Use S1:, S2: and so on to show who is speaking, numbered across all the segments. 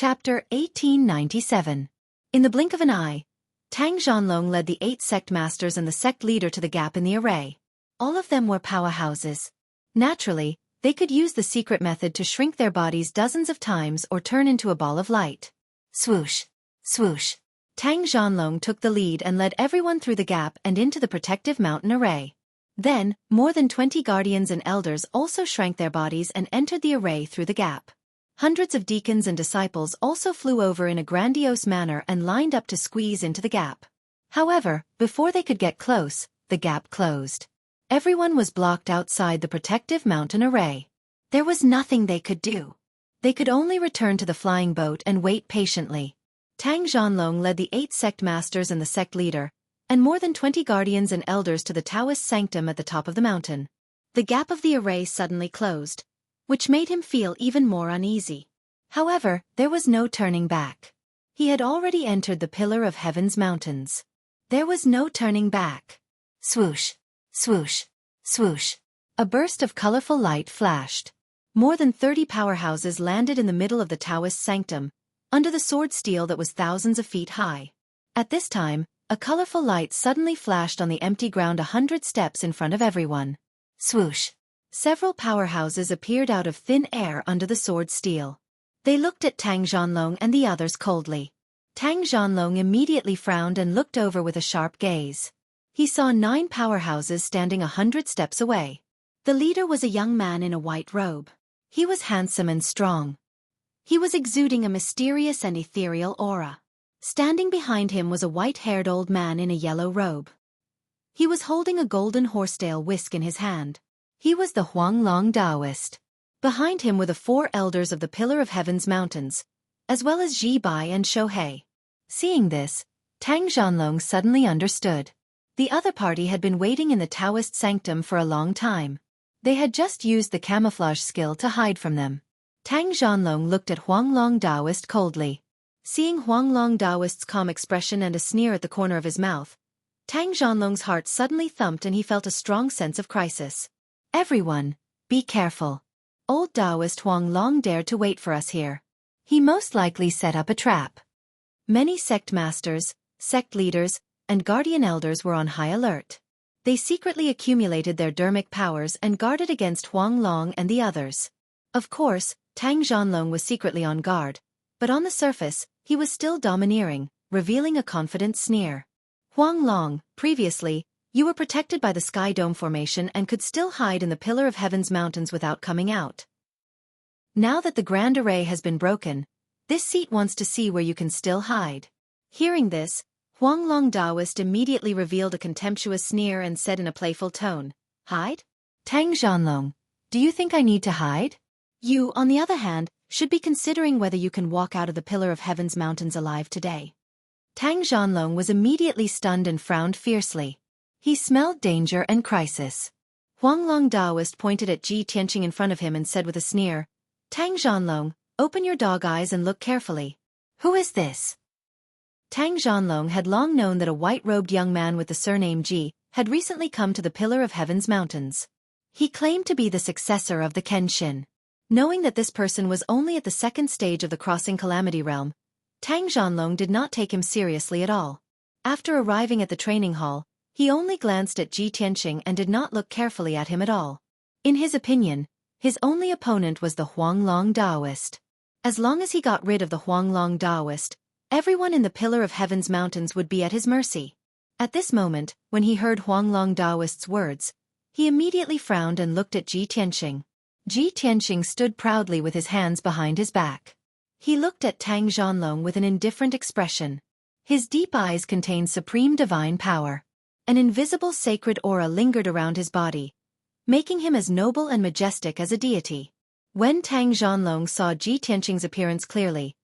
S1: Chapter 1897. In the blink of an eye, Tang Zhanlong led the 8 sect masters and the sect leader to the gap in the array. All of them were powerhouses. Naturally, they could use the secret method to shrink their bodies dozens of times or turn into a ball of light. Swoosh! Swoosh! Tang Zhanlong took the lead and led everyone through the gap and into the protective mountain array. Then, more than 20 guardians and elders also shrank their bodies and entered the array through the gap. Hundreds of deacons and disciples also flew over in a grandiose manner and lined up to squeeze into the gap. However, before they could get close, the gap closed. Everyone was blocked outside the protective mountain array. There was nothing they could do. They could only return to the flying boat and wait patiently. Tang Zhanlong led the 8 sect masters and the sect leader, and more than 20 guardians and elders to the Taoist sanctum at the top of the mountain. The gap of the array suddenly closed, which made him feel even more uneasy. However, there was no turning back. He had already entered the pillar of heaven's mountains. There was no turning back. Swoosh! Swoosh! Swoosh! A burst of colorful light flashed. More than 30 powerhouses landed in the middle of the Taoist sanctum, under the sword steel that was thousands of feet high. At this time, a colorful light suddenly flashed on the empty ground 100 steps in front of everyone. Swoosh! Several powerhouses appeared out of thin air under the sword steel. They looked at Tang Zhanlong and the others coldly. Tang Zhanlong immediately frowned and looked over with a sharp gaze. He saw 9 powerhouses standing 100 steps away. The leader was a young man in a white robe. He was handsome and strong. He was exuding a mysterious and ethereal aura. Standing behind him was a white-haired old man in a yellow robe. He was holding a golden horsetail whisk in his hand. He was the Huanglong Taoist. Behind him were the 4 elders of the Pillar of Heaven's mountains, as well as Ji Bai and Xueqi. Seeing this, Tang Zhanlong suddenly understood. The other party had been waiting in the Taoist sanctum for a long time. They had just used the camouflage skill to hide from them. Tang Zhanlong looked at Huanglong Taoist coldly. Seeing Huanglong Taoist's calm expression and a sneer at the corner of his mouth, Tang Zhanlong's heart suddenly thumped and he felt a strong sense of crisis. Everyone, be careful. Old Taoist Huanglong dared to wait for us here. He most likely set up a trap. Many sect masters, sect leaders, and guardian elders were on high alert. They secretly accumulated their dermic powers and guarded against Huanglong and the others. Of course, Tang Zhanlong was secretly on guard, but on the surface, he was still domineering, revealing a confident sneer. Huanglong, previously, you were protected by the Sky Dome formation and could still hide in the Pillar of Heaven's mountains without coming out. Now that the Grand Array has been broken, this seat wants to see where you can still hide. Hearing this, Huanglong Taoist immediately revealed a contemptuous sneer and said in a playful tone, "Hide? Tang Zhanlong, do you think I need to hide? You, on the other hand, should be considering whether you can walk out of the Pillar of Heaven's mountains alive today." Tang Zhanlong was immediately stunned and frowned fiercely. He smelled danger and crisis. Huanglong Taoist pointed at Ji Tianqing in front of him and said with a sneer, "Tang Zhanlong, open your dog eyes and look carefully. Who is this?" Tang Zhanlong had long known that a white-robed young man with the surname Ji had recently come to the Pillar of Heaven's mountains. He claimed to be the successor of the Kenshin. Knowing that this person was only at the 2nd stage of the Crossing Calamity Realm, Tang Zhanlong did not take him seriously at all. After arriving at the training hall, he only glanced at Ji Tianqing and did not look carefully at him at all. In his opinion, his only opponent was the Huanglong Taoist. As long as he got rid of the Huanglong Taoist, everyone in the Pillar of Heaven's mountains would be at his mercy. At this moment, when he heard Huanglong Taoist's words, he immediately frowned and looked at Ji Tianqing. Ji Tianqing stood proudly with his hands behind his back. He looked at Tang Zhanlong with an indifferent expression. His deep eyes contained supreme divine power. An invisible sacred aura lingered around his body, making him as noble and majestic as a deity. When Tang Zhanlong saw Ji Tianqing's appearance clearly,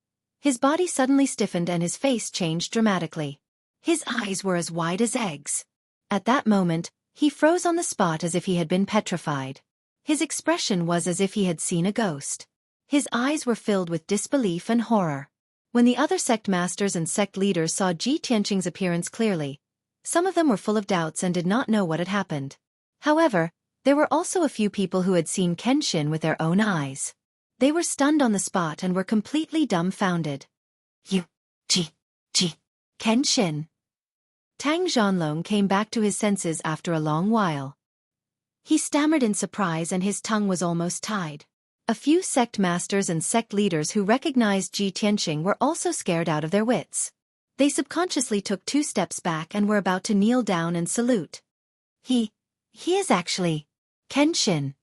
S1: his body suddenly stiffened and his face changed dramatically. His eyes were as wide as eggs. At that moment, he froze on the spot as if he had been petrified. His expression was as if he had seen a ghost. His eyes were filled with disbelief and horror. When the other sect masters and sect leaders saw Ji Tianqing's appearance clearly, some of them were full of doubts and did not know what had happened. However, there were also a few people who had seen Kenshin with their own eyes. They were stunned on the spot and were completely dumbfounded. You, Kenshin. Tang Zhanlong came back to his senses after a long while. He stammered in surprise and his tongue was almost tied. A few sect masters and sect leaders who recognized Ji Tianqing were also scared out of their wits. They subconsciously took 2 steps back and were about to kneel down and salute. He is actually Kenshin.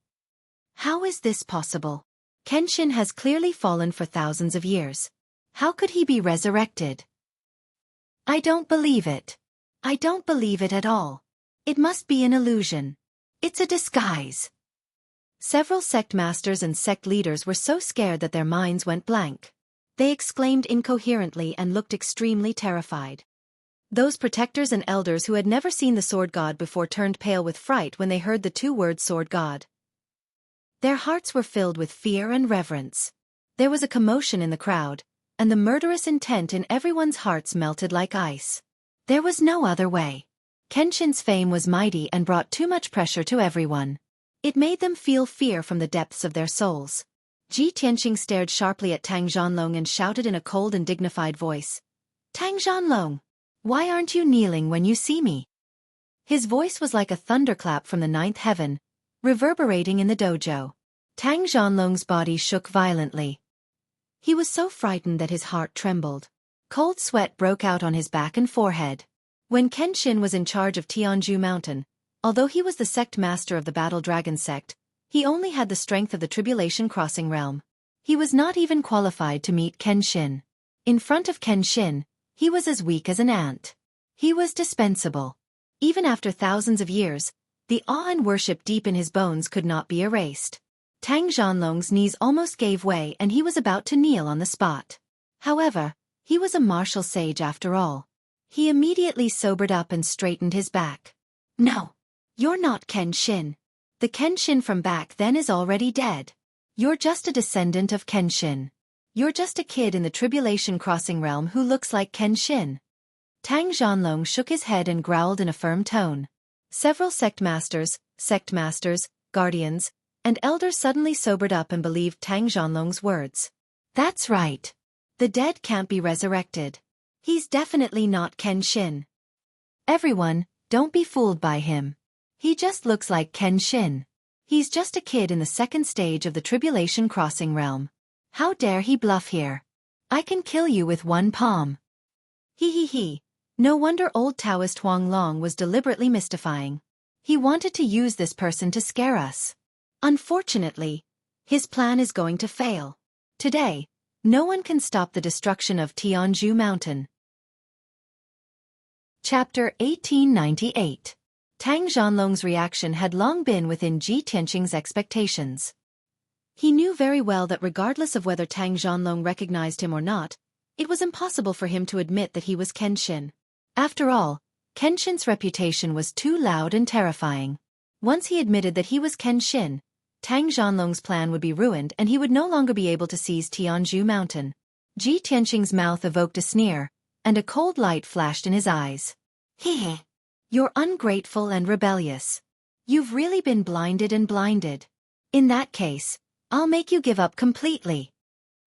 S1: How is this possible? Kenshin has clearly fallen for thousands of years. How could he be resurrected? I don't believe it. I don't believe it at all. It must be an illusion. It's a disguise. Several sect masters and sect leaders were so scared that their minds went blank. They exclaimed incoherently and looked extremely terrified. Those protectors and elders who had never seen the sword god before turned pale with fright when they heard the 2 words sword god. Their hearts were filled with fear and reverence. There was a commotion in the crowd, and the murderous intent in everyone's hearts melted like ice. There was no other way. Kenshin's fame was mighty and brought too much pressure to everyone. It made them feel fear from the depths of their souls. Ji Tianqing stared sharply at Tang Zhanlong and shouted in a cold and dignified voice. Tang Zhanlong, why aren't you kneeling when you see me? His voice was like a thunderclap from the 9th heaven, reverberating in the dojo. Tang Zhanlong's body shook violently. He was so frightened that his heart trembled. Cold sweat broke out on his back and forehead. When Kenshin was in charge of Tianju Mountain, although he was the sect master of the Battle Dragon sect, he only had the strength of the Tribulation Crossing realm. He was not even qualified to meet Kenshin. In front of Kenshin, he was as weak as an ant. He was dispensable. Even after thousands of years, the awe and worship deep in his bones could not be erased. Tang Zhanlong's knees almost gave way and he was about to kneel on the spot. However, he was a martial sage after all. He immediately sobered up and straightened his back. No, you're not Kenshin. The Kenshin from back then is already dead. You're just a descendant of Kenshin. You're just a kid in the Tribulation Crossing realm who looks like Kenshin. Tang Zhanlong shook his head and growled in a firm tone. Several sect masters, guardians, and elders suddenly sobered up and believed Tang Zhanlong's words. That's right. The dead can't be resurrected. He's definitely not Kenshin. Everyone, don't be fooled by him. He just looks like Kenshin. He's just a kid in the 2nd stage of the Tribulation Crossing realm. How dare he bluff here? I can kill you with one palm. He. No wonder old Taoist Huang Long was deliberately mystifying. He wanted to use this person to scare us. Unfortunately, his plan is going to fail. Today, no one can stop the destruction of Tianju Mountain. Chapter 1898. Tang Zhanlong's reaction had long been within Ji Tianqing's expectations. He knew very well that regardless of whether Tang Zhanlong recognized him or not, it was impossible for him to admit that he was Kenshin. After all, Kenshin's reputation was too loud and terrifying. Once he admitted that he was Kenshin, Tang Zhanlong's plan would be ruined and he would no longer be able to seize Tianju Mountain. Ji Tianqing's mouth evoked a sneer, and a cold light flashed in his eyes. Heh. You're ungrateful and rebellious. You've really been blinded and blinded. In that case, I'll make you give up completely.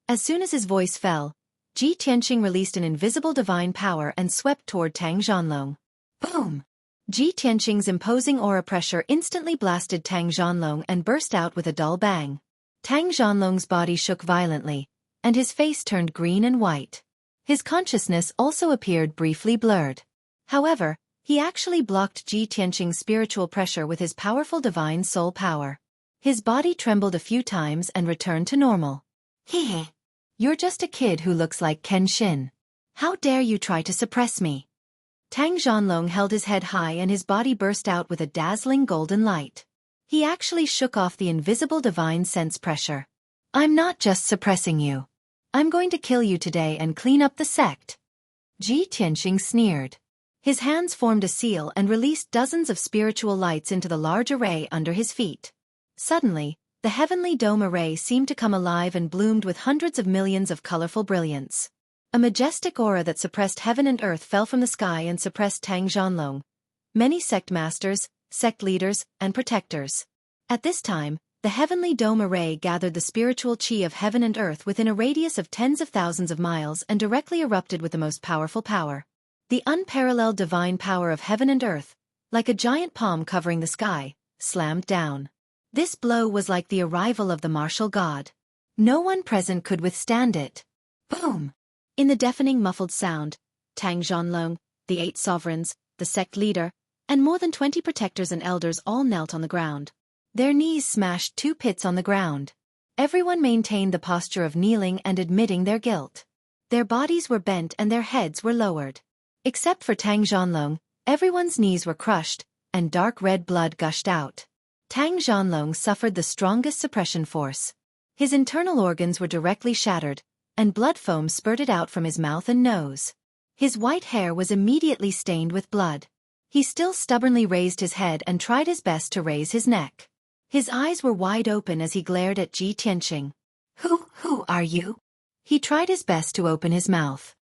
S1: As soon as his voice fell, Ji Tianqing released an invisible divine power and swept toward Tang Zhanlong. Boom! Ji Tianqing's imposing aura pressure instantly blasted Tang Zhanlong and burst out with a dull bang. Tang Zhanlong's body shook violently, and his face turned green and white. His consciousness also appeared briefly blurred. However, he actually blocked Ji Tianqing's spiritual pressure with his powerful divine soul power. His body trembled a few times and returned to normal. Heh. You're just a kid who looks like Kenshin. How dare you try to suppress me? Tang Zhanlong held his head high and his body burst out with a dazzling golden light. He actually shook off the invisible divine sense pressure. I'm not just suppressing you. I'm going to kill you today and clean up the sect. Ji Tianqing sneered. His hands formed a seal and released dozens of spiritual lights into the large array under his feet. Suddenly, the heavenly dome array seemed to come alive and bloomed with hundreds of millions of colorful brilliance. A majestic aura that suppressed heaven and earth fell from the sky and suppressed Tang Zhanlong, many sect masters, sect leaders, and protectors. At this time, The heavenly dome array gathered the spiritual chi of heaven and earth within a radius of tens of thousands of miles and directly erupted with the most powerful power. The unparalleled divine power of heaven and earth, like a giant palm covering the sky, slammed down. This blow was like the arrival of the martial god. No one present could withstand it. Boom! In the deafening muffled sound, Tang Zhanlong, the 8 sovereigns, the sect leader, and more than 20 protectors and elders all knelt on the ground. Their knees smashed 2 pits on the ground. Everyone maintained the posture of kneeling and admitting their guilt. Their bodies were bent and their heads were lowered. Except for Tang Zhanlong, everyone's knees were crushed, and dark red blood gushed out. Tang Zhanlong suffered the strongest suppression force. His internal organs were directly shattered, and blood foam spurted out from his mouth and nose. His white hair was immediately stained with blood. He still stubbornly raised his head and tried his best to raise his neck. His eyes were wide open as he glared at Ji Tianqing. Who are you? He tried his best to open his mouth.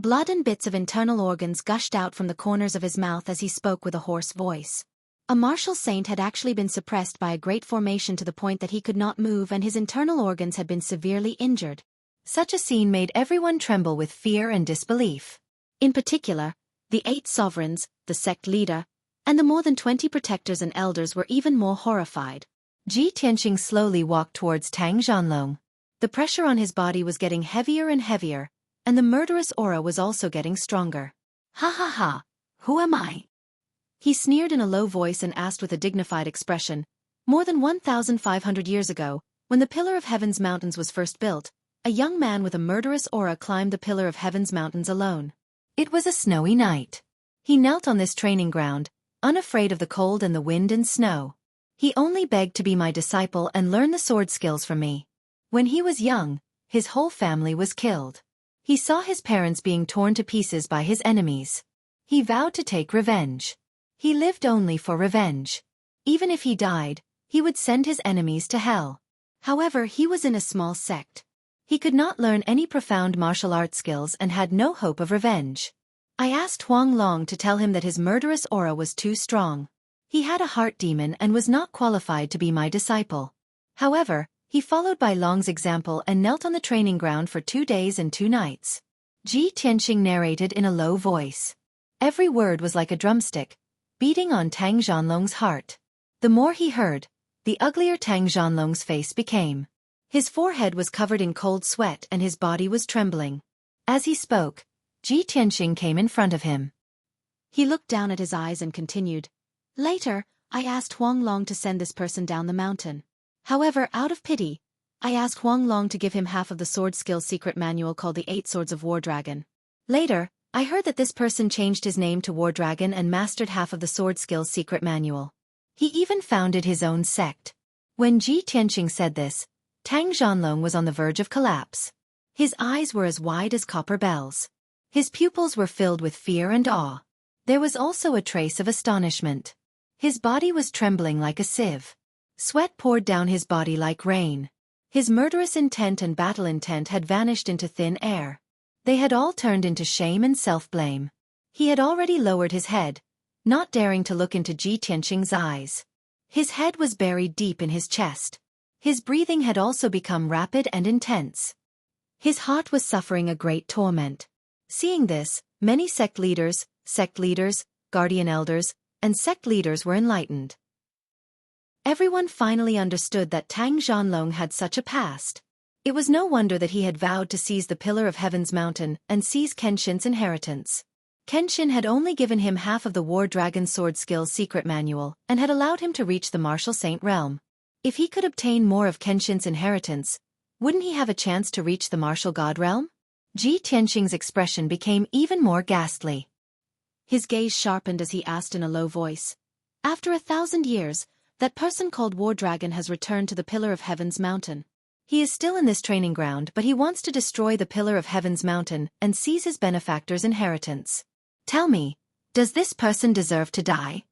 S1: Blood and bits of internal organs gushed out from the corners of his mouth as he spoke with a hoarse voice. A martial saint had actually been suppressed by a great formation to the point that he could not move and his internal organs had been severely injured. Such a scene made everyone tremble with fear and disbelief. In particular, the 8 sovereigns, the sect leader, and the more than 20 protectors and elders were even more horrified. Ji Tianqing slowly walked towards Tang Zhanlong. The pressure on his body was getting heavier and heavier, and the murderous aura was also getting stronger. Ha ha ha, who am I? He sneered in a low voice and asked with a dignified expression. More than 1,500 years ago, when the Pillar of Heaven's Mountains was first built, a young man with a murderous aura climbed the Pillar of Heaven's Mountains alone. It was a snowy night. He knelt on this training ground, unafraid of the cold and the wind and snow. He only begged to be my disciple and learn the sword skills from me. When he was young, his whole family was killed. He saw his parents being torn to pieces by his enemies. He vowed to take revenge. He lived only for revenge. Even if he died, he would send his enemies to hell. However, he was in a small sect. He could not learn any profound martial arts skills and had no hope of revenge. I asked Huang Long to tell him that his murderous aura was too strong. He had a heart demon and was not qualified to be my disciple. However, he followed Bai Long's example and knelt on the training ground for 2 days and 2 nights. Ji Tianqing narrated in a low voice. Every word was like a drumstick, beating on Tang Zhanlong's heart. The more he heard, the uglier Tang Zhanlong's face became. His forehead was covered in cold sweat and his body was trembling. As he spoke, Ji Tianqing came in front of him. He looked down at his eyes and continued. Later, I asked Huang Long to send this person down the mountain. However, out of pity, I asked Huang Long to give him half of the sword skills secret manual called the 8 Swords of War Dragon. Later, I heard that this person changed his name to War Dragon and mastered half of the sword skills secret manual. He even founded his own sect. When Ji Tianqing said this, Tang Zhanlong was on the verge of collapse. His eyes were as wide as copper bells. His pupils were filled with fear and awe. There was also a trace of astonishment. His body was trembling like a sieve. Sweat poured down his body like rain. His murderous intent and battle intent had vanished into thin air. They had all turned into shame and self-blame. He had already lowered his head, not daring to look into Ji Tianqing's eyes. His head was buried deep in his chest. His breathing had also become rapid and intense. His heart was suffering a great torment. Seeing this, many sect leaders, guardian elders, and sect leaders were enlightened. Everyone finally understood that Tang Zhanlong had such a past. It was no wonder that he had vowed to seize the Pillar of Heaven's Mountain and seize Kenshin's inheritance. Kenshin had only given him half of the War Dragon sword skills secret manual and had allowed him to reach the martial saint realm. If he could obtain more of Kenshin's inheritance, wouldn't he have a chance to reach the martial god realm? Ji Tianqing's expression became even more ghastly. His gaze sharpened as he asked in a low voice. After 1,000 years, that person called War Dragon has returned to the Pillar of Heaven's Mountain. He is still in this training ground, but he wants to destroy the Pillar of Heaven's Mountain and seize his benefactor's inheritance. Tell me, does this person deserve to die?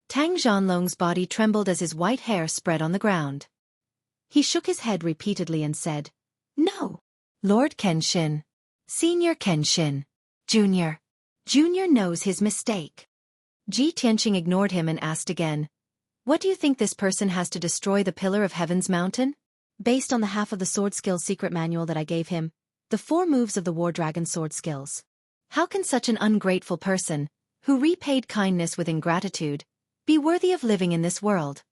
S1: Tang Zhanlong's body trembled as his white hair spread on the ground. He shook his head repeatedly and said, No. Lord Kenshin. Senior Kenshin. Junior. Junior knows his mistake. Ji Tianqing ignored him and asked again, What do you think this person has to destroy the pillar of heaven's mountain? Based on the half of the sword skills secret manual that I gave him, the 4 moves of the war dragon sword skills. How can such an ungrateful person, who repaid kindness with ingratitude, be worthy of living in this world?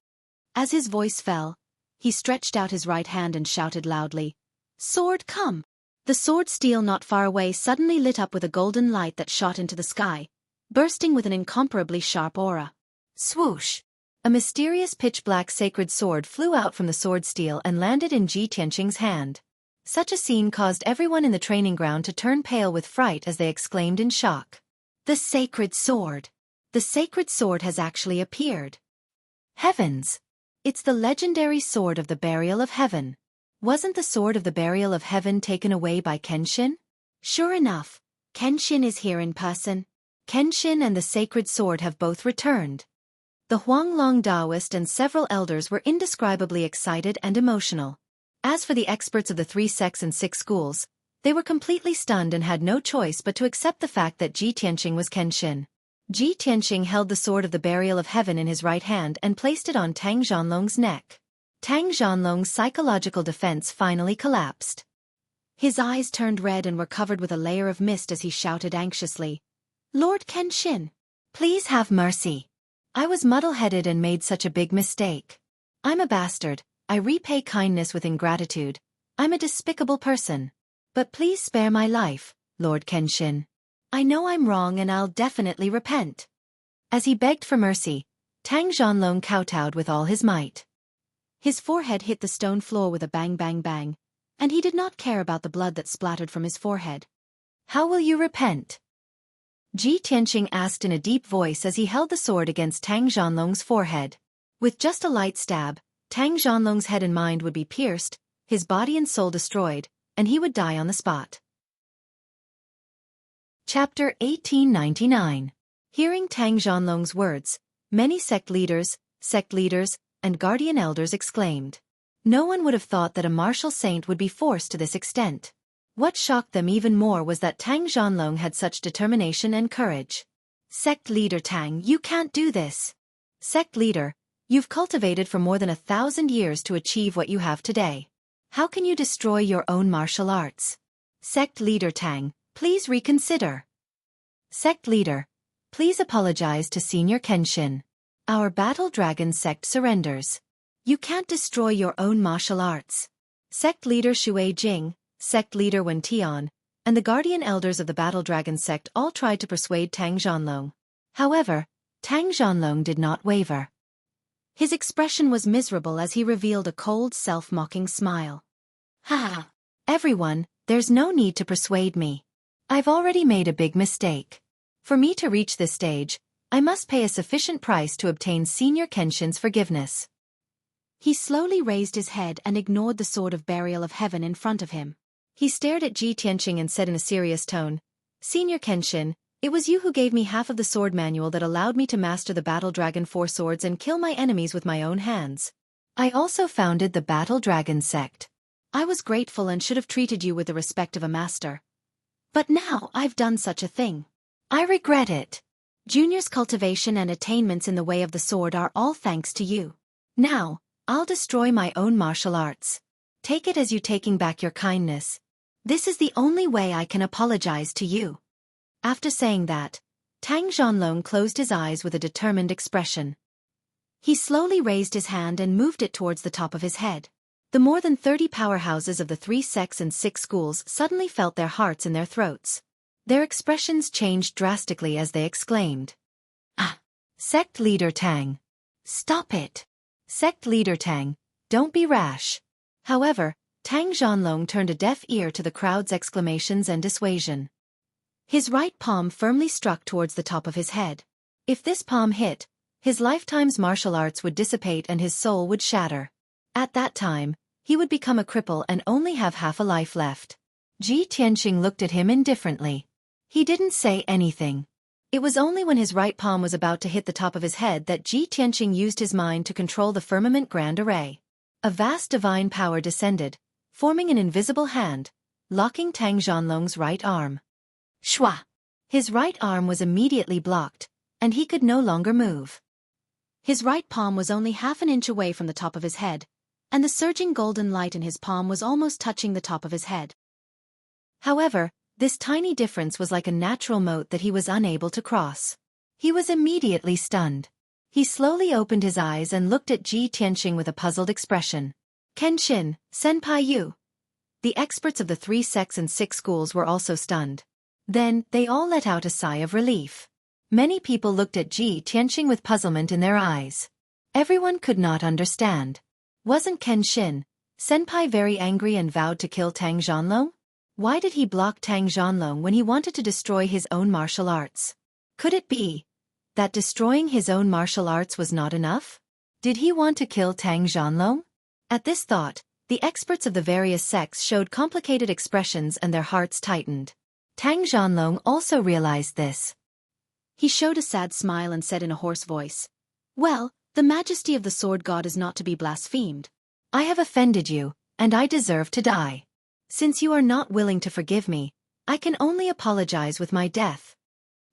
S1: As his voice fell, he stretched out his right hand and shouted loudly, "Sword, come!" The sword steel not far away suddenly lit up with a golden light that shot into the sky, bursting with an incomparably sharp aura. Swoosh! A mysterious pitch-black sacred sword flew out from the sword steel and landed in Ji Tianqing's hand. Such a scene caused everyone in the training ground to turn pale with fright as they exclaimed in shock. The sacred sword! The sacred sword has actually appeared. Heavens! It's the legendary sword of the burial of heaven. Wasn't the sword of the burial of heaven taken away by Kenshin? Sure enough, Kenshin is here in person. Kenshin and the sacred sword have both returned. The Huanglong Taoist and several elders were indescribably excited and emotional. As for the experts of the 3 sects and 6 schools, they were completely stunned and had no choice but to accept the fact that Ji Tianqing was Kenshin. Ji Tianqing held the sword of the burial of heaven in his right hand and placed it on Tang Zhanlong's neck. Tang Zhanlong's psychological defense finally collapsed. His eyes turned red and were covered with a layer of mist as he shouted anxiously, "Lord Kenshin, please have mercy. I was muddle-headed and made such a big mistake. I'm a bastard, I repay kindness with ingratitude, I'm a despicable person. But please spare my life, Lord Kenshin. I know I'm wrong and I'll definitely repent." As he begged for mercy, Tang Zhanlong kowtowed with all his might. His forehead hit the stone floor with a bang bang bang, and he did not care about the blood that splattered from his forehead. "How will you repent?" Ji Tianqing asked in a deep voice as he held the sword against Tang Zhanlong's forehead. With just a light stab, Tang Zhanlong's head and mind would be pierced, his body and soul destroyed, and he would die on the spot. Chapter 1899. Hearing Tang Zhanlong's words, many sect leaders, and guardian elders exclaimed. No one would have thought that a martial saint would be forced to this extent. What shocked them even more was that Tang Zhanlong had such determination and courage. "Sect leader Tang, you can't do this. Sect leader, you've cultivated for more than 1,000 years to achieve what you have today. How can you destroy your own martial arts? Sect leader Tang, please reconsider. Sect leader, please apologize to Senior Kenshin. Our Battle Dragon sect surrenders. You can't destroy your own martial arts." Sect leader Xueqi, sect leader Wen Tian, and the guardian elders of the Battle Dragon sect all tried to persuade Tang Zhanlong. However, Tang Zhanlong did not waver. His expression was miserable as he revealed a cold, self-mocking smile. "Ha! Everyone, there's no need to persuade me. I've already made a big mistake. For me to reach this stage, I must pay a sufficient price to obtain Senior Kenshin's forgiveness." He slowly raised his head and ignored the sword of burial of heaven in front of him. He stared at Ji Tianqing and said in a serious tone, "Senior Kenshin, it was you who gave me half of the sword manual that allowed me to master the Battle Dragon 4 swords and kill my enemies with my own hands. I also founded the Battle Dragon sect. I was grateful and should have treated you with the respect of a master. But now I've done such a thing. I regret it. Junior's cultivation and attainments in the way of the sword are all thanks to you. Now, I'll destroy my own martial arts. Take it as you taking back your kindness. This is the only way I can apologize to you." After saying that, Tang Zhanlong closed his eyes with a determined expression. He slowly raised his hand and moved it towards the top of his head. The more than 30 powerhouses of the 3 sects and 6 schools suddenly felt their hearts in their throats. Their expressions changed drastically as they exclaimed, "Ah! Sect leader Tang! Stop it! Sect leader Tang, don't be rash." However, Tang Zhanlong turned a deaf ear to the crowd's exclamations and dissuasion. His right palm firmly struck towards the top of his head. If this palm hit, his lifetime's martial arts would dissipate and his soul would shatter. At that time, he would become a cripple and only have half a life left. Ji Tianqing looked at him indifferently. He didn't say anything. It was only when his right palm was about to hit the top of his head that Ji Tianqing used his mind to control the firmament grand array. A vast divine power descended, forming an invisible hand, locking Tang Zhanlong's right arm. Shwa! His right arm was immediately blocked, and he could no longer move. His right palm was only half an inch away from the top of his head, and the surging golden light in his palm was almost touching the top of his head. However, this tiny difference was like a natural moat that he was unable to cross. He was immediately stunned. He slowly opened his eyes and looked at Ji Tianxing with a puzzled expression. Kenshin, Senpai you. The experts of the 3 sects and 6 schools were also stunned. Then, they all let out a sigh of relief. Many people looked at Ji Tianxing with puzzlement in their eyes. Everyone could not understand. Wasn't Kenshin, Senpai very angry and vowed to kill Tang Zhanlong? Why did he block Tang Zhanlong when he wanted to destroy his own martial arts? Could it be that destroying his own martial arts was not enough? Did he want to kill Tang Zhanlong? At this thought, the experts of the various sects showed complicated expressions and their hearts tightened. Tang Zhanlong also realized this. He showed a sad smile and said in a hoarse voice, "Well, the majesty of the sword god is not to be blasphemed. I have offended you, and I deserve to die. Since you are not willing to forgive me, I can only apologize with my death."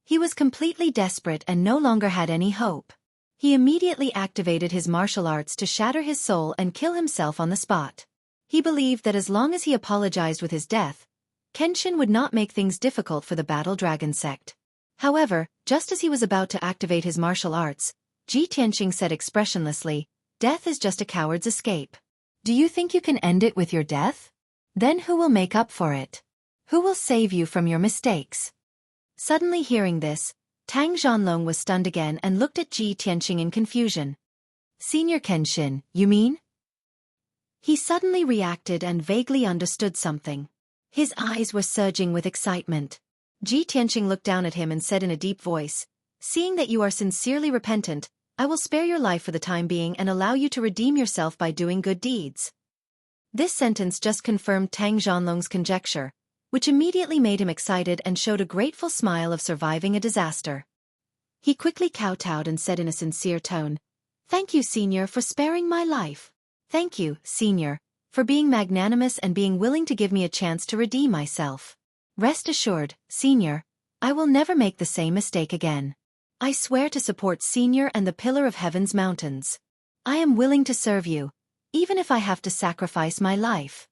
S1: He was completely desperate and no longer had any hope. He immediately activated his martial arts to shatter his soul and kill himself on the spot. He believed that as long as he apologized with his death, Kenshin would not make things difficult for the Battle Dragon sect. However, just as he was about to activate his martial arts, Ji Tianxing said expressionlessly, "Death is just a coward's escape. Do you think you can end it with your death? Then who will make up for it? Who will save you from your mistakes?" Suddenly hearing this, Tang Zhanlong was stunned again and looked at Ji Tianxing in confusion. "Senior Kenshin, you mean?" He suddenly reacted and vaguely understood something. His eyes were surging with excitement. Ji Tianxing looked down at him and said in a deep voice, "Seeing that you are sincerely repentant, I will spare your life for the time being and allow you to redeem yourself by doing good deeds." This sentence just confirmed Tang Zhanlong's conjecture, which immediately made him excited and showed a grateful smile of surviving a disaster. He quickly kowtowed and said in a sincere tone, "Thank you, Senior, for sparing my life. Thank you, Senior, for being magnanimous and being willing to give me a chance to redeem myself. Rest assured, Senior, I will never make the same mistake again. I swear to support Senior and the Pillar of Heaven's mountains. I am willing to serve you, even if I have to sacrifice my life."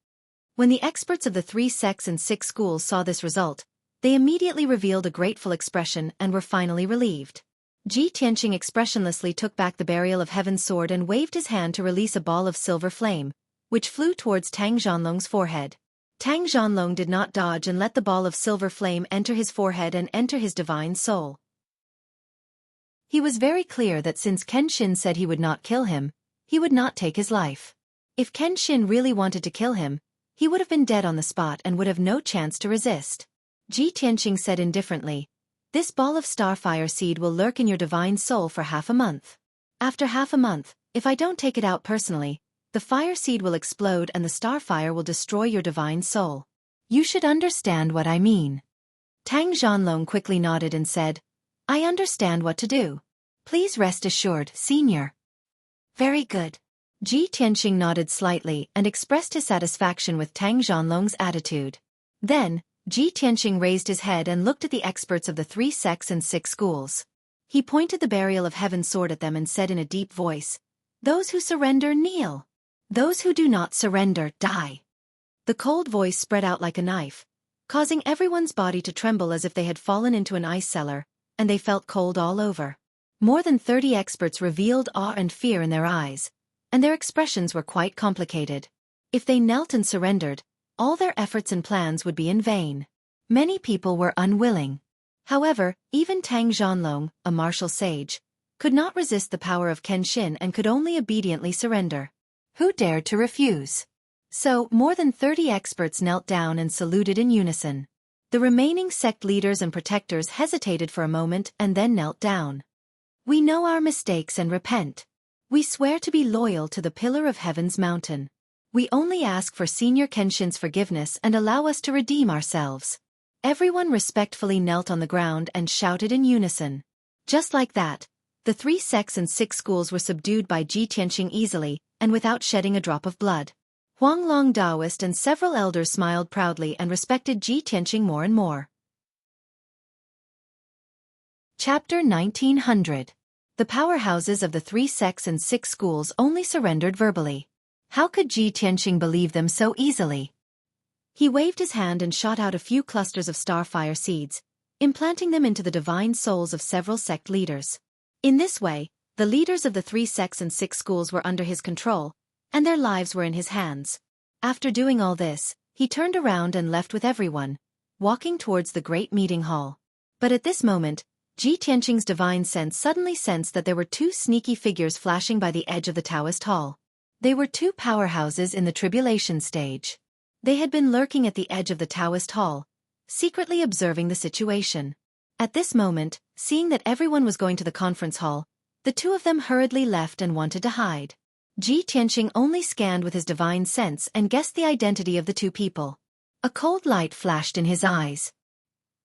S1: When the experts of the 3 sects and 6 schools saw this result, they immediately revealed a grateful expression and were finally relieved. Ji Tianxing expressionlessly took back the Burial of Heaven's sword and waved his hand to release a ball of silver flame, which flew towards Tang Zhanlong's forehead. Tang Zhanlong did not dodge and let the ball of silver flame enter his forehead and enter his divine soul. He was very clear that since Kenshin said he would not kill him, he would not take his life. If Kenshin really wanted to kill him, he would have been dead on the spot and would have no chance to resist. Ji Tianxing said indifferently, "This ball of starfire seed will lurk in your divine soul for half a month. After half a month, if I don't take it out personally, the fire seed will explode and the starfire will destroy your divine soul. You should understand what I mean." Tang Zhanlong quickly nodded and said, "I understand what to do. Please rest assured, Senior." "Very good." Ji Tianxing nodded slightly and expressed his satisfaction with Tang Zhanlong's attitude. Then, Ji Tianxing raised his head and looked at the experts of the 3 sects and 6 schools. He pointed the Burial of Heaven sword at them and said in a deep voice, "Those who surrender kneel. Those who do not surrender die." The cold voice spread out like a knife, causing everyone's body to tremble as if they had fallen into an ice cellar, and they felt cold all over. More than 30 experts revealed awe and fear in their eyes, and their expressions were quite complicated. If they knelt and surrendered, all their efforts and plans would be in vain. Many people were unwilling. However, even Tang Zhanlong, a martial sage, could not resist the power of Kenshin and could only obediently surrender. Who dared to refuse? So, more than 30 experts knelt down and saluted in unison. The remaining sect leaders and protectors hesitated for a moment and then knelt down. "We know our mistakes and repent. We swear to be loyal to the Pillar of Heaven's mountain. We only ask for Senior Kenshin's forgiveness and allow us to redeem ourselves." Everyone respectfully knelt on the ground and shouted in unison. Just like that, the 3 sects and 6 schools were subdued by Ji Tianxing easily, and without shedding a drop of blood. Huanglong Taoist and several elders smiled proudly and respected Ji Tianxing more and more. Chapter 1900. The powerhouses of the 3 sects and 6 schools only surrendered verbally. How could Ji Tianqing believe them so easily? He waved his hand and shot out a few clusters of starfire seeds, implanting them into the divine souls of several sect leaders. In this way, the leaders of the 3 sects and 6 schools were under his control, and their lives were in his hands. After doing all this, he turned around and left with everyone, walking towards the great meeting hall. But at this moment, Ji Tianqing's divine sense suddenly sensed that there were 2 sneaky figures flashing by the edge of the Taoist hall. They were 2 powerhouses in the tribulation stage. They had been lurking at the edge of the Taoist hall, secretly observing the situation. At this moment, seeing that everyone was going to the conference hall, the 2 of them hurriedly left and wanted to hide. Ji Tianqing only scanned with his divine sense and guessed the identity of the 2 people. A cold light flashed in his eyes.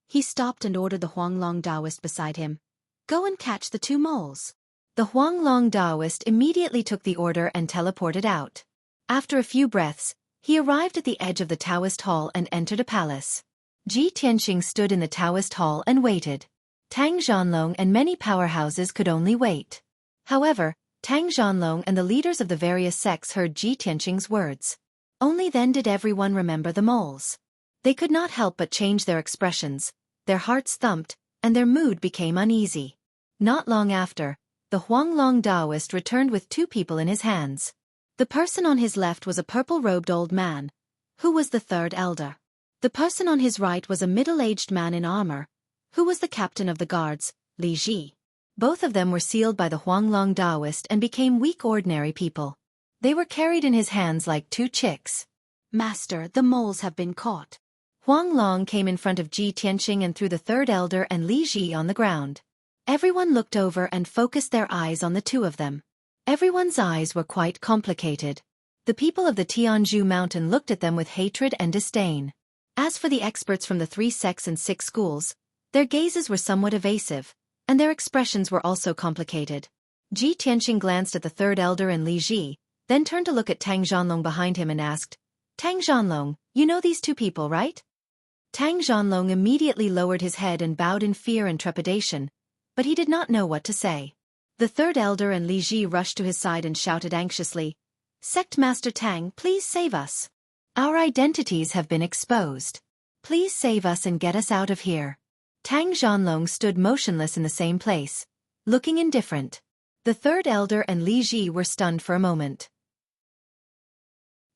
S1: He stopped and ordered the Huanglong Taoist beside him. Go and catch the 2 moles. The Huanglong Taoist immediately took the order and teleported out. After a few breaths, he arrived at the edge of the Taoist hall and entered a palace. Ji Tianqing stood in the Taoist hall and waited. Tang Zhanlong and many powerhouses could only wait. However, Tang Zhanlong and the leaders of the various sects heard Ji Tianqing's words. Only then did everyone remember the moles. They could not help but change their expressions, their hearts thumped, and their mood became uneasy. Not long after, the Huanglong Taoist returned with 2 people in his hands. The person on his left was a purple-robed old man, who was the 3rd elder. The person on his right was a middle-aged man in armor, who was the captain of the guards, Li Ji. Both of them were sealed by the Huanglong Taoist and became weak ordinary people. They were carried in his hands like 2 chicks. Master, the moles have been caught. Huanglong came in front of Ji Tianqing and threw the 3rd elder and Li Ji on the ground. Everyone looked over and focused their eyes on the 2 of them. Everyone's eyes were quite complicated. The people of the Tianzhu mountain looked at them with hatred and disdain. As for the experts from the 3 sects and 6 schools, their gazes were somewhat evasive, and their expressions were also complicated. Ji Tianqing glanced at the 3rd elder and Li Ji, then turned to look at Tang Zhanlong behind him and asked, Tang Zhanlong, you know these 2 people, right? Tang Zhanlong immediately lowered his head and bowed in fear and trepidation, but he did not know what to say. The 3rd elder and Li Ji rushed to his side and shouted anxiously, Sect Master Tang, please save us. Our identities have been exposed. Please save us and get us out of here. Tang Zhanlong stood motionless in the same place, looking indifferent. The 3rd elder and Li Ji were stunned for a moment.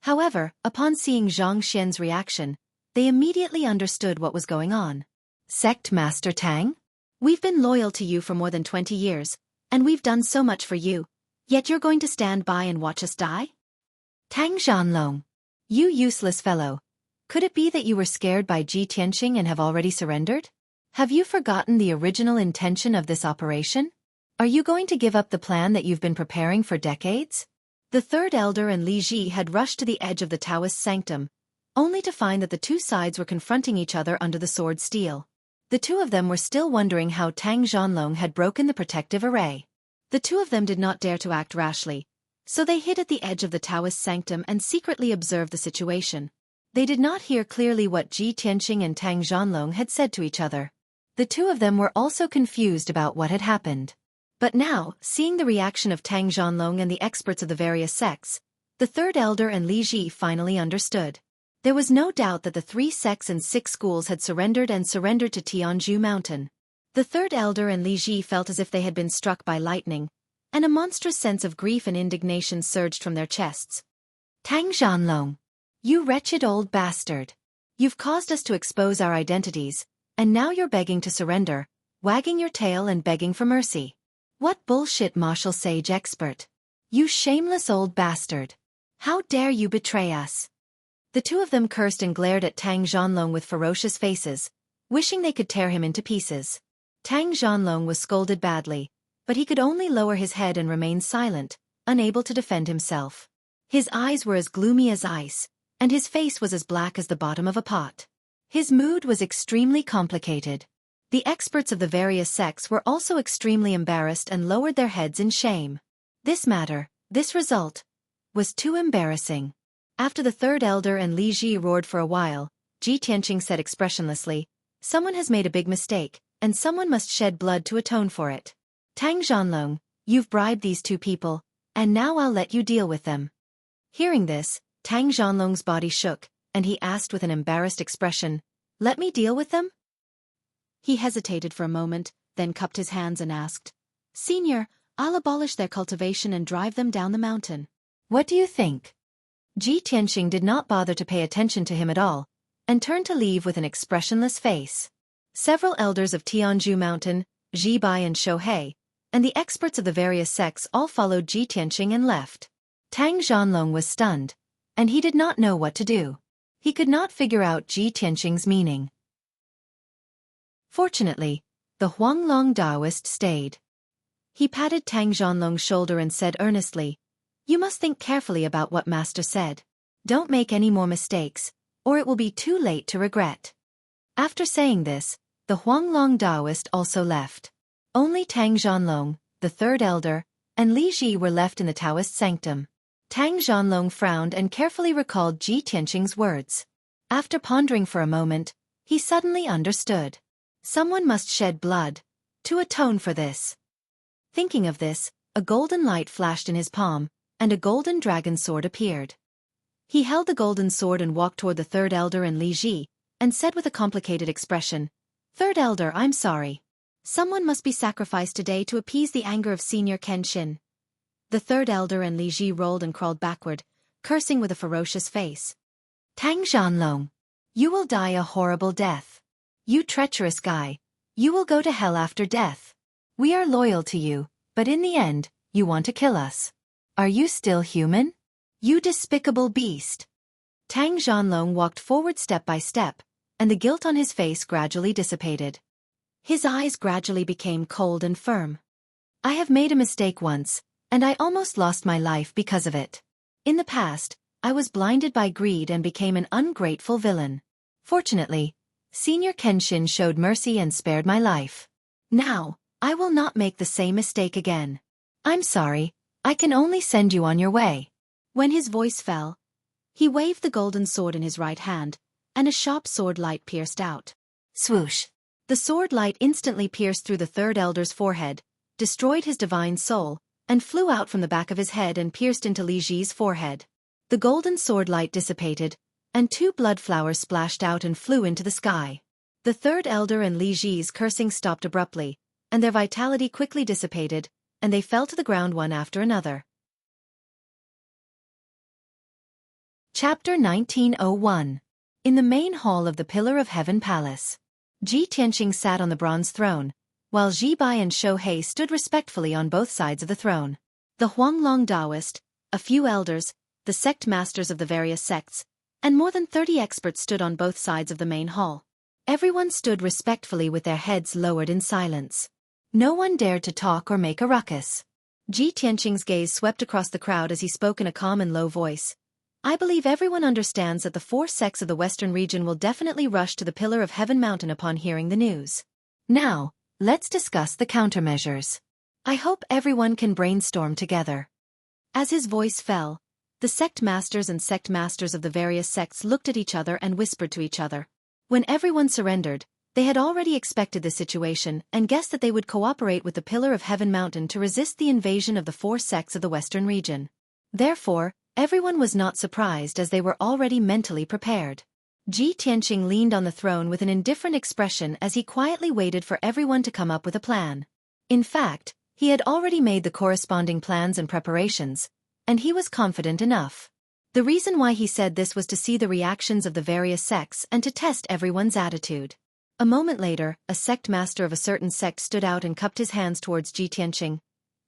S1: However, upon seeing Zhang Xian's reaction, they immediately understood what was going on. Sect Master Tang? We've been loyal to you for more than 20 years, and we've done so much for you, yet you're going to stand by and watch us die? Tang Zhanlong, you useless fellow. Could it be that you were scared by Ji Tianqing and have already surrendered? Have you forgotten the original intention of this operation? Are you going to give up the plan that you've been preparing for decades? The 3rd elder and Li Ji had rushed to the edge of the Taoist sanctum, only to find that the 2 sides were confronting each other under the sword steel. The 2 of them were still wondering how Tang Zhanlong had broken the protective array. The 2 of them did not dare to act rashly, so they hid at the edge of the Taoist sanctum and secretly observed the situation. They did not hear clearly what Ji Tianqing and Tang Zhanlong had said to each other. The 2 of them were also confused about what had happened. But now, seeing the reaction of Tang Zhanlong and the experts of the various sects, the 3rd elder and Li Ji finally understood. There was no doubt that the 3 sects and 6 schools had surrendered to Tianzhu Mountain. The 3rd elder and Li Ji felt as if they had been struck by lightning, and a monstrous sense of grief and indignation surged from their chests. Tang Zhanlong, you wretched old bastard. You've caused us to expose our identities, and now you're begging to surrender, wagging your tail and begging for mercy. What bullshit, martial sage expert. You shameless old bastard. How dare you betray us? The 2 of them cursed and glared at Tang Zhanlong with ferocious faces, wishing they could tear him into pieces. Tang Zhanlong was scolded badly, but he could only lower his head and remain silent, unable to defend himself. His eyes were as gloomy as ice, and his face was as black as the bottom of a pot. His mood was extremely complicated. The experts of the various sects were also extremely embarrassed and lowered their heads in shame. This result, was too embarrassing. After the 3rd elder and Li Ji roared for a while, Ji Tianqing said expressionlessly, Someone has made a big mistake, and someone must shed blood to atone for it. Tang Zhanlong, You've bribed these two people, and now I'll let you deal with them. Hearing this, Tang Zhanlong's body shook, and he asked with an embarrassed expression, "Let me deal with them?" He hesitated for a moment, then cupped his hands and asked, "Senior, I'll abolish their cultivation and drive them down the mountain. What do you think?" Ji Tianxing did not bother to pay attention to him at all, and turned to leave with an expressionless face. Several elders of Tianzhu Mountain, Ji Bai and Xueqi, and the experts of the various sects all followed Ji Tianxing and left. Tang Zhanlong was stunned, and he did not know what to do. He could not figure out Ji Tianxing's meaning. Fortunately, the Huanglong Taoist stayed. He patted Tang Zhanlong's shoulder and said earnestly, "You must think carefully about what Master said. Don't make any more mistakes, or it will be too late to regret." After saying this, the Huanglong Taoist also left. Only Tang Zhanlong, the third elder, and Li Ji were left in the Taoist sanctum. Tang Zhanlong frowned and carefully recalled Ji Tianxing's words. After pondering for a moment, he suddenly understood. Someone must shed blood to atone for this. Thinking of this, a golden light flashed in his palm, and a golden dragon sword appeared. He held the golden sword and walked toward the third elder and Li Ji, and said with a complicated expression, "Third elder, I'm sorry. Someone must be sacrificed today to appease the anger of Senior Kenshin." The third elder and Li Ji rolled and crawled backward, cursing with a ferocious face. "Tang Zhanlong, you will die a horrible death. You treacherous guy, you will go to hell after death. We are loyal to you, but in the end, you want to kill us. Are you still human? You despicable beast." Tang Zhanlong walked forward step by step, and the guilt on his face gradually dissipated. His eyes gradually became cold and firm. "I have made a mistake once, and I almost lost my life because of it. In the past, I was blinded by greed and became an ungrateful villain. Fortunately, Senior Kenshin showed mercy and spared my life. Now, I will not make the same mistake again. I'm sorry, I can only send you on your way." When his voice fell, he waved the golden sword in his right hand, and a sharp sword light pierced out. Swoosh! The sword light instantly pierced through the third elder's forehead, destroyed his divine soul, and flew out from the back of his head and pierced into Li Ji's forehead. The golden sword light dissipated, and two blood flowers splashed out and flew into the sky. The third elder and Li Ji's cursing stopped abruptly, and their vitality quickly dissipated, and they fell to the ground one after another. Chapter 1901. In the main hall of the Pillar of Heaven Palace, Ji Tianxing sat on the bronze throne, while Ji Bai and Xueqi stood respectfully on both sides of the throne. The Huanglong Taoist, a few elders, the sect masters of the various sects, and more than 30 experts stood on both sides of the main hall. Everyone stood respectfully with their heads lowered in silence. No one dared to talk or make a ruckus. Ji Tianxing's gaze swept across the crowd as he spoke in a calm and low voice. "I believe everyone understands that the 4 sects of the Western region will definitely rush to the Pillar of Heaven Mountain upon hearing the news. Now, let's discuss the countermeasures. I hope everyone can brainstorm together." As his voice fell, the sect masters and sect masters of the various sects looked at each other and whispered to each other. When everyone surrendered, they had already expected this situation and guessed that they would cooperate with the Pillar of Heaven Mountain to resist the invasion of the 4 sects of the Western region. Therefore, everyone was not surprised as they were already mentally prepared. Ji Tianxing leaned on the throne with an indifferent expression as he quietly waited for everyone to come up with a plan. In fact, he had already made the corresponding plans and preparations, and he was confident enough. The reason why he said this was to see the reactions of the various sects and to test everyone's attitude. A moment later, a sect master of a certain sect stood out and cupped his hands towards Ji Tianxing.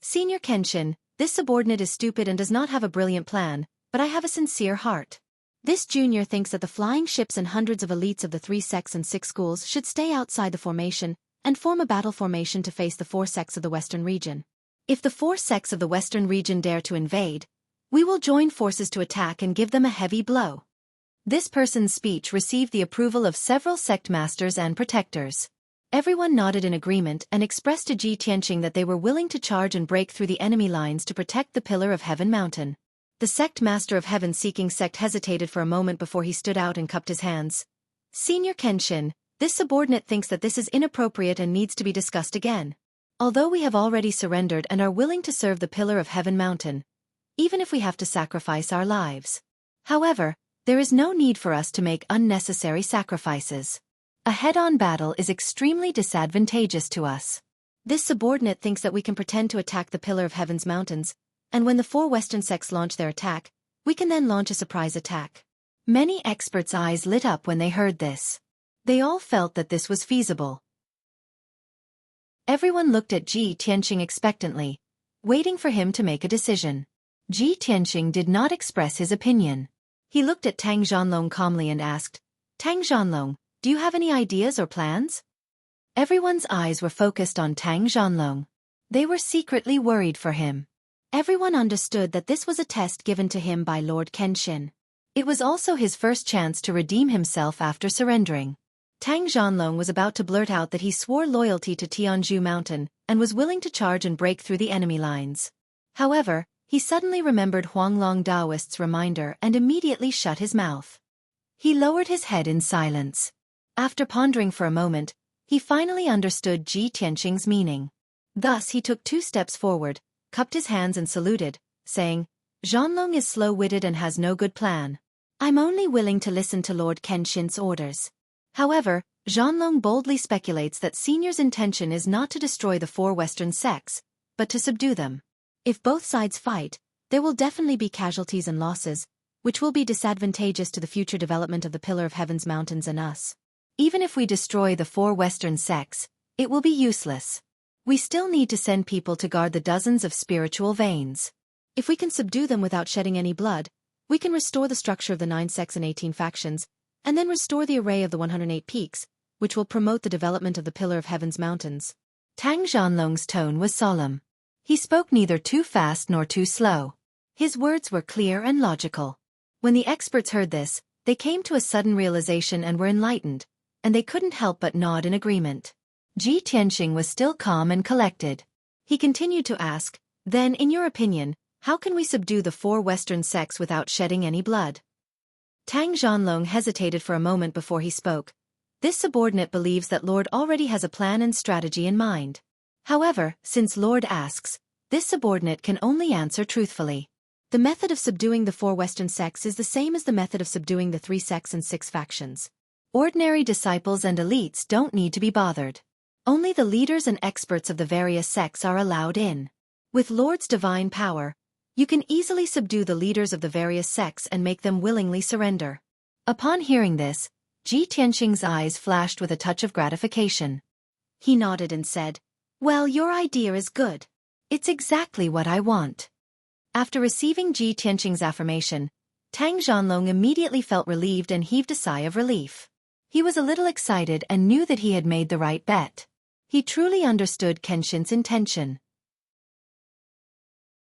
S1: "Senior Kenshin, this subordinate is stupid and does not have a brilliant plan, but I have a sincere heart. This junior thinks that the flying ships and hundreds of elites of the 3 sects and 6 schools should stay outside the formation and form a battle formation to face the 4 sects of the Western region. If the 4 sects of the Western region dare to invade, we will join forces to attack and give them a heavy blow." This person's speech received the approval of several sect masters and protectors. Everyone nodded in agreement and expressed to Ji Tianxing that they were willing to charge and break through the enemy lines to protect the Pillar of Heaven Mountain. The sect master of heaven-seeking sect hesitated for a moment before he stood out and cupped his hands. "Senior Kenshin, this subordinate thinks that this is inappropriate and needs to be discussed again. Although we have already surrendered and are willing to serve the Pillar of Heaven Mountain, even if we have to sacrifice our lives. However, there is no need for us to make unnecessary sacrifices. A head-on battle is extremely disadvantageous to us. This subordinate thinks that we can pretend to attack the Pillar of Heaven's mountains, and when the 4 Western sects launch their attack, we can then launch a surprise attack. Many experts' eyes lit up when they heard this. They all felt that this was feasible. Everyone looked at Ji Tianqing expectantly, waiting for him to make a decision. Ji Tianqing did not express his opinion. He looked at Tang Zhanlong calmly and asked, "Tang Zhanlong, do you have any ideas or plans?" Everyone's eyes were focused on Tang Zhanlong. They were secretly worried for him. Everyone understood that this was a test given to him by Lord Kenshin. It was also his first chance to redeem himself after surrendering. Tang Zhanlong was about to blurt out that he swore loyalty to Tianzhu Mountain and was willing to charge and break through the enemy lines. However, he suddenly remembered Huanglong Daoist's reminder and immediately shut his mouth. He lowered his head in silence. After pondering for a moment, he finally understood Ji Tianqing's meaning. Thus he took 2 steps forward, cupped his hands and saluted, saying, "Zhanlong is slow-witted and has no good plan. I'm only willing to listen to Lord Kenshin's orders." However, Zhanlong boldly speculates that Senior's intention is not to destroy the 4 Western sects, but to subdue them. If both sides fight, there will definitely be casualties and losses, which will be disadvantageous to the future development of the Pillar of Heaven's mountains and us. Even if we destroy the 4 Western sects, it will be useless. We still need to send people to guard the dozens of spiritual veins. If we can subdue them without shedding any blood, we can restore the structure of the 9 sects and 18 factions, and then restore the array of the 108 peaks, which will promote the development of the Pillar of Heaven's mountains. Tang Zhanlong's tone was solemn. He spoke neither too fast nor too slow. His words were clear and logical. When the experts heard this, they came to a sudden realization and were enlightened, and they couldn't help but nod in agreement. Ji Tianqing was still calm and collected. He continued to ask, "Then, in your opinion, how can we subdue the 4 Western sects without shedding any blood?" Tang Zhanlong hesitated for a moment before he spoke. This subordinate believes that Lord already has a plan and strategy in mind. However, since Lord asks, this subordinate can only answer truthfully. The method of subduing the 4 Western sects is the same as the method of subduing the 3 sects and 6 factions. Ordinary disciples and elites don't need to be bothered. Only the leaders and experts of the various sects are allowed in. With Lord's divine power, you can easily subdue the leaders of the various sects and make them willingly surrender. Upon hearing this, Ji Tianqing's eyes flashed with a touch of gratification. He nodded and said, "Well, your idea is good. It's exactly what I want." After receiving Ji Tianqing's affirmation, Tang Zhanlong immediately felt relieved and heaved a sigh of relief. He was a little excited and knew that he had made the right bet. He truly understood Kenshin's intention.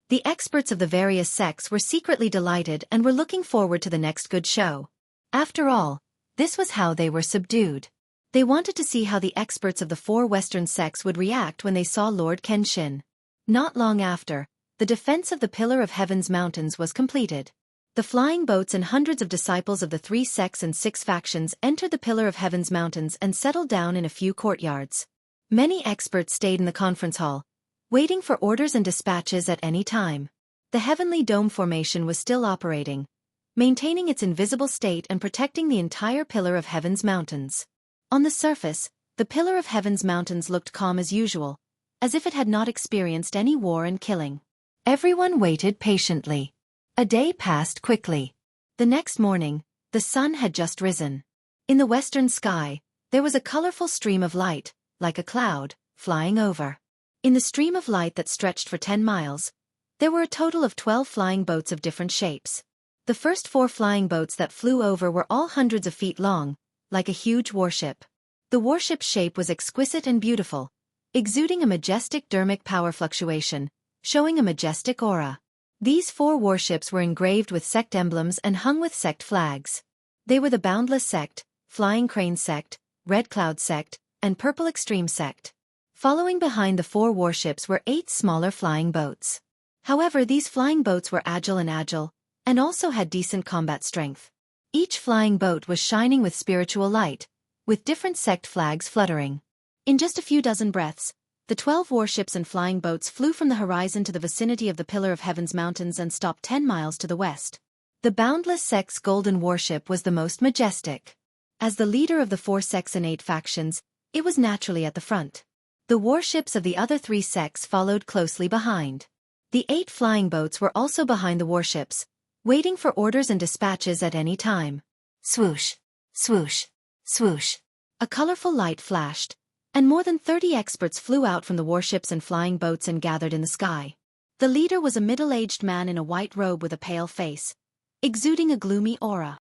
S1: The experts of the various sects were secretly delighted and were looking forward to the next good show. After all, this was how they were subdued. They wanted to see how the experts of the 4 Western sects would react when they saw Lord Kenshin. Not long after, the defense of the Pillar of Heaven's mountains was completed. The flying boats and hundreds of disciples of the 3 sects and 6 factions entered the Pillar of Heaven's mountains and settled down in a few courtyards. Many experts stayed in the conference hall, waiting for orders and dispatches at any time. The heavenly dome formation was still operating, maintaining its invisible state and protecting the entire Pillar of Heaven's mountains. On the surface, the Pillar of Heaven's mountains looked calm as usual, as if it had not experienced any war and killing. Everyone waited patiently. A day passed quickly. The next morning, the sun had just risen. In the western sky, there was a colorful stream of light, like a cloud, flying over. In the stream of light that stretched for 10 miles, there were a total of 12 flying boats of different shapes. The first 4 flying boats that flew over were all hundreds of feet long, like a huge warship. The warship's shape was exquisite and beautiful, exuding a majestic dermic power fluctuation, showing a majestic aura. These 4 warships were engraved with sect emblems and hung with sect flags. They were the Boundless Sect, Flying Crane Sect, Red Cloud Sect, and Purple Extreme Sect. Following behind the 4 warships were 8 smaller flying boats. However, these flying boats were agile, and also had decent combat strength. Each flying boat was shining with spiritual light, with different sect flags fluttering. In just a few dozen breaths, The 12 warships and flying boats flew from the horizon to the vicinity of the Pillar of Heaven's mountains and stopped 10 miles to the west. The Boundless Sect's golden warship was the most majestic. As the leader of the 4 sects and 8 factions, it was naturally at the front. The warships of the other 3 sects followed closely behind. The 8 flying boats were also behind the warships, waiting for orders and dispatches at any time. Swoosh, swoosh, swoosh. A colorful light flashed, and more than 30 experts flew out from the warships and flying boats and gathered in the sky. The leader was a middle-aged man in a white robe with a pale face, exuding a gloomy aura.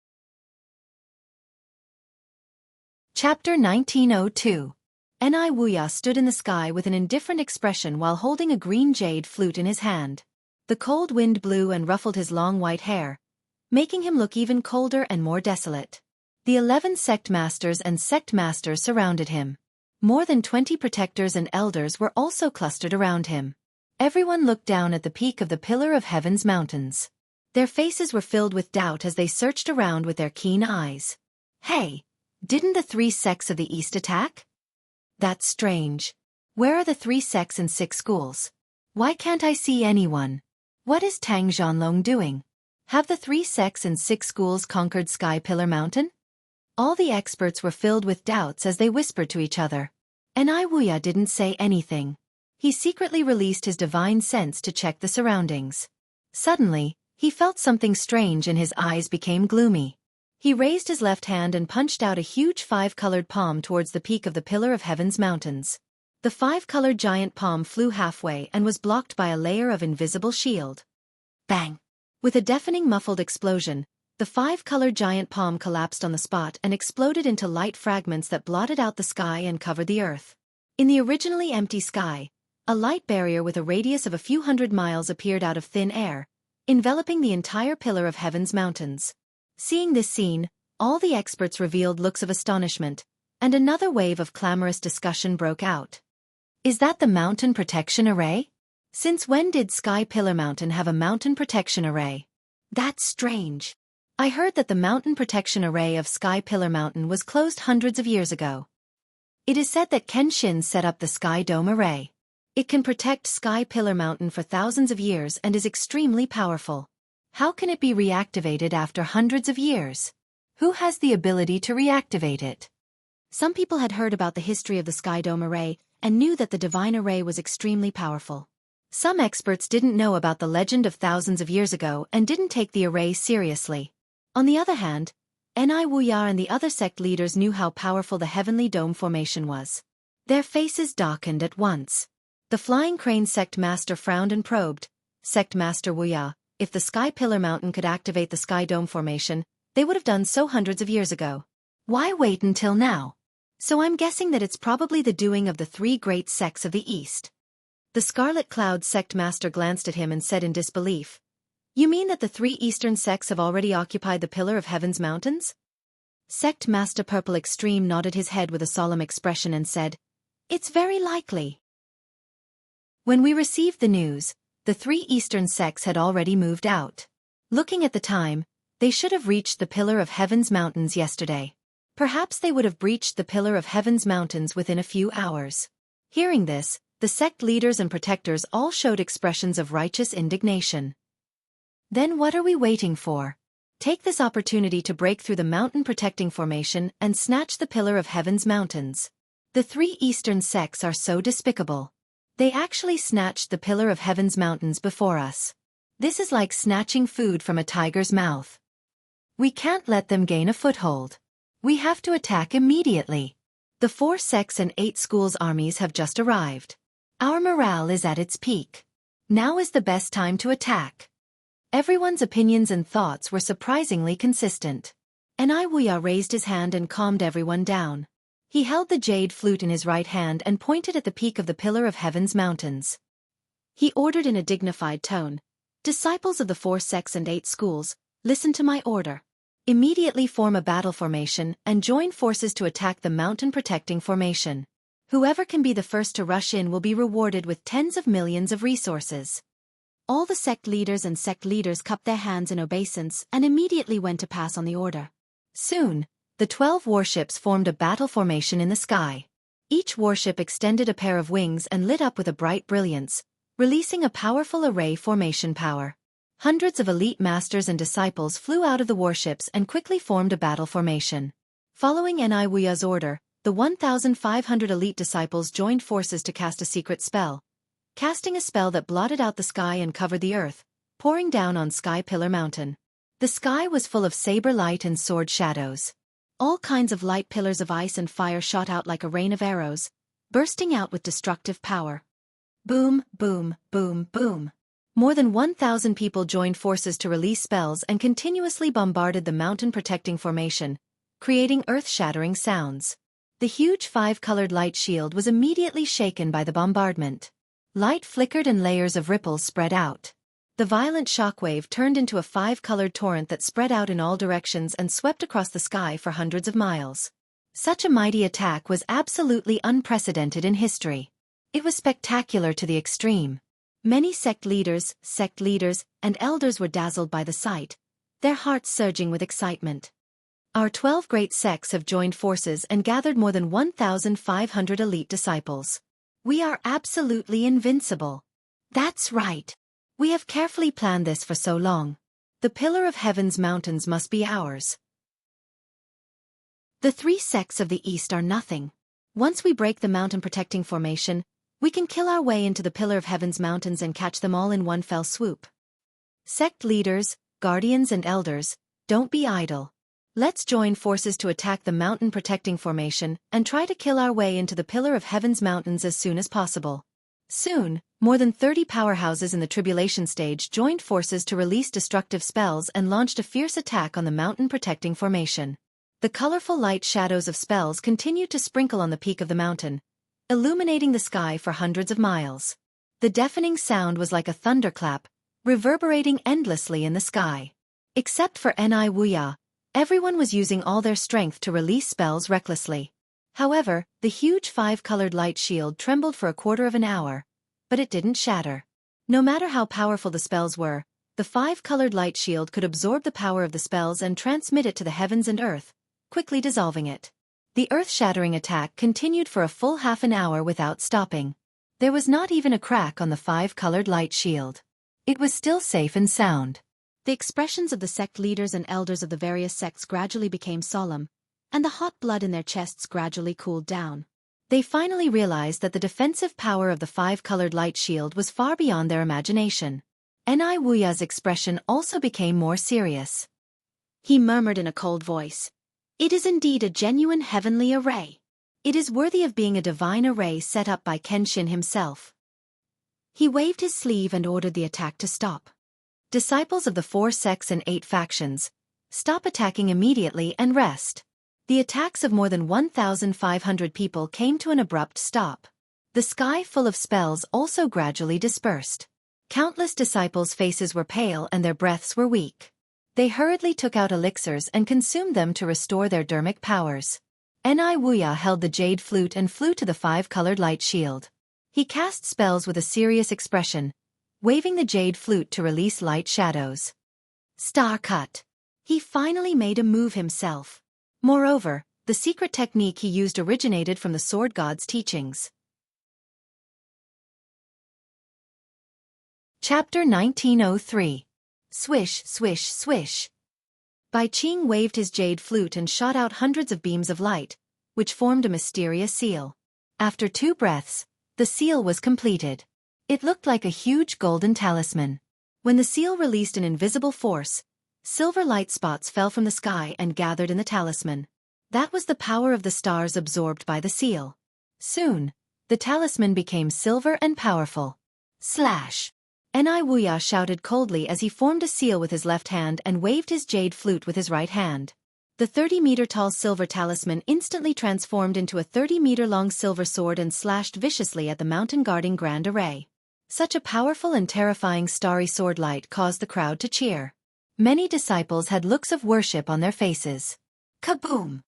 S1: Chapter 1902. Ni Wuya stood in the sky with an indifferent expression while holding a green jade flute in his hand. The cold wind blew and ruffled his long white hair, making him look even colder and more desolate. The 11 sect masters and sect masters surrounded him. More than 20 protectors and elders were also clustered around him. Everyone looked down at the peak of the Pillar of Heaven's mountains. Their faces were filled with doubt as they searched around with their keen eyes. Hey, didn't the 3 sects of the East attack? That's strange. Where are the 3 sects and 6 schools? Why can't I see anyone? What is Tang Zhanlong doing? Have the 3 sects and 6 schools conquered Sky Pillar Mountain? All the experts were filled with doubts as they whispered to each other. Ni Wuya didn't say anything. He secretly released his divine sense to check the surroundings. Suddenly, he felt something strange and his eyes became gloomy. He raised his left hand and punched out a huge 5-colored palm towards the peak of the Pillar of Heaven's mountains. The 5-colored giant palm flew halfway and was blocked by a layer of invisible shield. Bang! With a deafening muffled explosion, the 5-colored giant palm collapsed on the spot and exploded into light fragments that blotted out the sky and covered the earth. In the originally empty sky, a light barrier with a radius of a few hundred miles appeared out of thin air, enveloping the entire Pillar of Heaven's mountains. Seeing this scene, all the experts revealed looks of astonishment, and another wave of clamorous discussion broke out. Is that the Mountain Protection Array? Since when did Sky Pillar Mountain have a Mountain Protection Array? That's strange. I heard that the Mountain Protection Array of Sky Pillar Mountain was closed hundreds of years ago. It is said that Kenshin set up the Sky Dome Array. It can protect Sky Pillar Mountain for thousands of years and is extremely powerful. How can it be reactivated after hundreds of years? Who has the ability to reactivate it? Some people had heard about the history of the Sky Dome Array and knew that the Divine Array was extremely powerful. Some experts didn't know about the legend of thousands of years ago and didn't take the array seriously. On the other hand, Ni Wuya and the other sect leaders knew how powerful the Heavenly Dome formation was. Their faces darkened at once. The Flying Crane sect master frowned and probed. Sect Master Wuya, if the Sky Pillar Mountain could activate the Sky Dome formation, they would have done so hundreds of years ago. Why wait until now? So I'm guessing that it's probably the doing of the 3 great sects of the East. The Scarlet Cloud sect master glanced at him and said in disbelief, You mean that the 3 eastern sects have already occupied the Pillar of Heaven's mountains? Sect Master Purple Extreme nodded his head with a solemn expression and said, It's very likely. When we received the news, the 3 eastern sects had already moved out. Looking at the time, they should have reached the Pillar of Heaven's mountains yesterday. Perhaps they would have breached the Pillar of Heaven's mountains within a few hours. Hearing this, the sect leaders and protectors all showed expressions of righteous indignation. Then what are we waiting for? Take this opportunity to break through the mountain protecting formation and snatch the Pillar of Heaven's mountains. The 3 eastern sects are so despicable. They actually snatched the Pillar of Heaven's mountains before us. This is like snatching food from a tiger's mouth. We can't let them gain a foothold. We have to attack immediately. The 4 sects and 8 schools' armies have just arrived. Our morale is at its peak. Now is the best time to attack. Everyone's opinions and thoughts were surprisingly consistent. Ni Wuya raised his hand and calmed everyone down. He held the jade flute in his right hand and pointed at the peak of the Pillar of Heaven's mountains. He ordered in a dignified tone, Disciples of the 4 sects and 8 schools, listen to my order. Immediately form a battle formation and join forces to attack the mountain protecting formation. Whoever can be the first to rush in will be rewarded with tens of millions of resources. All the sect leaders and sect leaders cupped their hands in obeisance and immediately went to pass on the order. Soon, the 12 warships formed a battle formation in the sky. Each warship extended a pair of wings and lit up with a bright brilliance, releasing a powerful array formation power. Hundreds of elite masters and disciples flew out of the warships and quickly formed a battle formation. Following Wuya's order, the 1,500 elite disciples joined forces to cast a secret spell, casting a spell that blotted out the sky and covered the earth, pouring down on Sky Pillar Mountain. The sky was full of saber light and sword shadows. All kinds of light pillars of ice and fire shot out like a rain of arrows, bursting out with destructive power. Boom, boom, boom, boom. More than 1,000 people joined forces to release spells and continuously bombarded the mountain-protecting formation, creating earth-shattering sounds. The huge 5-colored light shield was immediately shaken by the bombardment. Light flickered and layers of ripples spread out. The violent shockwave turned into a 5-colored torrent that spread out in all directions and swept across the sky for hundreds of miles. Such a mighty attack was absolutely unprecedented in history. It was spectacular to the extreme. Many sect leaders, and elders were dazzled by the sight, their hearts surging with excitement. Our 12 great sects have joined forces and gathered more than 1,500 elite disciples. We are absolutely invincible. That's right. We have carefully planned this for so long. The Pillar of Heaven's mountains must be ours. The 3 sects of the East are nothing. Once we break the mountain-protecting formation, we can kill our way into the Pillar of Heaven's mountains and catch them all in one fell swoop. Sect leaders, guardians and elders, don't be idle. Let's join forces to attack the mountain-protecting formation and try to kill our way into the Pillar of Heaven's mountains as soon as possible. Soon, more than 30 powerhouses in the tribulation stage joined forces to release destructive spells and launched a fierce attack on the mountain-protecting formation. The colorful light shadows of spells continued to sprinkle on the peak of the mountain, illuminating the sky for hundreds of miles. The deafening sound was like a thunderclap, reverberating endlessly in the sky. Except for Wuya, everyone was using all their strength to release spells recklessly. However, the huge 5-colored light shield trembled for a quarter of an hour, but it didn't shatter. No matter how powerful the spells were, the 5-colored light shield could absorb the power of the spells and transmit it to the heavens and earth, quickly dissolving it. The earth-shattering attack continued for a full half an hour without stopping. There was not even a crack on the 5-colored light shield. It was still safe and sound. The expressions of the sect leaders and elders of the various sects gradually became solemn, and the hot blood in their chests gradually cooled down. They finally realized that the defensive power of the 5-colored light shield was far beyond their imagination. Wuya's expression also became more serious. He murmured in a cold voice, "It is indeed a genuine heavenly array. It is worthy of being a divine array set up by Kenshin himself." He waved his sleeve and ordered the attack to stop. Disciples of the 4 sects and 8 factions, stop attacking immediately and rest. The attacks of more than 1,500 people came to an abrupt stop. The sky full of spells also gradually dispersed. Countless disciples' faces were pale and their breaths were weak. They hurriedly took out elixirs and consumed them to restore their dermic powers. Wuya held the jade flute and flew to the 5-colored light shield. He cast spells with a serious expression, waving the jade flute to release light shadows. Star cut. He finally made a move himself. Moreover, the secret technique he used originated from the sword god's teachings. Chapter 1903. Swish, swish, swish. Bai Qing waved his jade flute and shot out hundreds of beams of light, which formed a mysterious seal. After 2 breaths, the seal was completed. It looked like a huge golden talisman. When the seal released an invisible force, silver light spots fell from the sky and gathered in the talisman. That was the power of the stars absorbed by the seal. Soon, the talisman became silver and powerful. Slash! Wuya shouted coldly as he formed a seal with his left hand and waved his jade flute with his right hand. The 30-meter-tall silver talisman instantly transformed into a 30-meter-long silver sword and slashed viciously at the mountain-guarding grand array. Such a powerful and terrifying starry sword light caused the crowd to cheer. Many disciples had looks of worship on their faces. Kaboom!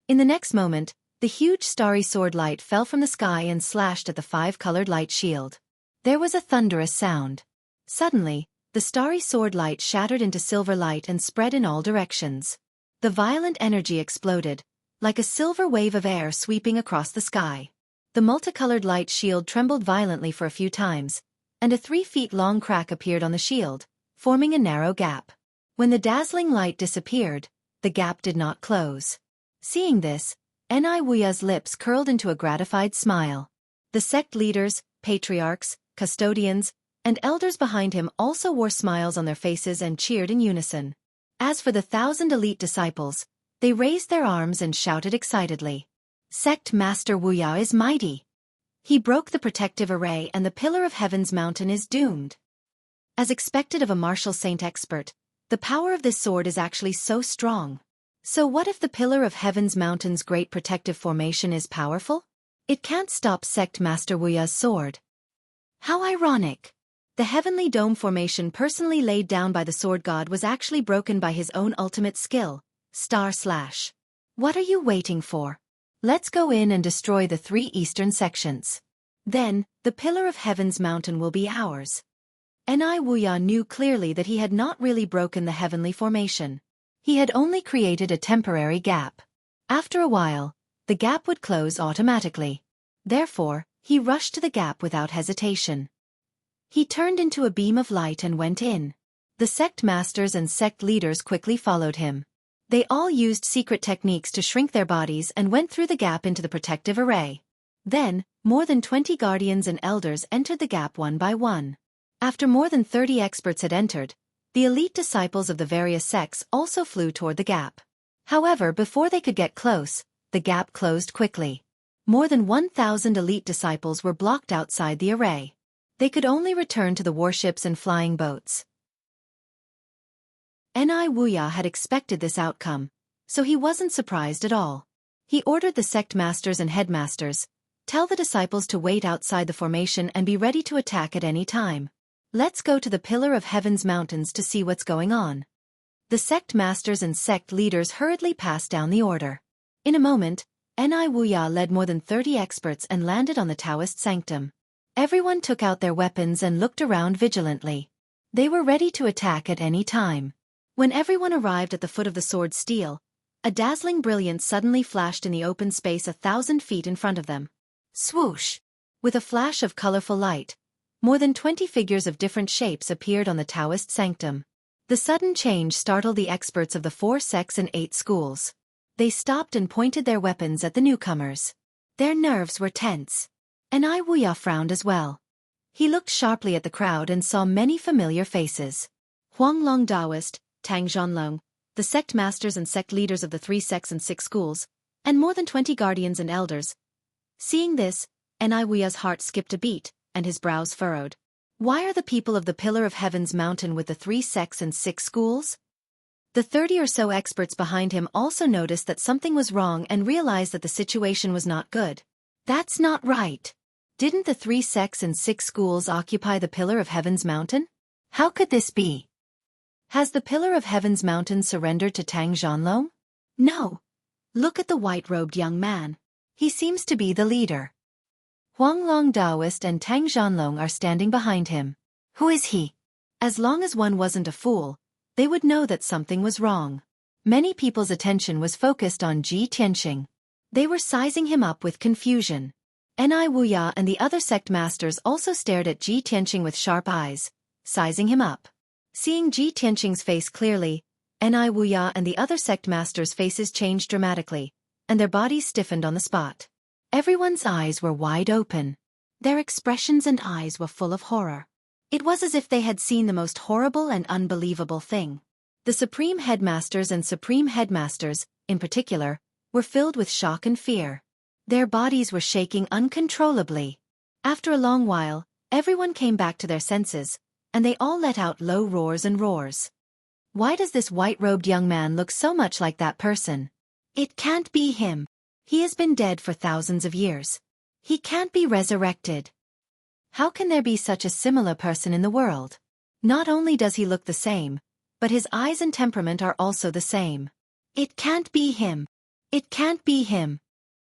S1: In the next moment, the huge starry sword light fell from the sky and slashed at the 5-colored light shield. There was a thunderous sound. Suddenly, the starry sword light shattered into silver light and spread in all directions. The violent energy exploded, like a silver wave of air sweeping across the sky. The multicolored light shield trembled violently for a few times, and a 3-feet-long crack appeared on the shield, forming a narrow gap. When the dazzling light disappeared, the gap did not close. Seeing this, Wuya's lips curled into a gratified smile. The sect leaders, patriarchs, custodians, and elders behind him also wore smiles on their faces and cheered in unison. As for the 1,000 elite disciples, they raised their arms and shouted excitedly. Sect Master Wuya is mighty. He broke the protective array and the Pillar of Heaven's mountain is doomed. As expected of a martial saint expert, the power of this sword is actually so strong. So what if the Pillar of Heaven's mountain's great protective formation is powerful? It can't stop Sect Master Wuya's sword. How ironic! The heavenly dome formation personally laid down by the sword god was actually broken by his own ultimate skill, //. What are you waiting for? Let's go in and destroy the 3 eastern sections. Then, the Pillar of Heaven's mountain will be ours. Wuya knew clearly that he had not really broken the heavenly formation. He had only created a temporary gap. After a while, the gap would close automatically. Therefore, he rushed to the gap without hesitation. He turned into a beam of light and went in. The sect masters and sect leaders quickly followed him. They all used secret techniques to shrink their bodies and went through the gap into the protective array. Then, more than 20 guardians and elders entered the gap one by one. After more than 30 experts had entered, the elite disciples of the various sects also flew toward the gap. However, before they could get close, the gap closed quickly. More than 1,000 elite disciples were blocked outside the array. They could only return to the warships and flying boats. Wuya had expected this outcome, so he wasn't surprised at all. He ordered the sect masters and headmasters, tell the disciples to wait outside the formation and be ready to attack at any time. Let's go to the Pillar of Heaven's mountains to see what's going on. The sect masters and sect leaders hurriedly passed down the order. In a moment, Wuya led more than 30 experts and landed on the Taoist sanctum. Everyone took out their weapons and looked around vigilantly. They were ready to attack at any time. When everyone arrived at the foot of the sword steel, a dazzling brilliance suddenly flashed in the open space 1,000 feet in front of them. Swoosh! With a flash of colorful light, more than 20 figures of different shapes appeared on the Taoist sanctum. The sudden change startled the experts of the 4 sects and 8 schools. They stopped and pointed their weapons at the newcomers. Their nerves were tense. Wuya frowned as well. He looked sharply at the crowd and saw many familiar faces. Huanglong Taoist, Tang Zhanlong, the sect masters and sect leaders of the 3 sects and 6 schools, and more than 20 guardians and elders. Seeing this, Wuya's heart skipped a beat, and his brows furrowed. Why are the people of the Pillar of Heaven's mountain with the 3 sects and 6 schools? The 30 or so experts behind him also noticed that something was wrong and realized that the situation was not good. That's not right. Didn't the 3 sects and 6 schools occupy the Pillar of Heaven's mountain? How could this be? Has the Pillar of Heaven's mountain surrendered to Tang Zhanlong? No. Look at the white-robed young man. He seems to be the leader. Huanglong Taoist and Tang Zhanlong are standing behind him. Who is he? As long as one wasn't a fool, they would know that something was wrong. Many people's attention was focused on Ji Tianqing. They were sizing him up with confusion. Wuya and the other sect masters also stared at Ji Tianqing with sharp eyes, sizing him up. Seeing Ji Tianqing's face clearly, Wuya and the other sect masters' faces changed dramatically, and their bodies stiffened on the spot. Everyone's eyes were wide open. Their expressions and eyes were full of horror. It was as if they had seen the most horrible and unbelievable thing. The Supreme Headmasters and Supreme Headmasters, in particular, were filled with shock and fear. Their bodies were shaking uncontrollably. After a long while, everyone came back to their senses, and they all let out low roars and roars. Why does this white-robed young man look so much like that person? It can't be him. He has been dead for thousands of years. He can't be resurrected. How can there be such a similar person in the world? Not only does he look the same, but his eyes and temperament are also the same. It can't be him. It can't be him.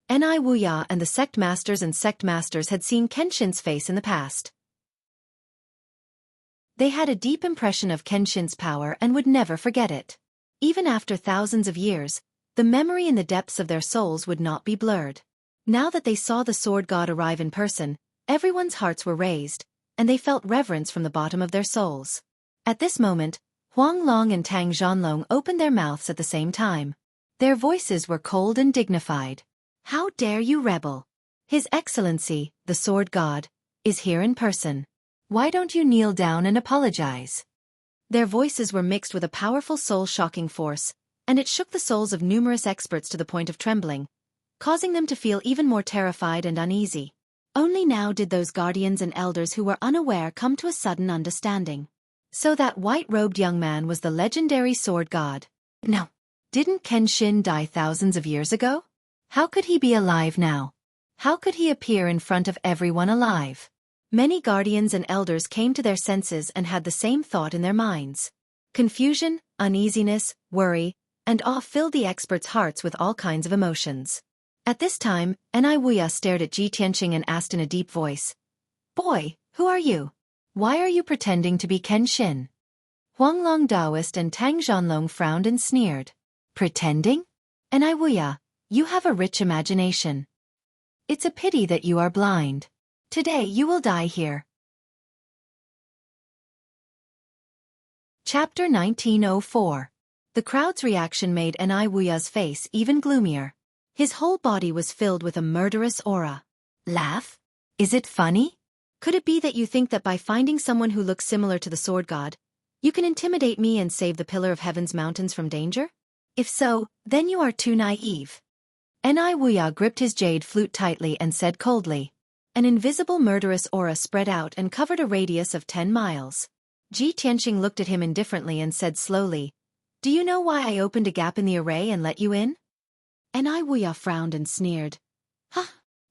S1: Wuya and the sect masters had seen Kenshin's face in the past. They had a deep impression of Kenshin's power and would never forget it. Even after thousands of years, the memory in the depths of their souls would not be blurred. Now that they saw the sword god arrive in person, everyone's hearts were raised, and they felt reverence from the bottom of their souls. At this moment, Huang Long and Tang Zhanlong opened their mouths at the same time. Their voices were cold and dignified. "How dare you rebel? His Excellency, the sword god, is here in person. Why don't you kneel down and apologize?" Their voices were mixed with a powerful soul-shocking force, and it shook the souls of numerous experts to the point of trembling, causing them to feel even more terrified and uneasy. Only now did those guardians and elders who were unaware come to a sudden understanding. So that white-robed young man was the legendary sword god. No. Didn't Kenshin die thousands of years ago? How could he be alive now? How could he appear in front of everyone alive? Many guardians and elders came to their senses and had the same thought in their minds. Confusion, uneasiness, worry, and awe filled the experts' hearts with all kinds of emotions. At this time, Wuya stared at Ji Tianqing and asked in a deep voice, "Boy, who are you? Why are you pretending to be Kenshin?" Huanglong Daoist and Tang Zhanlong frowned and sneered. "Pretending? Wuya, you have a rich imagination. It's a pity that you are blind. Today you will die here." Chapter 1904. The crowd's reaction made Wuya's face even gloomier. His whole body was filled with a murderous aura. "Laugh? Is it funny? Could it be that you think that by finding someone who looks similar to the sword god, you can intimidate me and save the Pillar of Heaven's mountains from danger? If so, then you are too naive." Wuya gripped his jade flute tightly and said coldly. An invisible murderous aura spread out and covered a radius of 10 miles. Ji Tianqing looked at him indifferently and said slowly, "Do you know why I opened a gap in the array and let you in?" Wuya frowned and sneered. "Huh?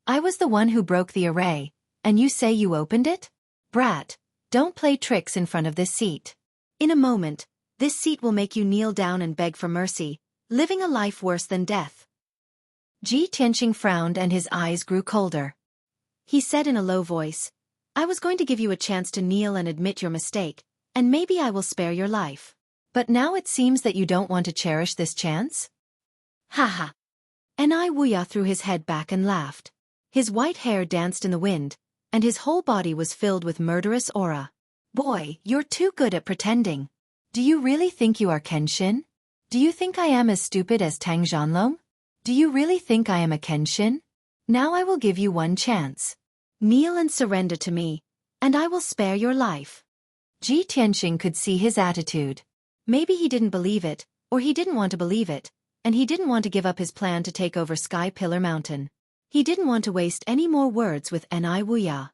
S1: I was the one who broke the array, and you say you opened it? Brat, don't play tricks in front of this seat. In a moment, this seat will make you kneel down and beg for mercy, living a life worse than death." Ji Tianqing frowned and his eyes grew colder. He said in a low voice, "I was going to give you a chance to kneel and admit your mistake, and maybe I will spare your life. But now it seems that you don't want to cherish this chance?" "Ha ha." Wuya threw his head back and laughed. His white hair danced in the wind, and his whole body was filled with murderous aura. "Boy, you're too good at pretending. Do you really think you are Kenshin? Do you think I am as stupid as Tang Zhanlong? Do you really think I am a Kenshin? Now I will give you one chance. Kneel and surrender to me, and I will spare your life." Ji Tianqing could see his attitude. Maybe he didn't believe it, or he didn't want to believe it, and he didn't want to give up his plan to take over Sky Pillar Mountain. He didn't want to waste any more words with Wuya.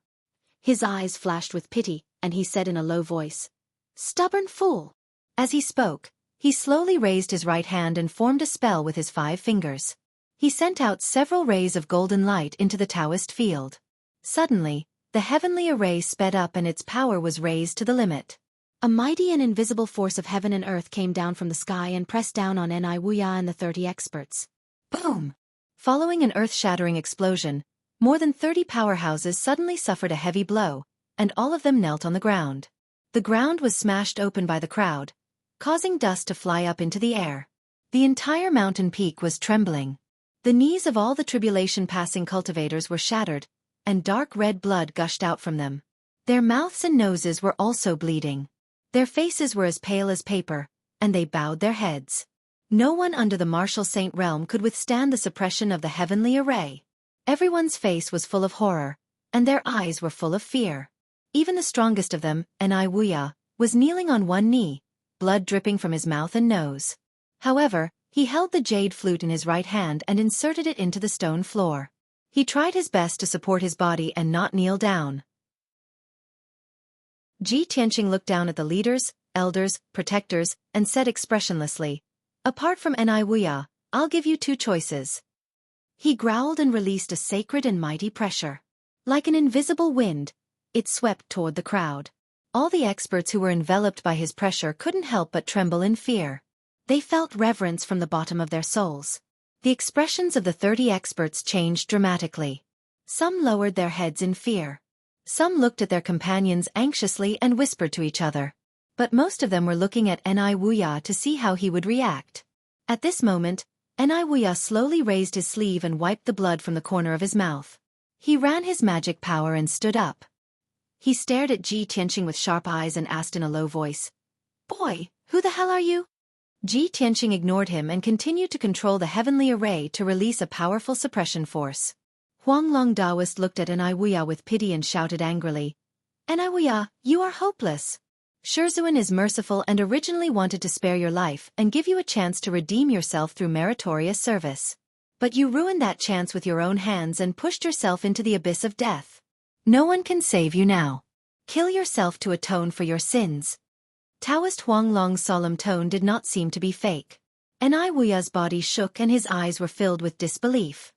S1: His eyes flashed with pity, and he said in a low voice, "Stubborn fool." As he spoke, he slowly raised his right hand and formed a spell with his 5 fingers. He sent out several rays of golden light into the Taoist field. Suddenly, the heavenly array sped up and its power was raised to the limit. A mighty and invisible force of heaven and earth came down from the sky and pressed down on Wuya and the 30 experts. Boom! Following an earth-shattering explosion, more than 30 powerhouses suddenly suffered a heavy blow, and all of them knelt on the ground. The ground was smashed open by the crowd, causing dust to fly up into the air. The entire mountain peak was trembling. The knees of all the tribulation-passing cultivators were shattered, and dark red blood gushed out from them. Their mouths and noses were also bleeding. Their faces were as pale as paper, and they bowed their heads. No one under the martial saint realm could withstand the suppression of the heavenly array. Everyone's face was full of horror, and their eyes were full of fear. Even the strongest of them, Wuya, was kneeling on one knee, blood dripping from his mouth and nose. However, he held the jade flute in his right hand and inserted it into the stone floor. He tried his best to support his body and not kneel down. Ji Tianqing looked down at the leaders, elders, protectors, and said expressionlessly, "Apart from Wuya, I'll give you 2 choices." He growled and released a sacred and mighty pressure. Like an invisible wind, it swept toward the crowd. All the experts who were enveloped by his pressure couldn't help but tremble in fear. They felt reverence from the bottom of their souls. The expressions of the 30 experts changed dramatically. Some lowered their heads in fear. Some looked at their companions anxiously and whispered to each other. But most of them were looking at Wuya to see how he would react. At this moment, Eniwuya slowly raised his sleeve and wiped the blood from the corner of his mouth. He ran his magic power and stood up. He stared at Ji Tianqing with sharp eyes and asked in a low voice, "Boy, who the hell are you?" Ji Tianqing ignored him and continued to control the heavenly array to release a powerful suppression force. Huanglong Daoist looked at Eniwuya with pity and shouted angrily, "Eniwuya, you are hopeless. Shizhuan is merciful and originally wanted to spare your life and give you a chance to redeem yourself through meritorious service. But you ruined that chance with your own hands and pushed yourself into the abyss of death. No one can save you now. Kill yourself to atone for your sins." Taoist Huanglong's solemn tone did not seem to be fake. Eniwuya's body shook and his eyes were filled with disbelief.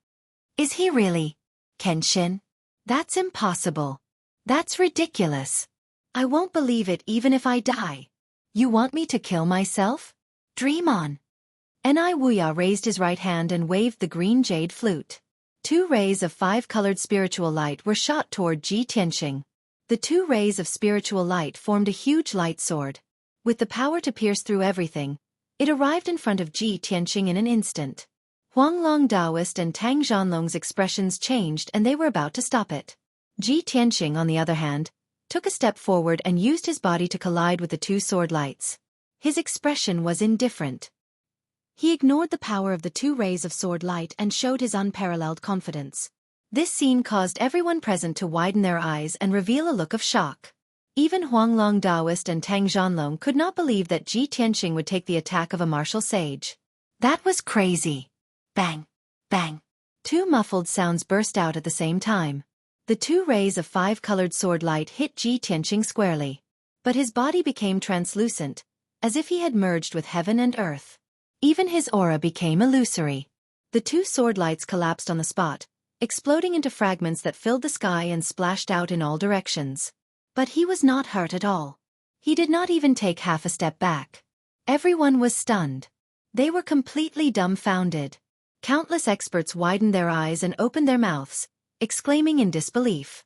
S1: "Is he really Kenshin? That's impossible. That's ridiculous. I won't believe it even if I die. You want me to kill myself? Dream on." Eniwuya raised his right hand and waved the green jade flute. 2 rays of 5-colored spiritual light were shot toward Ji Tianqing. The 2 rays of spiritual light formed a huge light sword. With the power to pierce through everything, it arrived in front of Ji Tianqing in an instant. Huanglong Daoist and Tang Zhanlong's expressions changed and they were about to stop it. Ji Tianqing, on the other hand, took a step forward and used his body to collide with the 2 sword lights. His expression was indifferent. He ignored the power of the 2 rays of sword light and showed his unparalleled confidence. This scene caused everyone present to widen their eyes and reveal a look of shock. Even Huanglong Daoist and Tang Zhanlong could not believe that Ji Tianqing would take the attack of a martial sage. That was crazy. Bang! Bang! 2 muffled sounds burst out at the same time. The 2 rays of 5-colored sword light hit Ji Tianqing squarely. But his body became translucent, as if he had merged with heaven and earth. Even his aura became illusory. The 2 sword lights collapsed on the spot, exploding into fragments that filled the sky and splashed out in all directions. But he was not hurt at all. He did not even take half a step back. Everyone was stunned. They were completely dumbfounded. Countless experts widened their eyes and opened their mouths, exclaiming in disbelief.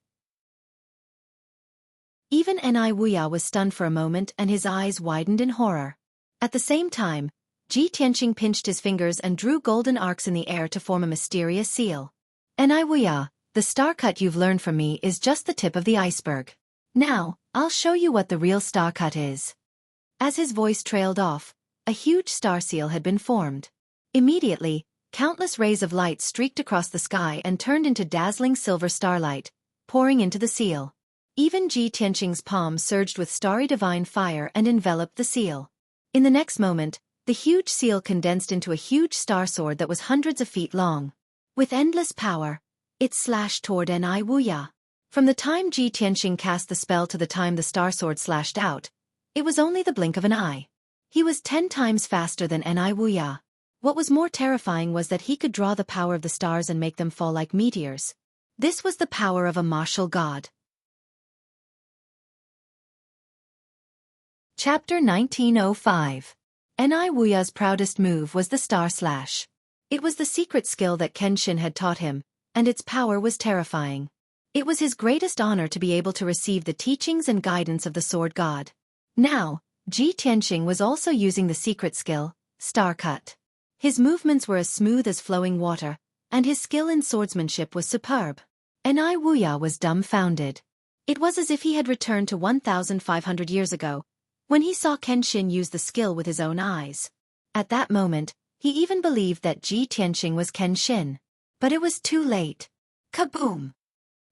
S1: Even Eniwuya was stunned for a moment and his eyes widened in horror. At the same time, Ji Tianqing pinched his fingers and drew golden arcs in the air to form a mysterious seal. "Eniwuya, the star cut you've learned from me is just the tip of the iceberg. Now, I'll show you what the real star cut is." As his voice trailed off, a huge star seal had been formed. Immediately, countless rays of light streaked across the sky and turned into dazzling silver starlight, pouring into the seal. Even Ji Tianqing's palm surged with starry divine fire and enveloped the seal. In the next moment, the huge seal condensed into a huge star sword that was hundreds of feet long. With endless power, it slashed toward Eniwuya. From the time Ji Tianqing cast the spell to the time the star sword slashed out, it was only the blink of an eye. He was 10 times faster than Eniwuya. What was more terrifying was that he could draw the power of the stars and make them fall like meteors. This was the power of a martial god. Chapter 1905. Eniwuya's proudest move was the Star Slash. It was the secret skill that Kenshin had taught him, and its power was terrifying. It was his greatest honor to be able to receive the teachings and guidance of the Sword God. Now, Ji Tianqing was also using the secret skill, Star Cut. His movements were as smooth as flowing water, and his skill in swordsmanship was superb. Eniwuya was dumbfounded. It was as if he had returned to 1,500 years ago, when he saw Kenshin use the skill with his own eyes. At that moment, he even believed that Ji Tianqing was Kenshin. But it was too late. Kaboom!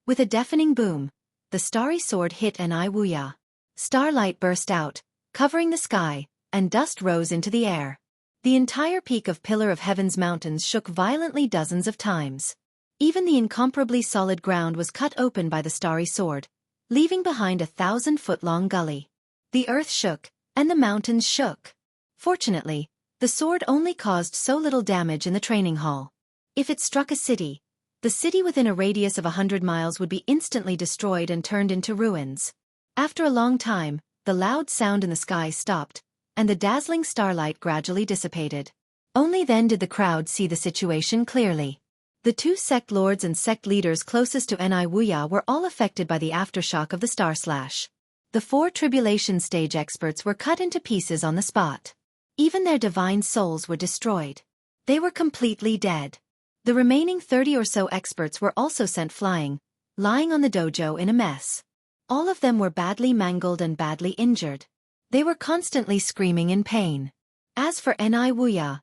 S1: With a deafening boom, the starry sword hit Eniwuya. Starlight burst out, covering the sky, and dust rose into the air. The entire peak of Pillar of Heaven's mountains shook violently dozens of times. Even the incomparably solid ground was cut open by the starry sword, leaving behind a 1,000-foot-long gully. The earth shook, and the mountains shook. Fortunately, the sword only caused so little damage in the training hall. If it struck a city, the city within a radius of 100 miles would be instantly destroyed and turned into ruins. After a long time, the loud sound in the sky stopped, and the dazzling starlight gradually dissipated. Only then did the crowd see the situation clearly. The 2 sect lords and sect leaders closest to Eniwuya were all affected by the aftershock of the star slash. The 4 tribulation stage experts were cut into pieces on the spot. Even their divine souls were destroyed. They were completely dead. The remaining 30 or so experts were also sent flying, lying on the dojo in a mess. All of them were badly mangled and badly injured. They were constantly screaming in pain. As for Ni Wuya,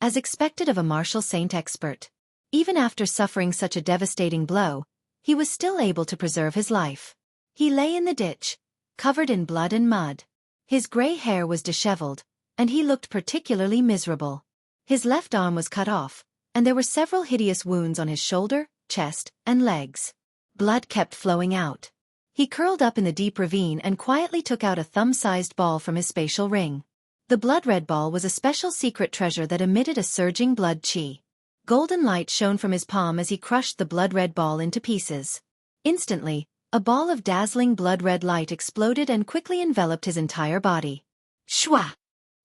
S1: as expected of a martial saint expert, even after suffering such a devastating blow, he was still able to preserve his life. He lay in the ditch, covered in blood and mud. His gray hair was disheveled, and he looked particularly miserable. His left arm was cut off, and there were several hideous wounds on his shoulder, chest, and legs. Blood kept flowing out. He curled up in the deep ravine and quietly took out a thumb-sized ball from his spatial ring. The blood-red ball was a special secret treasure that emitted a surging blood chi. Golden light shone from his palm as he crushed the blood-red ball into pieces. Instantly, a ball of dazzling blood-red light exploded and quickly enveloped his entire body. Shwa!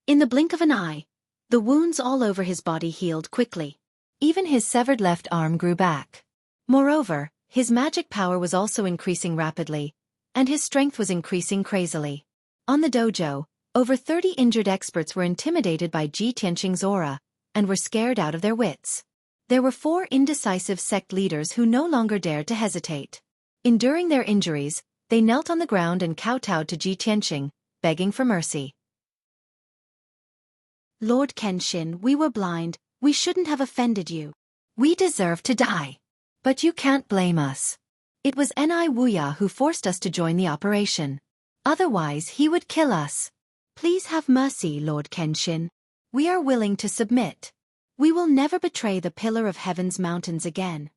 S1: In the blink of an eye, the wounds all over his body healed quickly. Even his severed left arm grew back. Moreover, his magic power was also increasing rapidly, and his strength was increasing crazily. On the dojo, over 30 injured experts were intimidated by Ji Tianqing's aura, and were scared out of their wits. There were 4 indecisive sect leaders who no longer dared to hesitate. Enduring their injuries, they knelt on the ground and kowtowed to Ji Tianqing, begging for mercy. Lord Kenshin, we were blind, we shouldn't have offended you. We deserve to die. But you can't blame us. It was Ni Wuya who forced us to join the operation. Otherwise he would kill us. Please have mercy, Lord Kenshin. We are willing to submit. We will never betray the Pillar of Heaven's mountains again.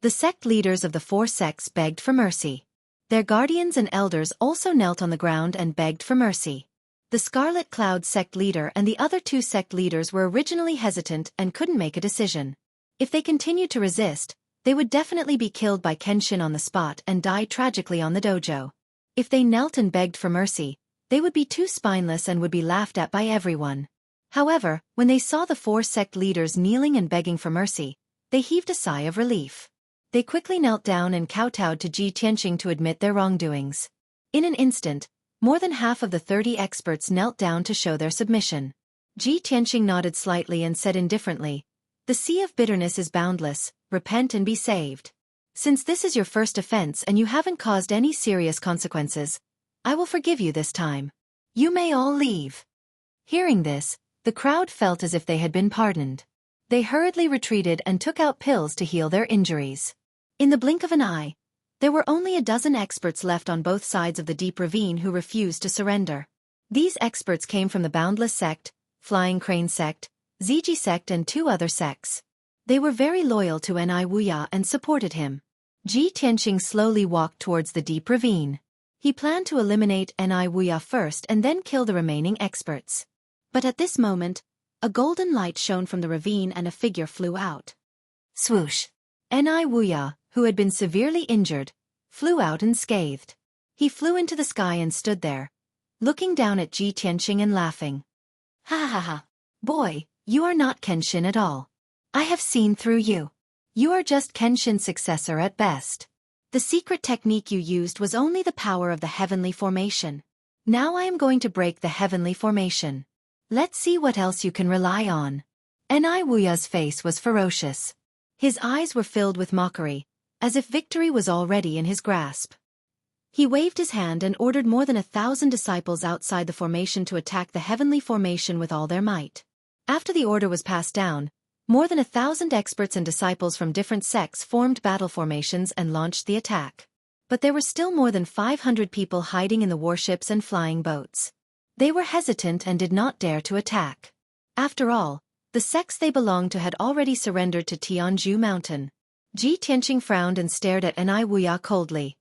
S1: The sect leaders of the 4 sects begged for mercy. Their guardians and elders also knelt on the ground and begged for mercy. The Scarlet Cloud sect leader and the other 2 sect leaders were originally hesitant and couldn't make a decision. If they continued to resist, they would definitely be killed by Kenshin on the spot and die tragically on the dojo. If they knelt and begged for mercy, they would be too spineless and would be laughed at by everyone. However, when they saw the 4 sect leaders kneeling and begging for mercy, they heaved a sigh of relief. They quickly knelt down and kowtowed to Ji Tianqing to admit their wrongdoings. In an instant, more than half of the 30 experts knelt down to show their submission. Ji Tianqing nodded slightly and said indifferently, "The sea of bitterness is boundless, repent and be saved. Since this is your first offense and you haven't caused any serious consequences, I will forgive you this time. You may all leave." Hearing this, the crowd felt as if they had been pardoned. They hurriedly retreated and took out pills to heal their injuries. In the blink of an eye, there were only a dozen experts left on both sides of the deep ravine who refused to surrender. These experts came from the Boundless sect, Flying Crane sect, Ziji sect and 2 other sects. They were very loyal to Ni Wuya and supported him. Ji Tianqing slowly walked towards the deep ravine. He planned to eliminate Ni Wuya first and then kill the remaining experts. But at this moment, a golden light shone from the ravine and a figure flew out. Swoosh! Ni Wuya, who had been severely injured, flew out unscathed. He flew into the sky and stood there, looking down at Ji Tianqing and laughing. "Ha ha ha! Boy, you are not Kenshin at all. I have seen through you. You are just Kenshin's successor at best. The secret technique you used was only the power of the heavenly formation. Now I am going to break the heavenly formation. Let's see what else you can rely on." Ni Wuya's face was ferocious. His eyes were filled with mockery, as if victory was already in his grasp. He waved his hand and ordered more than 1,000 disciples outside the formation to attack the heavenly formation with all their might. After the order was passed down, more than 1,000 experts and disciples from different sects formed battle formations and launched the attack. But there were still more than 500 people hiding in the warships and flying boats. They were hesitant and did not dare to attack. After all, the sects they belonged to had already surrendered to Tianzhu Mountain. Ji Tianqing frowned and stared at Ni Wuya coldly.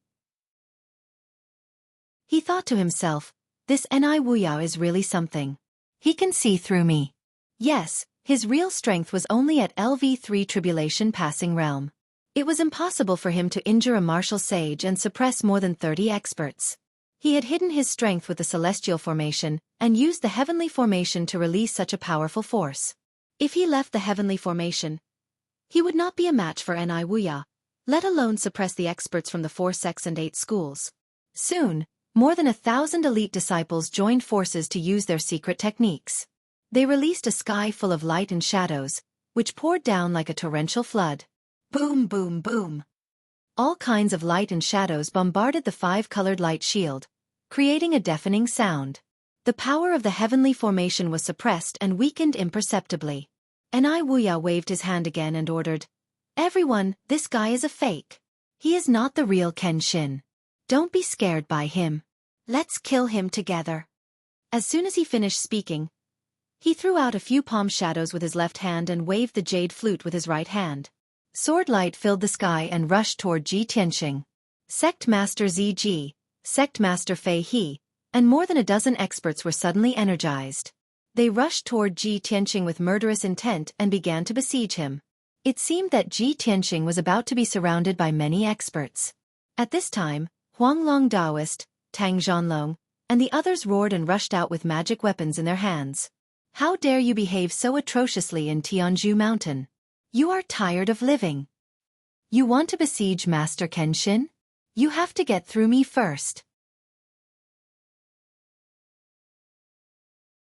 S1: He thought to himself, "This Ni Wuya is really something. He can see through me." Yes, his real strength was only at LV3 Tribulation Passing Realm. It was impossible for him to injure a martial sage and suppress more than 30 experts. He had hidden his strength with the Celestial Formation, and used the Heavenly Formation to release such a powerful force. If he left the Heavenly Formation, he would not be a match for Ni Wuya, let alone suppress the experts from the 4 sects and 8 schools. Soon, more than 1,000 elite disciples joined forces to use their secret techniques. They released a sky full of light and shadows, which poured down like a torrential flood. Boom, boom, boom. All kinds of light and shadows bombarded the five-colored light shield, creating a deafening sound. The power of the heavenly formation was suppressed and weakened imperceptibly. Enai Wuya waved his hand again and ordered, "Everyone, this guy is a fake. He is not the real Kenshin. Don't be scared by him. Let's kill him together." As soon as he finished speaking, he threw out a few palm shadows with his left hand and waved the jade flute with his right hand. Sword light filled the sky and rushed toward Ji Tianxing. Sect Master Ziji, Sect Master Fei He, and more than a dozen experts were suddenly energized. They rushed toward Ji Tianxing with murderous intent and began to besiege him. It seemed that Ji Tianxing was about to be surrounded by many experts. At this time, Huanglong Daoist, Tang Zhanlong, and the others roared and rushed out with magic weapons in their hands. "How dare you behave so atrociously in Tianzhu Mountain? You are tired of living. You want to besiege Master Kenshin? You have to get through me first."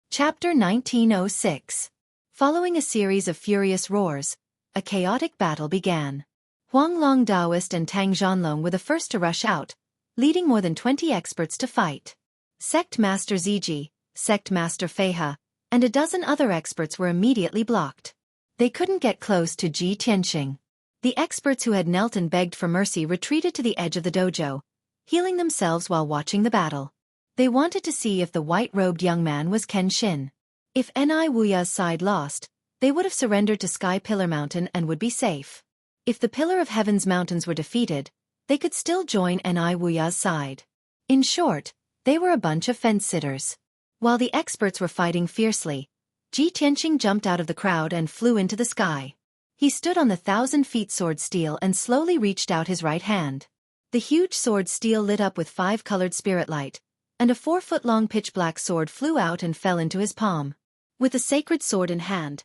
S1: Chapter 1906. Following a series of furious roars, a chaotic battle began. Huanglong Daoist and Tang Zhanlong were the first to rush out, leading more than 20 experts to fight. Sect Master Ziji, Sect Master Fei He, and a dozen other experts were immediately blocked. They couldn't get close to Ji Tianxing. The experts who had knelt and begged for mercy retreated to the edge of the dojo, healing themselves while watching the battle. They wanted to see if the white-robed young man was Kenshin. If Enai Wuya's side lost, they would have surrendered to Sky Pillar Mountain and would be safe. If the Pillar of Heaven's mountains were defeated, they could still join Enai Wuya's side. In short, they were a bunch of fence-sitters. While the experts were fighting fiercely, Ji Tianxing jumped out of the crowd and flew into the sky. He stood on the 1,000-feet sword steel and slowly reached out his right hand. The huge sword steel lit up with 5-colored spirit light, and a 4-foot-long pitch-black sword flew out and fell into his palm. With the sacred sword in hand,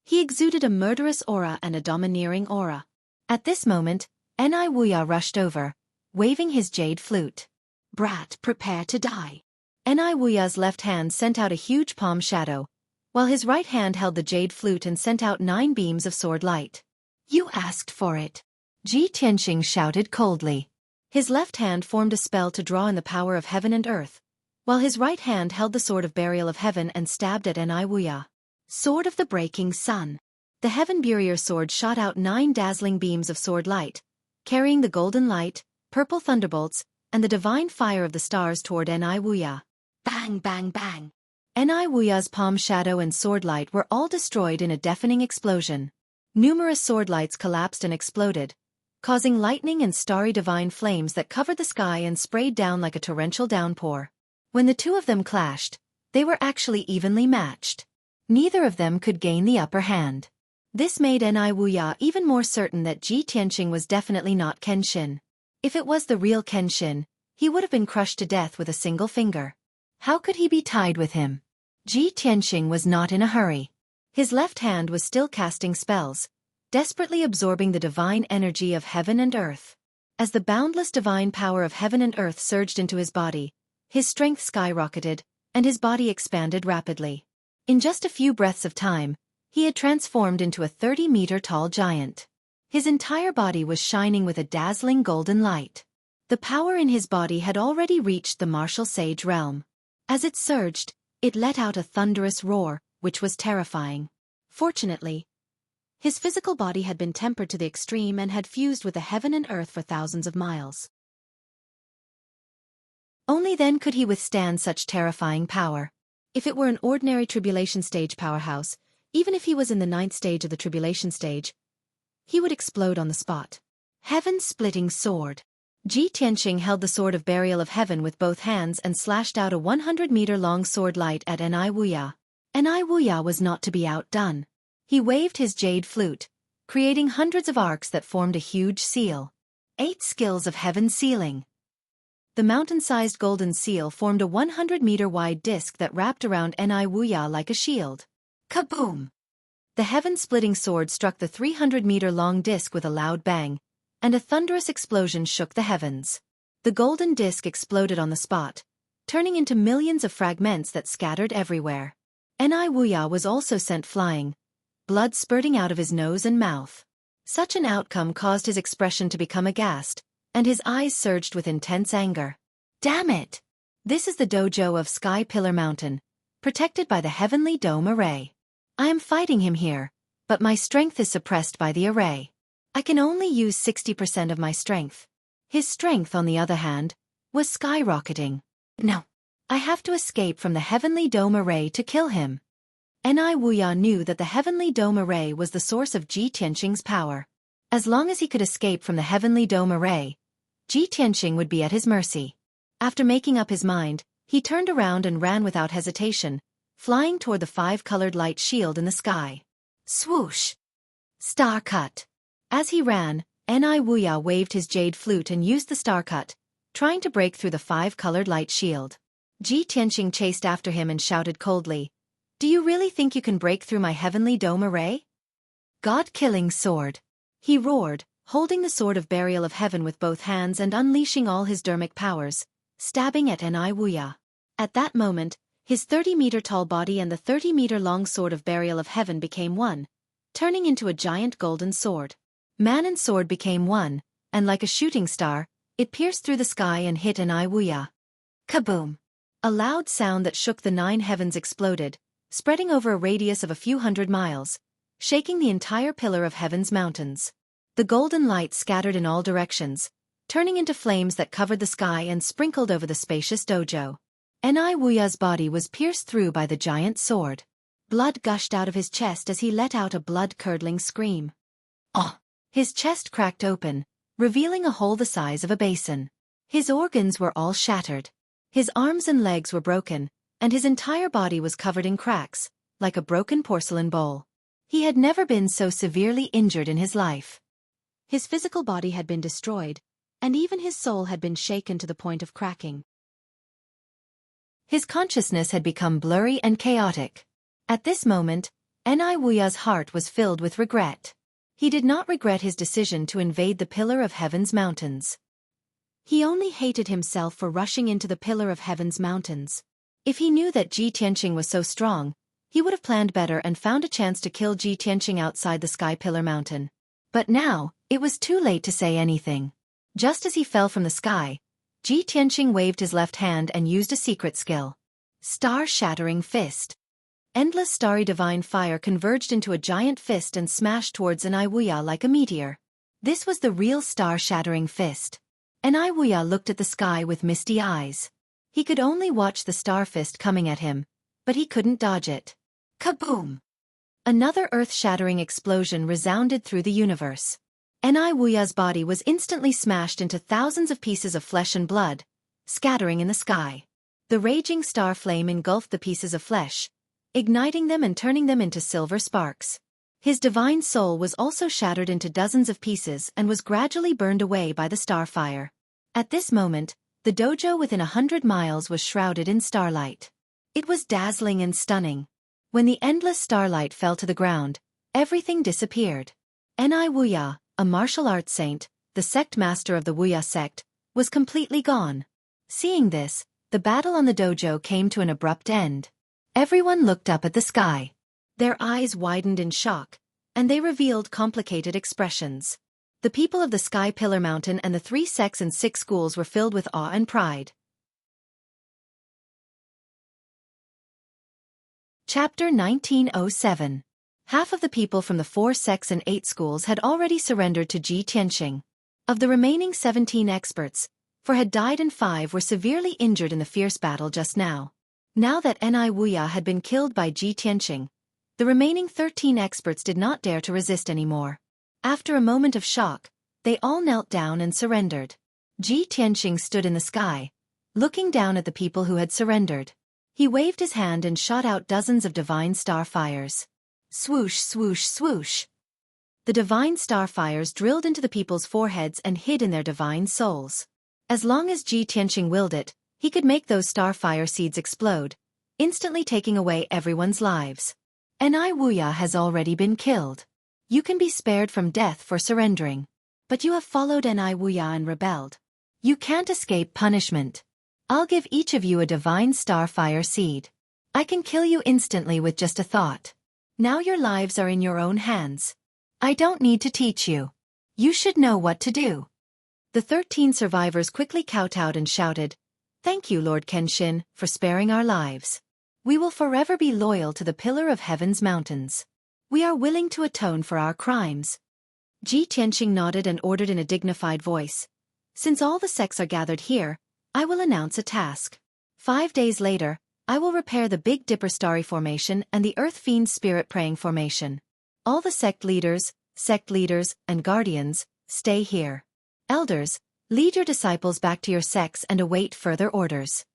S1: he exuded a murderous aura and a domineering aura. At this moment, Enai Wuya rushed over, waving his jade flute. "Brat, prepare to die." Enai Wuya's left hand sent out a huge palm shadow, while his right hand held the jade flute and sent out 9 beams of sword light. "You asked for it," Ji Tianxing shouted coldly. His left hand formed a spell to draw in the power of heaven and earth, while his right hand held the sword of burial of heaven and stabbed at Enai Wuya. Sword of the Breaking Sun. The Heaven Barrier sword shot out 9 dazzling beams of sword light, carrying the golden light, purple thunderbolts, and the divine fire of the stars toward Enai Wuya. Bang, bang, bang. Enai Wuya's palm shadow and sword light were all destroyed in a deafening explosion. Numerous sword lights collapsed and exploded, causing lightning and starry divine flames that covered the sky and sprayed down like a torrential downpour. When the two of them clashed, they were actually evenly matched. Neither of them could gain the upper hand. This made Enai Wuya even more certain that Ji Tianxing was definitely not Kenshin. If it was the real Kenshin, he would have been crushed to death with a single finger. How could he be tied with him? Ji Tianxing was not in a hurry. His left hand was still casting spells, desperately absorbing the divine energy of heaven and earth. As the boundless divine power of heaven and earth surged into his body, his strength skyrocketed, and his body expanded rapidly. In just a few breaths of time, he had transformed into a 30-meter-tall giant. His entire body was shining with a dazzling golden light. The power in his body had already reached the martial sage realm. As it surged, it let out a thunderous roar, which was terrifying. Fortunately, his physical body had been tempered to the extreme and had fused with the heaven and earth for thousands of miles. Only then could he withstand such terrifying power. If it were an ordinary tribulation stage powerhouse, even if he was in the 9th stage of the tribulation stage, he would explode on the spot. Heaven-splitting sword. Ji Tianxing held the sword of burial of heaven with both hands and slashed out a 100-meter-long sword light at Enai Wuya. Enai Wuya was not to be outdone. He waved his jade flute, creating hundreds of arcs that formed a huge seal. 8 skills of heaven sealing. The mountain-sized golden seal formed a 100-meter-wide disc that wrapped around Enai Wuya like a shield. Kaboom! The heaven-splitting sword struck the 300-meter-long disc with a loud bang, and a thunderous explosion shook the heavens. The golden disc exploded on the spot, turning into millions of fragments that scattered everywhere. Enai Wuya was also sent flying, blood spurting out of his nose and mouth. Such an outcome caused his expression to become aghast, and his eyes surged with intense anger. Damn it! This is the dojo of Sky Pillar Mountain, protected by the Heavenly Dome Array. I am fighting him here, but my strength is suppressed by the array. I can only use 60% of my strength. His strength, on the other hand, was skyrocketing. No. I have to escape from the Heavenly Dome Array to kill him. Ni Wuya knew that the Heavenly Dome Array was the source of Ji Tianqing's power. As long as he could escape from the Heavenly Dome Array, Ji Tianqing would be at his mercy. After making up his mind, he turned around and ran without hesitation, flying toward the 5-colored light shield in the sky. Swoosh! Star cut. As he ran, Ni Wuya waved his jade flute and used the star cut, trying to break through the 5-colored light shield. Ji Tianqing chased after him and shouted coldly, "Do you really think you can break through my Heavenly Dome Array?" God-killing sword. He roared, holding the sword of Burial of Heaven with both hands and unleashing all his dermic powers, stabbing at Ni Wuya. At that moment, his 30-meter-tall body and the 30-meter-long sword of Burial of Heaven became one, turning into a giant golden sword. Man and sword became one, and like a shooting star, it pierced through the sky and hit Ni Wuya. Kaboom! A loud sound that shook the 9 heavens exploded, spreading over a radius of a few hundred miles, shaking the entire Pillar of Heaven's mountains. The golden light scattered in all directions, turning into flames that covered the sky and sprinkled over the spacious dojo. Ni Wuya's body was pierced through by the giant sword. Blood gushed out of his chest as he let out a blood-curdling scream. Oh! His chest cracked open, revealing a hole the size of a basin. His organs were all shattered. His arms and legs were broken, and his entire body was covered in cracks, like a broken porcelain bowl. He had never been so severely injured in his life. His physical body had been destroyed, and even his soul had been shaken to the point of cracking. His consciousness had become blurry and chaotic. At this moment, Ni Wuya's heart was filled with regret. He did not regret his decision to invade the Pillar of Heaven's mountains. He only hated himself for rushing into the Pillar of Heaven's mountains. If he knew that Ji Tianqing was so strong, he would have planned better and found a chance to kill Ji Tianqing outside the Sky Pillar Mountain. But now, it was too late to say anything. Just as he fell from the sky, Ji Tianqing waved his left hand and used a secret skill. Star-shattering fist. Endless starry divine fire converged into a giant fist and smashed towards Ni Wuya like a meteor. This was the real star-shattering fist. Ni Wuya looked at the sky with misty eyes. He could only watch the star fist coming at him, but he couldn't dodge it. Kaboom! Another earth-shattering explosion resounded through the universe. Ni Wuya's body was instantly smashed into thousands of pieces of flesh and blood, scattering in the sky. The raging star flame engulfed the pieces of flesh, igniting them and turning them into silver sparks. His divine soul was also shattered into dozens of pieces and was gradually burned away by the starfire. At this moment, the dojo within 100 miles was shrouded in starlight. It was dazzling and stunning. When the endless starlight fell to the ground, everything disappeared. Ni Wuya, a martial arts saint, the sect master of the Wuya sect, was completely gone. Seeing this, the battle on the dojo came to an abrupt end. Everyone looked up at the sky. Their eyes widened in shock, and they revealed complicated expressions. The people of the Sky Pillar Mountain and the 3 sects and 6 schools were filled with awe and pride. Chapter 1907. Half of the people from the 4 sects and 8 schools had already surrendered to Ji Tianqing. Of the remaining 17 experts, 4 had died and 5 were severely injured in the fierce battle just now. Now that Ni Wuya had been killed by Ji Tianqing, the remaining 13 experts did not dare to resist anymore. After a moment of shock, they all knelt down and surrendered. Ji Tianqing stood in the sky, looking down at the people who had surrendered. He waved his hand and shot out dozens of divine starfires. Swoosh, swoosh, swoosh. The divine starfires drilled into the people's foreheads and hid in their divine souls. As long as Ji Tianqing willed it, he could make those starfire seeds explode, instantly taking away everyone's lives. Ni Wuya has already been killed. You can be spared from death for surrendering. But you have followed Ni Wuya and rebelled. You can't escape punishment. I'll give each of you a divine starfire seed. I can kill you instantly with just a thought. Now your lives are in your own hands. I don't need to teach you. You should know what to do." The 13 survivors quickly kowtowed and shouted, "Thank you, Lord Kenshin, for sparing our lives. We will forever be loyal to the Pillar of Heaven's mountains. We are willing to atone for our crimes." Ji Tianqing nodded and ordered in a dignified voice, "Since all the sects are gathered here, I will announce a task. 5 days later, I will repair the Big Dipper Starry Formation and the Earth Fiend Spirit Praying Formation. All the sect leaders, and guardians, stay here. Elders, lead your disciples back to your sects and await further orders."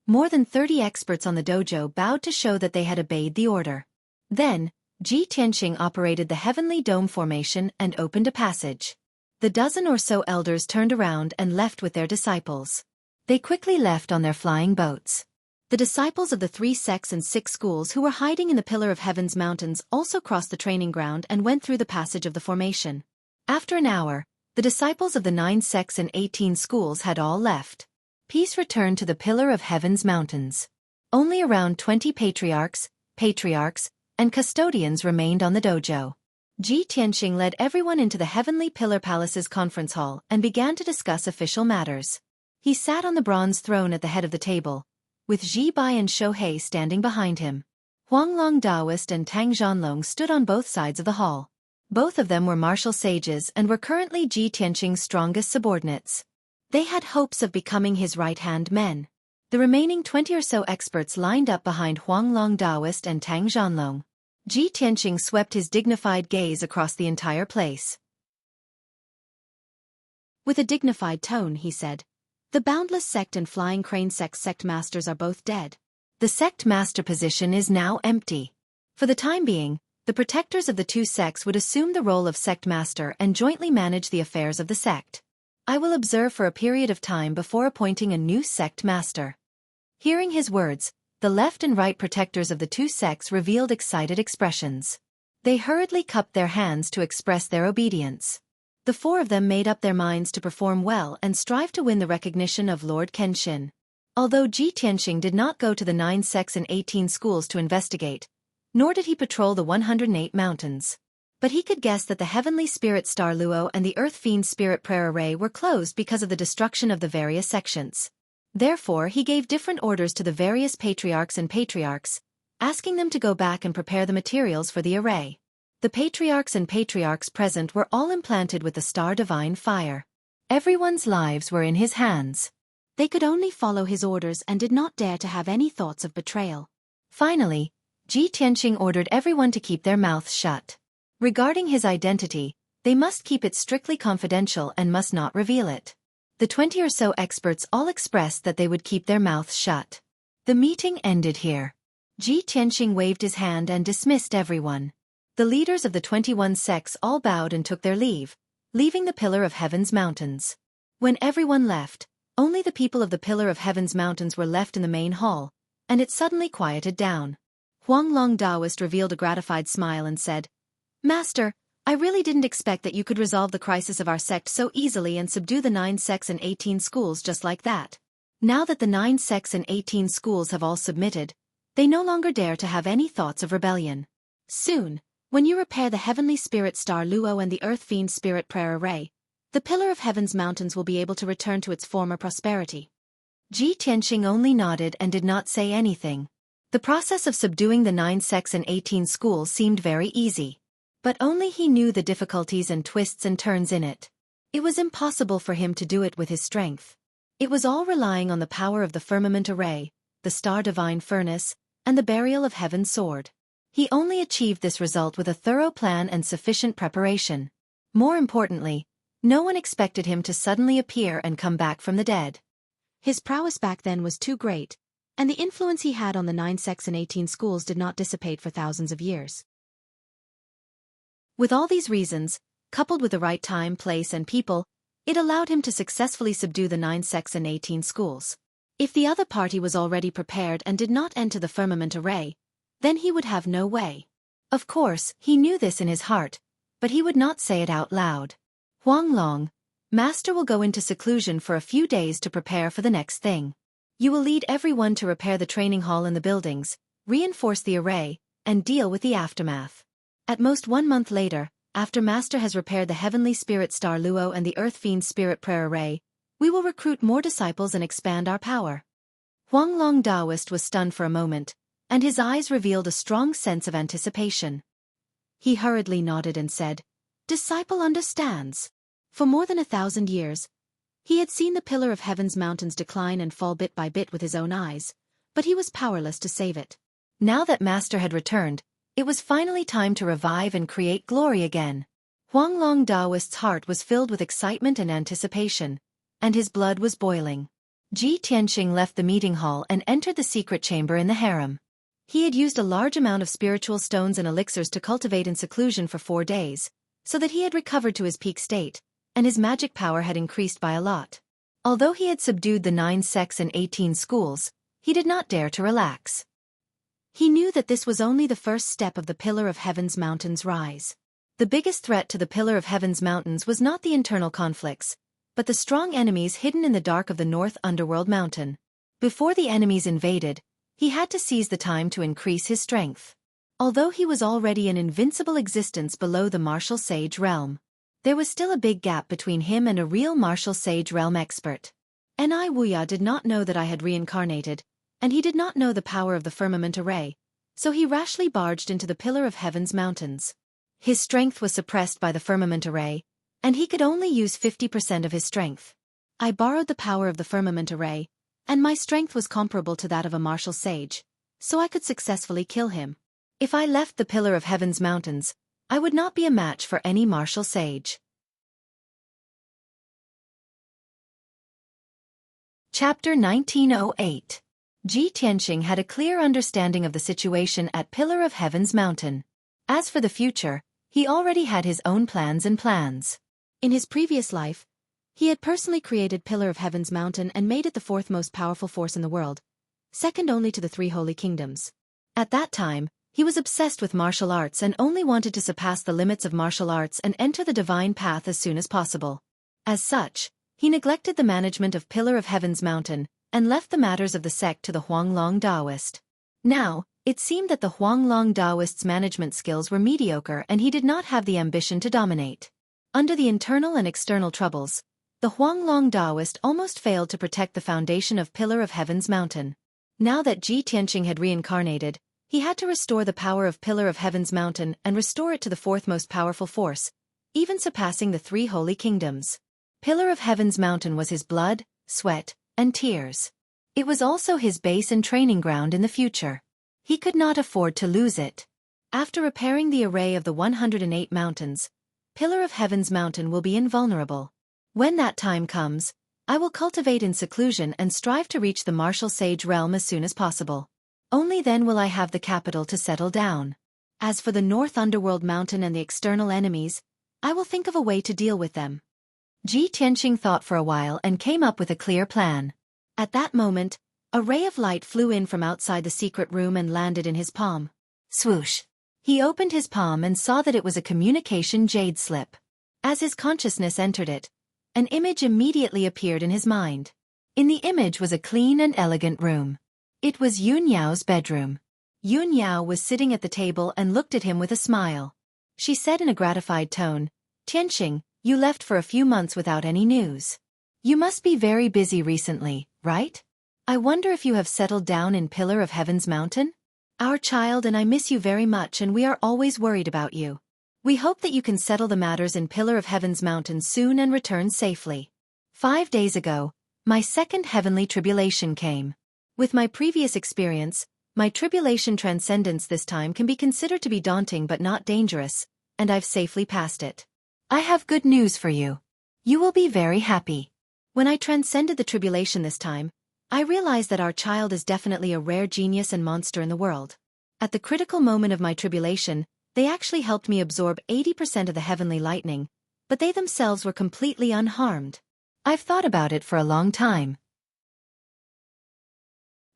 S1: More than 30 experts on the dojo bowed to show that they had obeyed the order. Then, Ji Tianqing operated the Heavenly Dome Formation and opened a passage. The dozen or so elders turned around and left with their disciples. They quickly left on their flying boats. The disciples of the 3 sects and 6 schools who were hiding in the Pillar of Heaven's mountains also crossed the training ground and went through the passage of the formation. After an hour, the disciples of the 9 sects and 18 schools had all left. Peace returned to the Pillar of Heaven's mountains. Only around 20 patriarchs, and custodians remained on the dojo. Ji Tianqing led everyone into the Heavenly Pillar Palace's conference hall and began to discuss official matters. He sat on the bronze throne at the head of the table, with Ji Bai and Xueqi standing behind him. Huanglong Daoist and Tang Zhanlong stood on both sides of the hall. Both of them were martial sages and were currently Ji Tianqing's strongest subordinates. They had hopes of becoming his right-hand men. The remaining 20 or so experts lined up behind Huanglong Daoist and Tang Zhanlong. Ji Tianqing swept his dignified gaze across the entire place. With a dignified tone, he said, "The Boundless Sect and Flying Crane sect masters are both dead. The sect master position is now empty. For the time being, the protectors of the 2 sects would assume the role of sect master and jointly manage the affairs of the sect. I will observe for a period of time before appointing a new sect master." Hearing his words, the left and right protectors of the 2 sects revealed excited expressions. They hurriedly cupped their hands to express their obedience. The 4 of them made up their minds to perform well and strive to win the recognition of Lord Kenshin. Although Ji Tianqing did not go to the 9 sects and 18 schools to investigate, nor did he patrol the 108 mountains. But he could guess that the Heavenly Spirit Star Luo and the Earth Fiend Spirit Prayer Array were closed because of the destruction of the various sections. Therefore he gave different orders to the various patriarchs, asking them to go back and prepare the materials for the array. The patriarchs present were all implanted with the Star Divine Fire. Everyone's lives were in his hands. They could only follow his orders and did not dare to have any thoughts of betrayal. Finally, Ji Tianqing ordered everyone to keep their mouths shut. Regarding his identity, they must keep it strictly confidential and must not reveal it. The 20 or so experts all expressed that they would keep their mouths shut. The meeting ended here. Ji Tianqing waved his hand and dismissed everyone. The leaders of the 21 sects all bowed and took their leave, leaving the Pillar of Heaven's mountains. When everyone left, only the people of the Pillar of Heaven's mountains were left in the main hall, and it suddenly quieted down. Huanglong Daoist revealed a gratified smile and said, "Master, I really didn't expect that you could resolve the crisis of our sect so easily and subdue the 9 sects and 18 schools just like that. Now that the 9 sects and 18 schools have all submitted, they no longer dare to have any thoughts of rebellion. Soon, when you repair the Heavenly Spirit Star Luo and the Earth Fiend Spirit Prayer Array, the Pillar of Heaven's mountains will be able to return to its former prosperity." Ji Tianqing only nodded and did not say anything. The process of subduing the 9 sects and 18 schools seemed very easy. But only he knew the difficulties and twists and turns in it. It was impossible for him to do it with his strength. It was all relying on the power of the Firmament Array, the Star Divine Furnace, and the Burial of Heaven's Sword. He only achieved this result with a thorough plan and sufficient preparation. More importantly, no one expected him to suddenly appear and come back from the dead. His prowess back then was too great, and the influence he had on the 9 sects and 18 schools did not dissipate for thousands of years. With all these reasons, coupled with the right time, place and people, it allowed him to successfully subdue the 9 sects and 18 schools. If the other party was already prepared and did not enter the Firmament Array, then he would have no way. Of course, he knew this in his heart, but he would not say it out loud. Huanglong, Master will go into seclusion for a few days to prepare for the next thing. You will lead everyone to repair the training hall and the buildings, reinforce the array, and deal with the aftermath. At most 1 month later, after Master has repaired the heavenly spirit star Luo and the earth fiend spirit prayer array, we will recruit more disciples and expand our power. Huanglong Daoist was stunned for a moment, and his eyes revealed a strong sense of anticipation. He hurriedly nodded and said, "Disciple understands." For more than 1,000 years, he had seen the pillar of heaven's mountains decline and fall bit by bit with his own eyes, but he was powerless to save it. Now that Master had returned, it was finally time to revive and create glory again. Huanglong Daoist's heart was filled with excitement and anticipation, and his blood was boiling. Ji Tianxing left the meeting hall and entered the secret chamber in the harem. He had used a large amount of spiritual stones and elixirs to cultivate in seclusion for 4 days, so that he had recovered to his peak state, and his magic power had increased by a lot. Although he had subdued the 9 sects and 18 schools, he did not dare to relax. He knew that this was only the first step of the Pillar of Heaven's Mountains' rise. The biggest threat to the Pillar of Heaven's Mountains was not the internal conflicts, but the strong enemies hidden in the dark of the North Underworld Mountain. Before the enemies invaded, he had to seize the time to increase his strength. Although he was already an invincible existence below the martial sage realm, there was still a big gap between him and a real martial sage realm expert. Ni Wuya did not know that I had reincarnated, and he did not know the power of the firmament array, so he rashly barged into the Pillar of Heaven's Mountains. His strength was suppressed by the firmament array, and he could only use 50% of his strength. I borrowed the power of the firmament array, and my strength was comparable to that of a martial sage, so I could successfully kill him. If I left the Pillar of Heaven's Mountains, I would not be a match for any martial sage. Chapter 1908. Ji Tianxing had a clear understanding of the situation at Pillar of Heaven's Mountain. As for the future, he already had his own plans. In his previous life, he had personally created Pillar of Heaven's Mountain and made it the 4th most powerful force in the world, second only to the 3 holy kingdoms. At that time, he was obsessed with martial arts and only wanted to surpass the limits of martial arts and enter the divine path as soon as possible. As such, he neglected the management of Pillar of Heaven's Mountain, and left the matters of the sect to the Huanglong Daoist. Now, it seemed that the Huanglong Daoist's management skills were mediocre and he did not have the ambition to dominate. Under the internal and external troubles, the Huanglong Daoist almost failed to protect the foundation of Pillar of Heaven's Mountain. Now that Ji Tianxing had reincarnated, he had to restore the power of Pillar of Heaven's Mountain and restore it to the 4th most powerful force, even surpassing the 3 holy kingdoms. Pillar of Heaven's Mountain was his blood, sweat, and tears. It was also his base and training ground in the future. He could not afford to lose it. After repairing the array of the 108 mountains, Pillar of Heaven's Mountain will be invulnerable. When that time comes, I will cultivate in seclusion and strive to reach the martial sage realm as soon as possible. Only then will I have the capital to settle down. As for the North Underworld Mountain and the external enemies, I will think of a way to deal with them. Ji Tianxing thought for a while and came up with a clear plan. At that moment, a ray of light flew in from outside the secret room and landed in his palm. Swoosh! He opened his palm and saw that it was a communication jade slip. As his consciousness entered it, an image immediately appeared in his mind. In the image was a clean and elegant room. It was Yun Yao's bedroom. Yun Yao was sitting at the table and looked at him with a smile. She said in a gratified tone, "Tianxing, you left for a few months without any news. You must be very busy recently, right? I wonder if you have settled down in Pillar of Heaven's Mountain? Our child and I miss you very much and we are always worried about you. We hope that you can settle the matters in Pillar of Heaven's Mountain soon and return safely. 5 days ago, my second heavenly tribulation came. With my previous experience, my tribulation transcendence this time can be considered to be daunting but not dangerous, and I've safely passed it. I have good news for you. You will be very happy. When I transcended the tribulation this time, I realized that our child is definitely a rare genius and monster in the world. At the critical moment of my tribulation, they actually helped me absorb 80% of the heavenly lightning, but they themselves were completely unharmed. I've thought about it for a long time.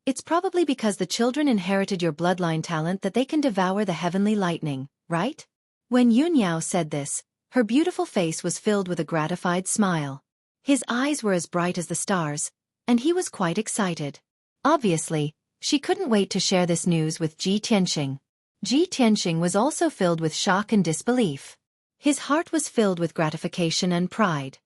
S1: It's probably because the children inherited your bloodline talent that they can devour the heavenly lightning, right?" When Yun Yao said this, her beautiful face was filled with a gratified smile. His eyes were as bright as the stars, and he was quite excited. Obviously, she couldn't wait to share this news with Ji Tianxing. Ji Tianxing was also filled with shock and disbelief. His heart was filled with gratification and pride.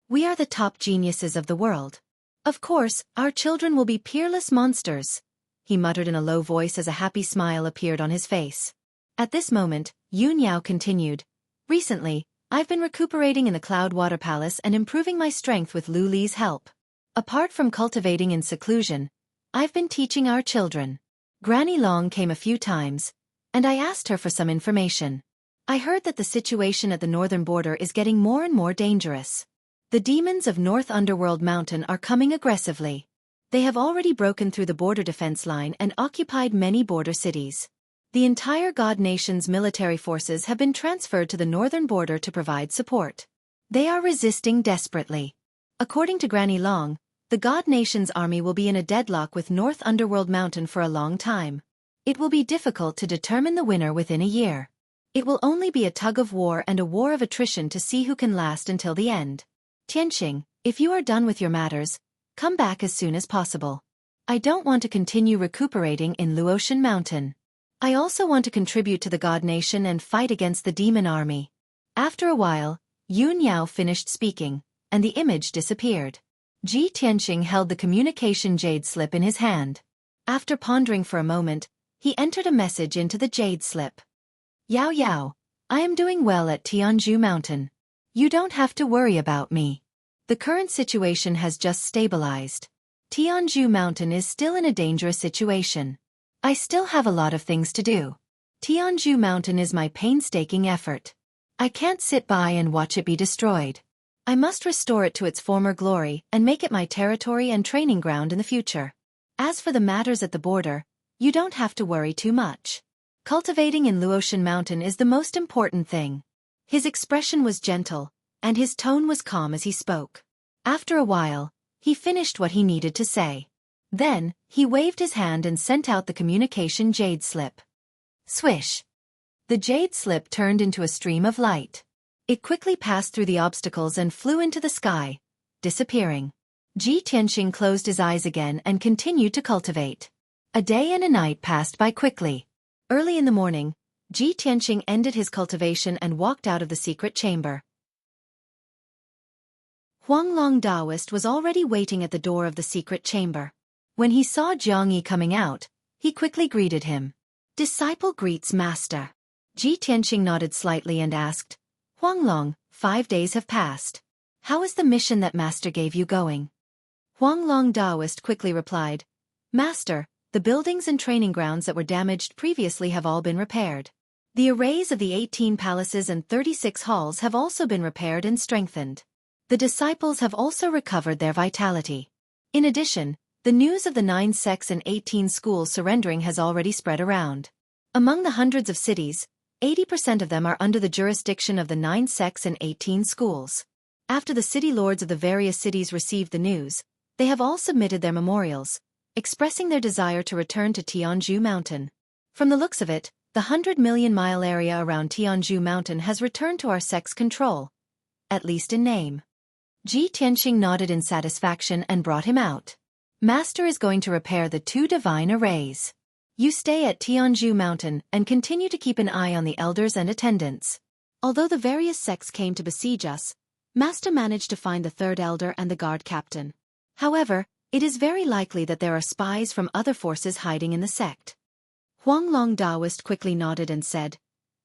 S1: We are the top geniuses of the world. Of course, our children will be peerless monsters, he muttered in a low voice as a happy smile appeared on his face. At this moment, Yun Yao continued, recently, I've been recuperating in the Cloud Water Palace and improving my strength with Lu Li's help. Apart from cultivating in seclusion, I've been teaching our children. Granny Long came a few times, and I asked her for some information. I heard that the situation at the northern border is getting more and more dangerous. The demons of North Underworld Mountain are coming aggressively. They have already broken through the border defense line and occupied many border cities. The entire God Nation's military forces have been transferred to the northern border to provide support. They are resisting desperately. According to Granny Long, the God Nation's army will be in a deadlock with North Underworld Mountain for a long time. It will be difficult to determine the winner within a year. It will only be a tug of war and a war of attrition to see who can last until the end. Tianxing, if you are done with your matters, come back as soon as possible. I don't want to continue recuperating in Luotian Mountain. I also want to contribute to the God Nation and fight against the demon army. After a while, Yun Yao finished speaking, and the image disappeared. Ji Tianxing held the communication jade slip in his hand. After pondering for a moment, he entered a message into the jade slip. Yao Yao, I am doing well at Tianzhu Mountain. You don't have to worry about me. The current situation has just stabilized. Tianzhu Mountain is still in a dangerous situation. I still have a lot of things to do. Tianzhu Mountain is my painstaking effort. I can't sit by and watch it be destroyed. I must restore it to its former glory and make it my territory and training ground in the future. As for the matters at the border, you don't have to worry too much. Cultivating in Luotian Mountain is the most important thing. His expression was gentle, and his tone was calm as he spoke. After a while, he finished what he needed to say. Then, he waved his hand and sent out the communication jade slip. Swish! The jade slip turned into a stream of light. It quickly passed through the obstacles and flew into the sky, disappearing. Ji Tianxing closed his eyes again and continued to cultivate. A day and a night passed by quickly. Early in the morning, Ji Tianxing ended his cultivation and walked out of the secret chamber. Huanglong Daoist was already waiting at the door of the secret chamber. When he saw Jiangyi coming out, he quickly greeted him. Disciple greets master. Ji Tianxing nodded slightly and asked, Huanglong, 5 days have passed. How is the mission that master gave you going? Huanglong Daoist quickly replied, Master, the buildings and training grounds that were damaged previously have all been repaired. The arrays of the 18 palaces and 36 halls have also been repaired and strengthened. The disciples have also recovered their vitality. In addition, the news of the 9 sects and 18 schools surrendering has already spread around. Among the hundreds of cities, 80% of them are under the jurisdiction of the 9 sects and 18 schools. After the city lords of the various cities received the news, they have all submitted their memorials, expressing their desire to return to Tianzhu Mountain. From the looks of it, the 100-million-mile area around Tianzhu Mountain has returned to our sect's control, at least in name. Ji Tianxing nodded in satisfaction and brought him out. Master is going to repair the 2 divine arrays. You stay at Tianzhu Mountain and continue to keep an eye on the elders and attendants. Although the various sects came to besiege us, Master managed to find the 3rd elder and the guard captain. However, it is very likely that there are spies from other forces hiding in the sect. Huanglong Daoist quickly nodded and said,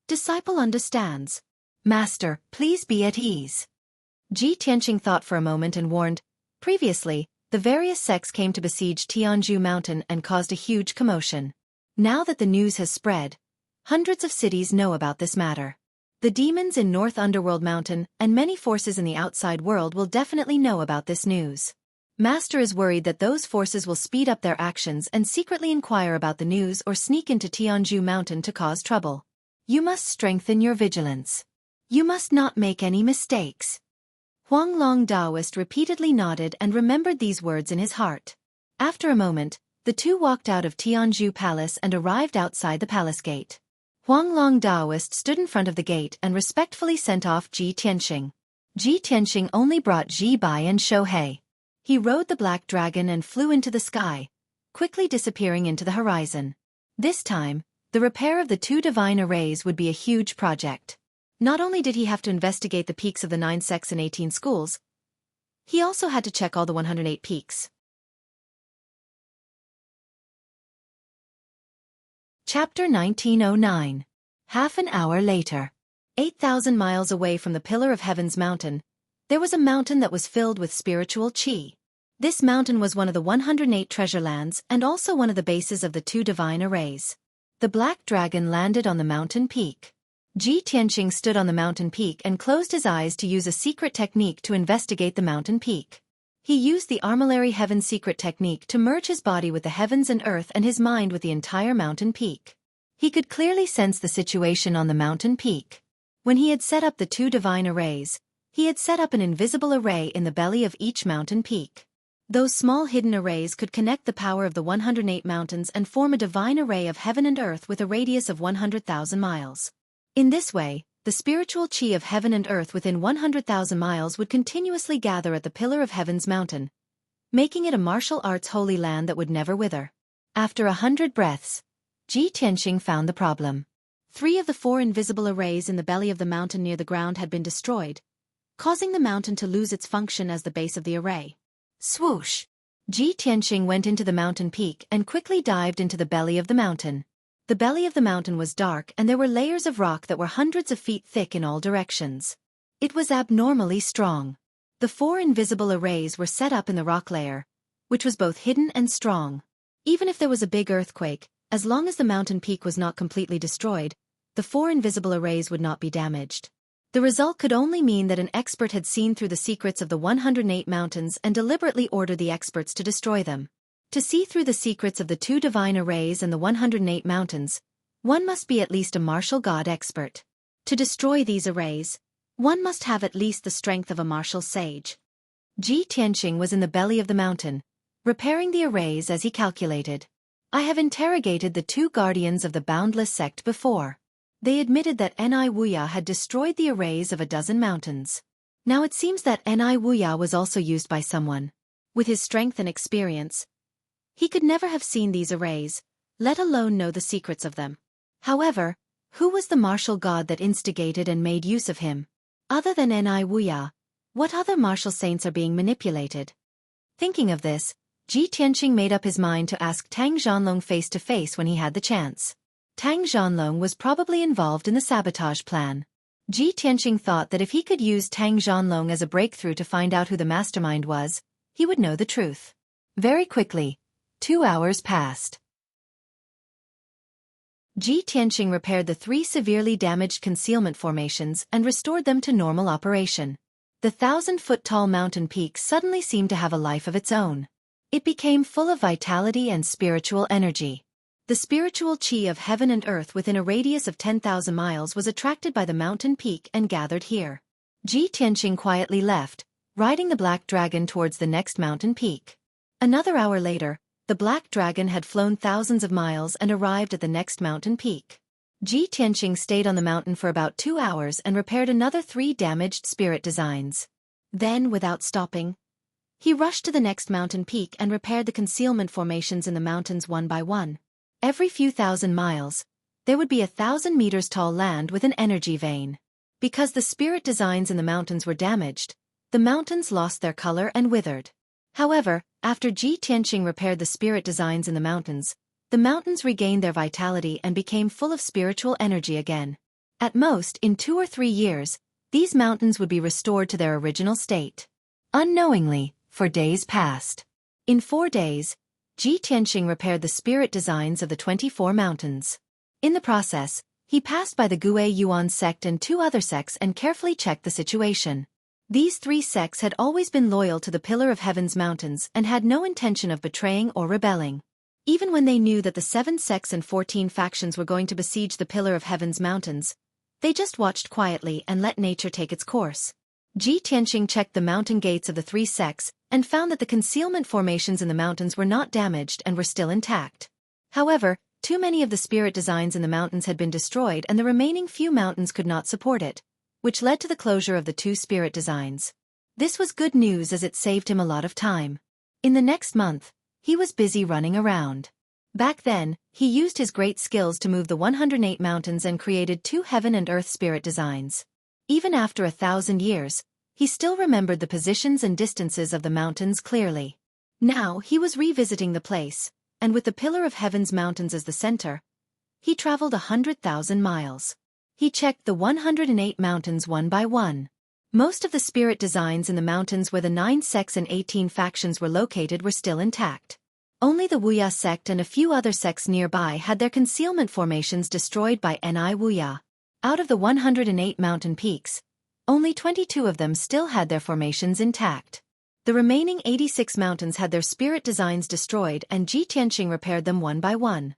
S1: Disciple understands. Master, please be at ease. Ji Tianxing thought for a moment and warned, previously, the various sects came to besiege Tianzhu Mountain and caused a huge commotion. Now that the news has spread, hundreds of cities know about this matter. The demons in North Underworld Mountain and many forces in the outside world will definitely know about this news. Master is worried that those forces will speed up their actions and secretly inquire about the news or sneak into Tianzhu Mountain to cause trouble. You must strengthen your vigilance. You must not make any mistakes. Huanglong Daoist repeatedly nodded and remembered these words in his heart. After a moment, the two walked out of Tianzhu Palace and arrived outside the palace gate. Huanglong Daoist stood in front of the gate and respectfully sent off Ji Tianxing. Ji Tianxing only brought Ji Bai and Xueqi. He rode the black dragon and flew into the sky, quickly disappearing into the horizon. This time, The repair of the 2 divine arrays would be a huge project. Not only did he have to investigate the peaks of the 9 sects and 18 schools, he also had to check all the 108 peaks. Chapter 1909. Half an hour later. 8,000 miles away from the Pillar of Heaven's mountain, there was a mountain that was filled with spiritual qi. This mountain was one of the 108 treasure lands and also one of the bases of the 2 divine arrays. The black dragon landed on the mountain peak. Ji Tianqing stood on the mountain peak and closed his eyes to use a secret technique to investigate the mountain peak. He used the Armillary Heaven secret technique to merge his body with the heavens and earth and his mind with the entire mountain peak. He could clearly sense the situation on the mountain peak. When he had set up the 2 divine arrays, he had set up an invisible array in the belly of each mountain peak. Those small hidden arrays could connect the power of the 108 mountains and form a divine array of heaven and earth with a radius of 100,000 miles. In this way, the spiritual qi of heaven and earth within 100,000 miles would continuously gather at the Pillar of Heaven's mountain, making it a martial arts holy land that would never wither. After 100 breaths, Ji Tianqing found the problem. 3 of the 4 invisible arrays in the belly of the mountain near the ground had been destroyed, causing the mountain to lose its function as the base of the array. Swoosh! Ji Tianqing went into the mountain peak and quickly dived into the belly of the mountain. The belly of the mountain was dark and there were layers of rock that were hundreds of feet thick in all directions. It was abnormally strong. The 4 invisible arrays were set up in the rock layer, which was both hidden and strong. Even if there was a big earthquake, as long as the mountain peak was not completely destroyed, the 4 invisible arrays would not be damaged. The result could only mean that an expert had seen through the secrets of the 108 mountains and deliberately ordered the experts to destroy them. To see through the secrets of the 2 divine arrays and the 108 mountains, one must be at least a martial god expert. To destroy these arrays, one must have at least the strength of a martial sage. Ji Tianqing was in the belly of the mountain, repairing the arrays as he calculated. I have interrogated the 2 guardians of the boundless sect before. They admitted that Ni Wuya had destroyed the arrays of a dozen mountains. Now it seems that Ni Wuya was also used by someone. With his strength and experience, he could never have seen these arrays, let alone know the secrets of them. However, who was the martial god that instigated and made use of him? Other than Ni Wuya, what other martial saints are being manipulated? Thinking of this, Ji Tianqing made up his mind to ask Tang Zhanlong face to face when he had the chance. Tang Zhanlong was probably involved in the sabotage plan. Ji Tianqing thought that if he could use Tang Zhanlong as a breakthrough to find out who the mastermind was, he would know the truth. Very quickly, 2 hours passed. Ji Tianqing repaired the 3 severely damaged concealment formations and restored them to normal operation. The 1,000-foot-tall mountain peak suddenly seemed to have a life of its own. It became full of vitality and spiritual energy. The spiritual qi of heaven and earth within a radius of 10,000 miles was attracted by the mountain peak and gathered here. Ji Tianqing quietly left, riding the black dragon towards the next mountain peak. Another hour later, the black dragon had flown thousands of miles and arrived at the next mountain peak. Ji Tianqing stayed on the mountain for about 2 hours and repaired another 3 damaged spirit designs. Then, without stopping, he rushed to the next mountain peak and repaired the concealment formations in the mountains one by one. Every few thousand miles, there would be 1,000 meters tall land with an energy vein. Because the spirit designs in the mountains were damaged, the mountains lost their color and withered. However, after Ji Tianqing repaired the spirit designs in the mountains regained their vitality and became full of spiritual energy again. At most, in 2 or 3 years, these mountains would be restored to their original state. Unknowingly, for days passed. In 4 days, Ji Tianqing repaired the spirit designs of the 24 mountains. In the process, he passed by the Gui Yuan sect and 2 other sects and carefully checked the situation. These 3 sects had always been loyal to the Pillar of Heaven's mountains and had no intention of betraying or rebelling. Even when they knew that the 7 sects and 14 factions were going to besiege the Pillar of Heaven's mountains, they just watched quietly and let nature take its course. Ji Tianqing checked the mountain gates of the 3 sects and found that the concealment formations in the mountains were not damaged and were still intact. However, too many of the spirit designs in the mountains had been destroyed and the remaining few mountains could not support it, which led to the closure of the 2 spirit designs. This was good news as it saved him a lot of time. In the next month, he was busy running around. Back then, he used his great skills to move the 108 mountains and created 2 heaven and earth spirit designs. Even after 1,000 years, he still remembered the positions and distances of the mountains clearly. Now he was revisiting the place, and with the Pillar of Heaven's mountains as the center, he traveled 100,000 miles. He checked the 108 mountains one by one. Most of the spirit designs in the mountains where the 9 sects and 18 factions were located were still intact. Only the Wuya sect and a few other sects nearby had their concealment formations destroyed by Ni Wuya. Out of the 108 mountain peaks, only 22 of them still had their formations intact. The remaining 86 mountains had their spirit designs destroyed, and Ji Tianxing repaired them one by one.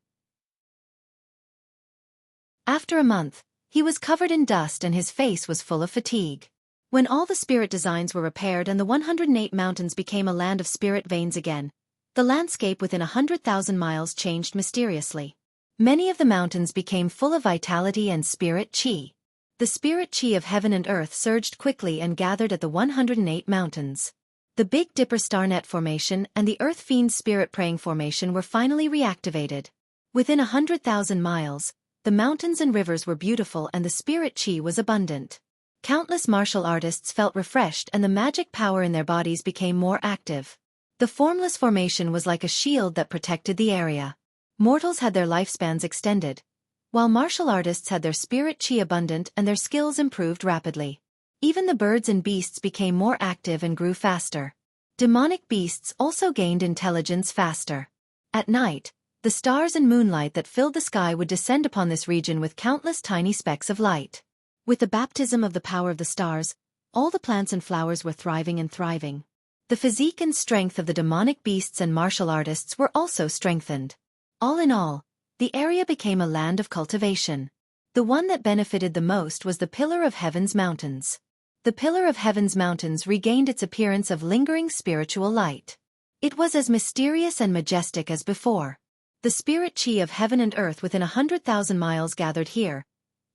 S1: After a month, he was covered in dust and his face was full of fatigue. When all the spirit designs were repaired and the 108 mountains became a land of spirit veins again, the landscape within 100,000 miles changed mysteriously. Many of the mountains became full of vitality and spirit qi. The spirit qi of heaven and earth surged quickly and gathered at the 108 mountains. The Big Dipper Starnet Formation and the Earth Fiend Spirit Praying Formation were finally reactivated. Within 100,000 miles, the mountains and rivers were beautiful and the spirit qi was abundant. Countless martial artists felt refreshed and the magic power in their bodies became more active. The Formless Formation was like a shield that protected the area. Mortals had their lifespans extended, while martial artists had their spirit qi abundant and their skills improved rapidly. Even the birds and beasts became more active and grew faster. Demonic beasts also gained intelligence faster. At night, the stars and moonlight that filled the sky would descend upon this region with countless tiny specks of light. With the baptism of the power of the stars, all the plants and flowers were thriving and thriving. The physique and strength of the demonic beasts and martial artists were also strengthened. All in all, the area became a land of cultivation. The one that benefited the most was the Pillar of Heaven's mountains. The Pillar of Heaven's mountains regained its appearance of lingering spiritual light. It was as mysterious and majestic as before. The spirit qi of heaven and earth within 100,000 miles gathered here,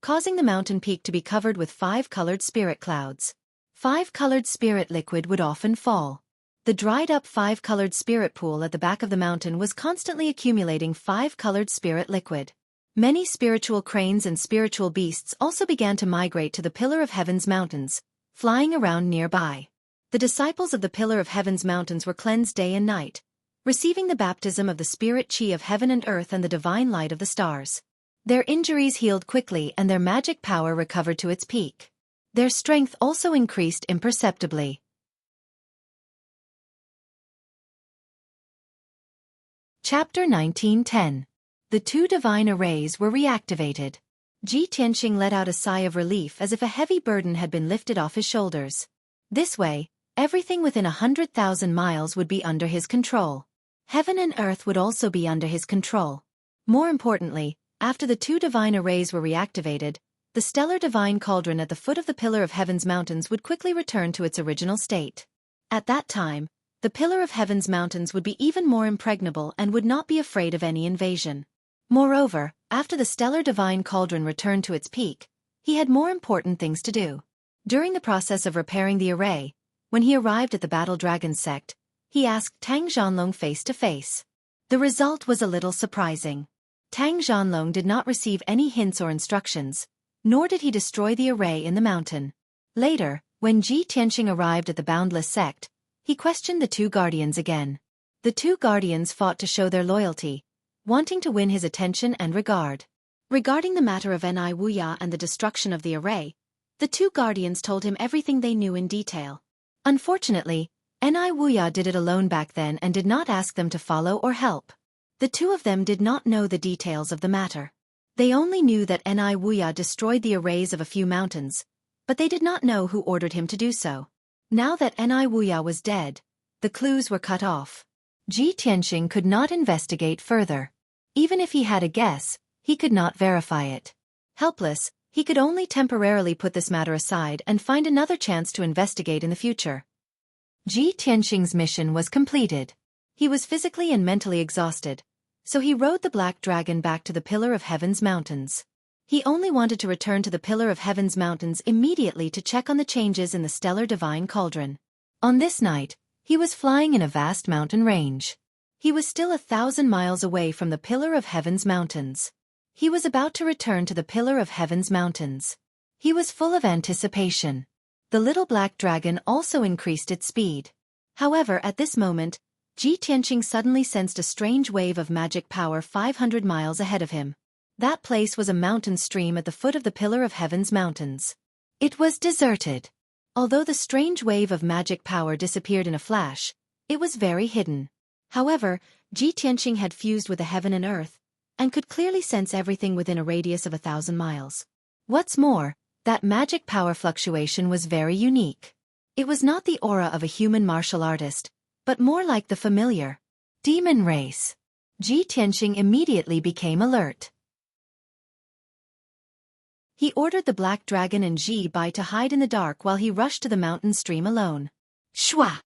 S1: causing the mountain peak to be covered with 5-colored spirit clouds. 5-colored spirit liquid would often fall. The dried-up 5-colored spirit pool at the back of the mountain was constantly accumulating 5-colored spirit liquid. Many spiritual cranes and spiritual beasts also began to migrate to the Pillar of Heaven's mountains, flying around nearby. The disciples of the Pillar of Heaven's mountains were cleansed day and night, receiving the baptism of the spirit qi of heaven and earth and the divine light of the stars. Their injuries healed quickly and their magic power recovered to its peak. Their strength also increased imperceptibly. Chapter 1910. The 2 divine arrays were reactivated. Ji Tianxing let out a sigh of relief as if a heavy burden had been lifted off his shoulders. This way, everything within 100,000 miles would be under his control. Heaven and earth would also be under his control. More importantly, after the 2 divine arrays were reactivated, the stellar divine cauldron at the foot of the Pillar of Heaven's mountains would quickly return to its original state. At that time, the Pillar of Heaven's mountains would be even more impregnable and would not be afraid of any invasion. Moreover, after the stellar divine cauldron returned to its peak, he had more important things to do. During the process of repairing the array, when he arrived at the Battle Dragon sect, he asked Tang Zhanlong face to face. The result was a little surprising. Tang Zhanlong did not receive any hints or instructions, nor did he destroy the array in the mountain. Later, when Ji Tianxing arrived at the Boundless sect, he questioned the 2 guardians again. The 2 guardians fought to show their loyalty, wanting to win his attention and regard. Regarding the matter of Ni Wuya and the destruction of the array, the 2 guardians told him everything they knew in detail. Unfortunately, Ni Wuya did it alone back then and did not ask them to follow or help. The 2 of them did not know the details of the matter. They only knew that Ni Wuya destroyed the arrays of a few mountains, but they did not know who ordered him to do so. Now that Ni Wuya was dead, the clues were cut off. Ji Tianxing could not investigate further. Even if he had a guess, he could not verify it. Helpless, he could only temporarily put this matter aside and find another chance to investigate in the future. Ji Tianxing's mission was completed. He was physically and mentally exhausted, so he rode the Black Dragon back to the Pillar of Heaven's mountains. He only wanted to return to the Pillar of Heaven's mountains immediately to check on the changes in the stellar divine cauldron. On this night, he was flying in a vast mountain range. He was still 1,000 miles away from the Pillar of Heaven's mountains. He was about to return to the Pillar of Heaven's mountains. He was full of anticipation. The little black dragon also increased its speed. However, at this moment, Ji Tianqing suddenly sensed a strange wave of magic power 500 miles ahead of him. That place was a mountain stream at the foot of the Pillar of Heaven's mountains. It was deserted. Although the strange wave of magic power disappeared in a flash, it was very hidden. However, Ji Tianqing had fused with the heaven and earth, and could clearly sense everything within a radius of 1,000 miles. What's more, that magic power fluctuation was very unique. It was not the aura of a human martial artist, but more like the familiar demon race. Ji Tianqing immediately became alert. He ordered the black dragon and Ji Bai to hide in the dark while he rushed to the mountain stream alone. Shwa!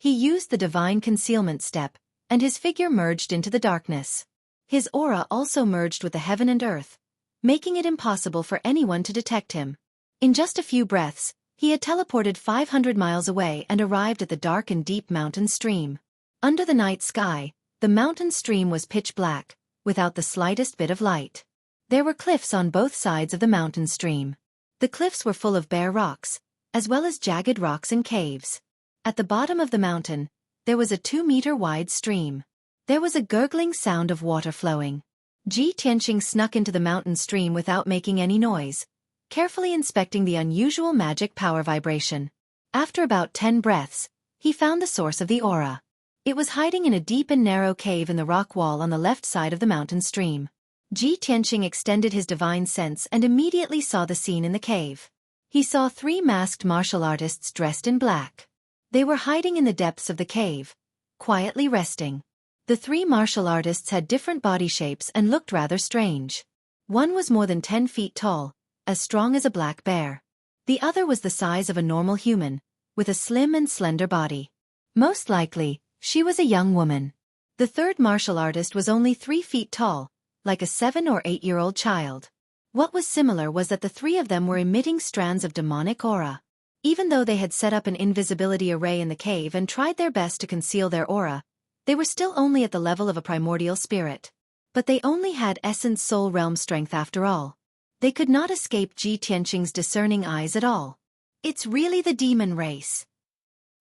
S1: He used the divine concealment step, and his figure merged into the darkness. His aura also merged with the heaven and earth, making it impossible for anyone to detect him. In just a few breaths, he had teleported 500 miles away and arrived at the dark and deep mountain stream. Under the night sky, the mountain stream was pitch black, without the slightest bit of light. There were cliffs on both sides of the mountain stream. The cliffs were full of bare rocks, as well as jagged rocks and caves. At the bottom of the mountain, there was a 2-meter-wide stream. There was a gurgling sound of water flowing. Ji Tianqing snuck into the mountain stream without making any noise, carefully inspecting the unusual magic power vibration. After about 10 breaths, he found the source of the aura. It was hiding in a deep and narrow cave in the rock wall on the left side of the mountain stream. Ji Tianqing extended his divine sense and immediately saw the scene in the cave. He saw 3 masked martial artists dressed in black. They were hiding in the depths of the cave, quietly resting. The 3 martial artists had different body shapes and looked rather strange. One was more than 10 feet tall, as strong as a black bear. The other was the size of a normal human, with a slim and slender body. Most likely, she was a young woman. The 3rd martial artist was only 3 feet tall, like a 7 or 8-year-old child. What was similar was that the 3 of them were emitting strands of demonic aura. Even though they had set up an invisibility array in the cave and tried their best to conceal their aura, they were still only at the level of a primordial spirit. But they only had essence soul realm strength after all. They could not escape Ji Tianqing's discerning eyes at all. It's really the demon race.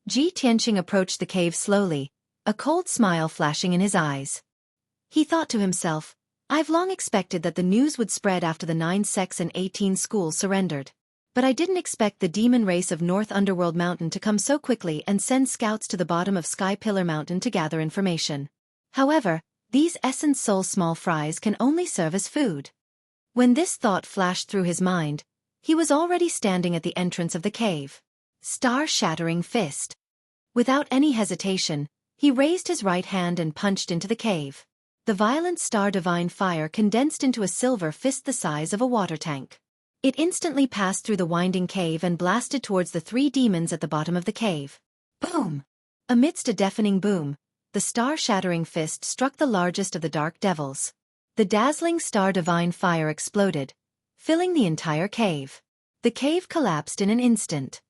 S1: Ji Tianqing approached the cave slowly, a cold smile flashing in his eyes. He thought to himself, I've long expected that the news would spread after the 9 sects and 18 schools surrendered. But I didn't expect the demon race of North Underworld Mountain to come so quickly and send scouts to the bottom of Sky Pillar Mountain to gather information. However, these essence soul small fries can only serve as food. When this thought flashed through his mind, he was already standing at the entrance of the cave. Star-shattering fist. Without any hesitation, he raised his right hand and punched into the cave. The violent star divine fire condensed into a silver fist the size of a water tank. It instantly passed through the winding cave and blasted towards the 3 demons at the bottom of the cave. Boom! Amidst a deafening boom, the star-shattering fist struck the largest of the dark devils. The dazzling star divine fire exploded, filling the entire cave. The cave collapsed in an instant.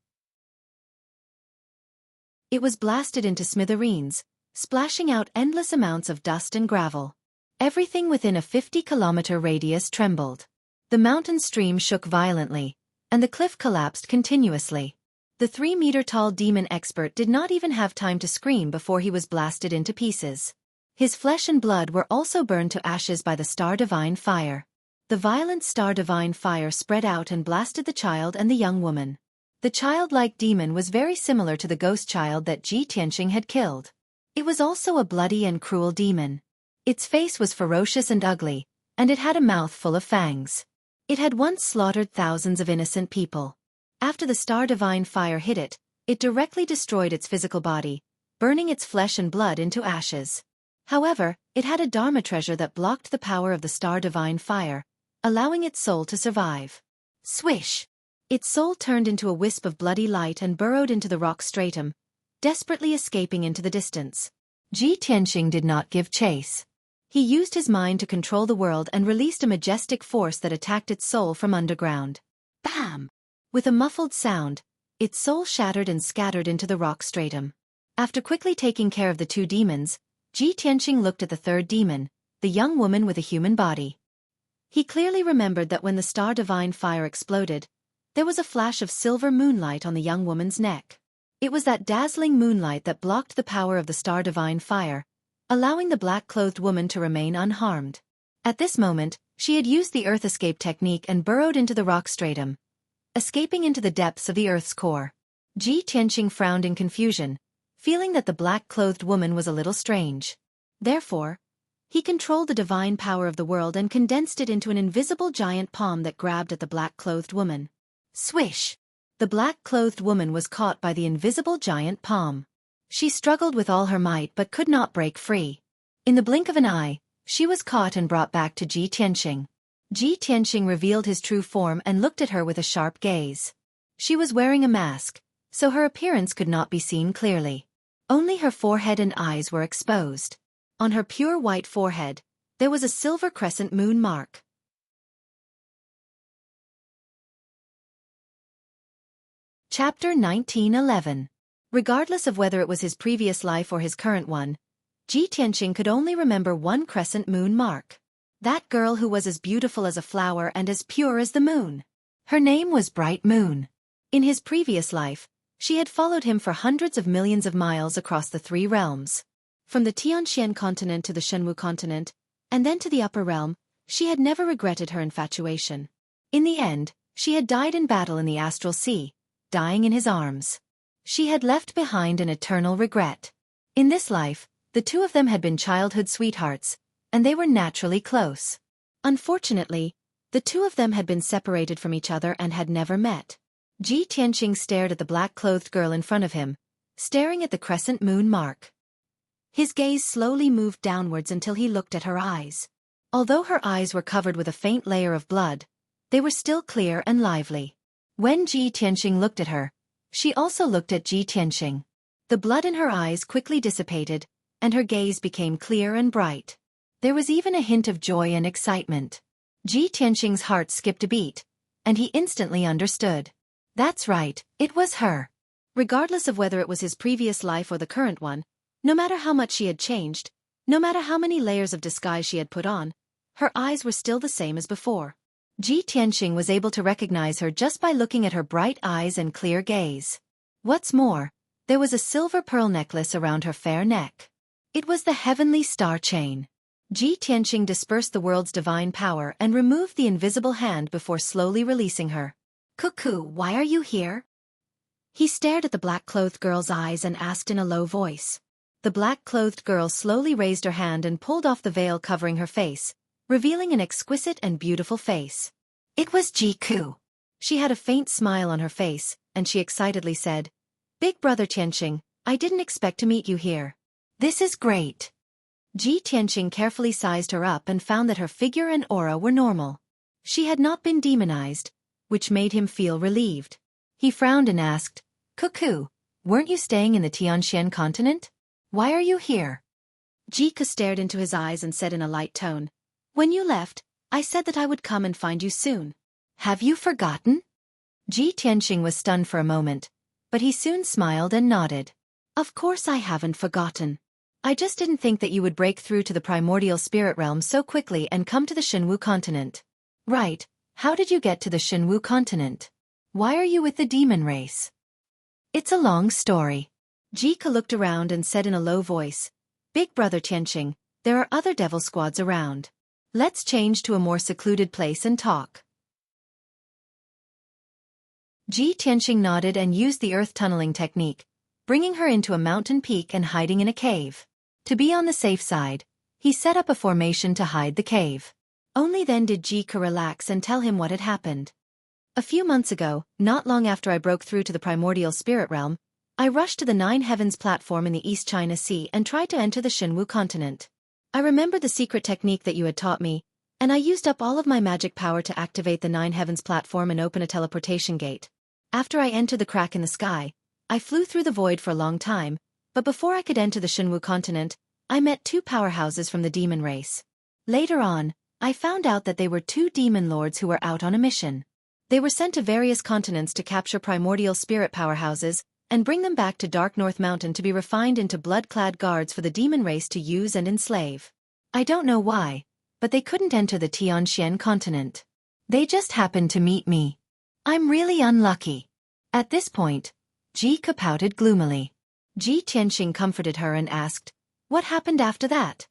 S1: It was blasted into smithereens, splashing out endless amounts of dust and gravel. Everything within a 50-kilometer radius trembled. The mountain stream shook violently, and the cliff collapsed continuously. The 3-meter-tall demon expert did not even have time to scream before he was blasted into pieces. His flesh and blood were also burned to ashes by the star divine fire. The violent star divine fire spread out and blasted the child and the young woman. The childlike demon was very similar to the ghost child that Ji Tianqing had killed. It was also a bloody and cruel demon. Its face was ferocious and ugly, and it had a mouth full of fangs. It had once slaughtered thousands of innocent people. After the star divine fire hit it, it directly destroyed its physical body, burning its flesh and blood into ashes. However, it had a dharma treasure that blocked the power of the star divine fire, allowing its soul to survive. Swish! Its soul turned into a wisp of bloody light and burrowed into the rock stratum, desperately escaping into the distance. Ji Tianqing did not give chase. He used his mind to control the world and released a majestic force that attacked its soul from underground. Bam! With a muffled sound, its soul shattered and scattered into the rock stratum. After quickly taking care of the 2 demons, Ji Tianqing looked at the third demon, the young woman with a human body. He clearly remembered that when the star divine fire exploded, there was a flash of silver moonlight on the young woman's neck. It was that dazzling moonlight that blocked the power of the star divine fire, allowing the black-clothed woman to remain unharmed. At this moment, she had used the earth escape technique and burrowed into the rock stratum, escaping into the depths of the earth's core. Ji Tianqing frowned in confusion, feeling that the black-clothed woman was a little strange. Therefore, he controlled the divine power of the world and condensed it into an invisible giant palm that grabbed at the black-clothed woman. Swish! The black-clothed woman was caught by the invisible giant palm. She struggled with all her might but could not break free. In the blink of an eye, she was caught and brought back to Ji Tianqing. Ji Tianqing revealed his true form and looked at her with a sharp gaze. She was wearing a mask, so her appearance could not be seen clearly. Only her forehead and eyes were exposed. On her pure white forehead, there was a silver crescent moon mark. Chapter 1911. Regardless of whether it was his previous life or his current one, Ji Tianqing could only remember one crescent moon mark. That girl who was as beautiful as a flower and as pure as the moon. Her name was Bright Moon. In his previous life, she had followed him for hundreds of millions of miles across the three realms. From the Tianxian continent to the Shenwu continent, and then to the upper realm, she had never regretted her infatuation. In the end, she had died in battle in the astral sea, dying in his arms. She had left behind an eternal regret. In this life, the two of them had been childhood sweethearts, and they were naturally close. Unfortunately, the two of them had been separated from each other and had never met. Ji Tianqing stared at the black-clothed girl in front of him, staring at the crescent moon mark. His gaze slowly moved downwards until he looked at her eyes. Although her eyes were covered with a faint layer of blood, they were still clear and lively. When Ji Tianqing looked at her, she also looked at Ji Tianqing. The blood in her eyes quickly dissipated, and her gaze became clear and bright. There was even a hint of joy and excitement. Ji Tianqing's heart skipped a beat, and he instantly understood. That's right, it was her. Regardless of whether it was his previous life or the current one, no matter how much she had changed, no matter how many layers of disguise she had put on, her eyes were still the same as before. Ji Tianqing was able to recognize her just by looking at her bright eyes and clear gaze. What's more, there was a silver pearl necklace around her fair neck. It was the heavenly star chain. Ji Tianqing dispersed the world's divine power and removed the invisible hand before slowly releasing her. Cuckoo, why are you here? He stared at the black-clothed girl's eyes and asked in a low voice. The black-clothed girl slowly raised her hand and pulled off the veil covering her face, revealing an exquisite and beautiful face. It was Jiku. She had a faint smile on her face, and she excitedly said, "Big brother Tianqing, I didn't expect to meet you here. This is great." Ji Tianqing carefully sized her up and found that her figure and aura were normal. She had not been demonized, which made him feel relieved. He frowned and asked, "Cuckoo, weren't you staying in the Tianxian continent? Why are you here?" Jiku stared into his eyes and said in a light tone, "When you left, I said that I would come and find you soon. Have you forgotten?" Ji Tianqing was stunned for a moment, but he soon smiled and nodded. "Of course I haven't forgotten. I just didn't think that you would break through to the primordial spirit realm so quickly and come to the Shenwu continent." "Right, how did you get to the Shenwu continent? Why are you with the demon race?" "It's a long story." Jiku looked around and said in a low voice, "Big brother Tianqing, there are other devil squads around. Let's change to a more secluded place and talk." Ji Tianqing nodded and used the earth tunneling technique, bringing her into a mountain peak and hiding in a cave. To be on the safe side, he set up a formation to hide the cave. Only then did Jiku relax and tell him what had happened. "A few months ago, not long after I broke through to the primordial spirit realm, I rushed to the Nine Heavens platform in the East China Sea and tried to enter the Shenwu continent. I remembered the secret technique that you had taught me, and I used up all of my magic power to activate the Nine Heavens platform and open a teleportation gate. After I entered the crack in the sky, I flew through the void for a long time, but before I could enter the Shenwu continent, I met two powerhouses from the demon race. Later on, I found out that they were two demon lords who were out on a mission. They were sent to various continents to capture primordial spirit powerhouses, and bring them back to Dark North Mountain to be refined into blood-clad guards for the demon race to use and enslave. I don't know why, but they couldn't enter the Tianxian continent. They just happened to meet me. I'm really unlucky. At this point, Xueqi pouted gloomily. Ji Tianxing comforted her and asked, "What happened after that?"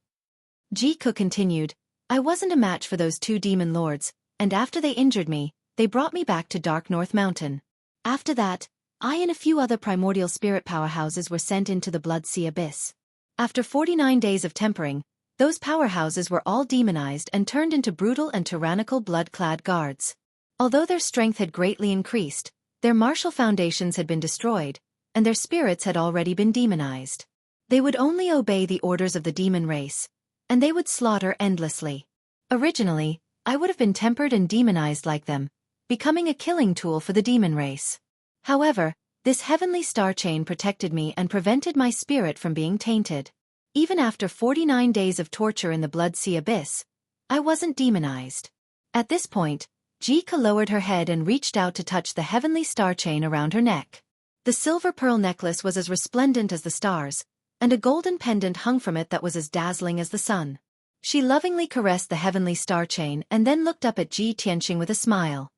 S1: Xueqi continued, "I wasn't a match for those two demon lords, and after they injured me, they brought me back to Dark North Mountain. After that, I and a few other primordial spirit powerhouses were sent into the Blood Sea Abyss. After 49 days of tempering, those powerhouses were all demonized and turned into brutal and tyrannical blood-clad guards. Although their strength had greatly increased, their martial foundations had been destroyed, and their spirits had already been demonized. They would only obey the orders of the demon race, and they would slaughter endlessly. Originally, I would have been tempered and demonized like them, becoming a killing tool for the demon race. However, this heavenly star chain protected me and prevented my spirit from being tainted. Even after 49 days of torture in the Blood Sea Abyss, I wasn't demonized." At this point, Xueqi lowered her head and reached out to touch the heavenly star chain around her neck. The silver pearl necklace was as resplendent as the stars, and a golden pendant hung from it that was as dazzling as the sun. She lovingly caressed the heavenly star chain and then looked up at Ji Tianxing with a smile.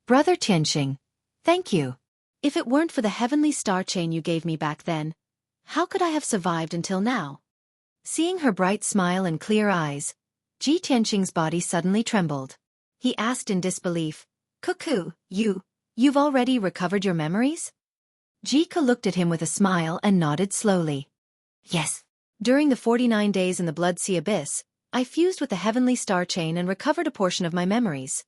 S1: "Brother Tianxing, thank you. If it weren't for the heavenly star chain you gave me back then, how could I have survived until now?" Seeing her bright smile and clear eyes, Ji Tianxing's body suddenly trembled. He asked in disbelief, "Cuckoo, you've already recovered your memories?" Xueqi looked at him with a smile and nodded slowly. "Yes. During the 49 days in the Blood Sea Abyss, I fused with the heavenly star chain and recovered a portion of my memories.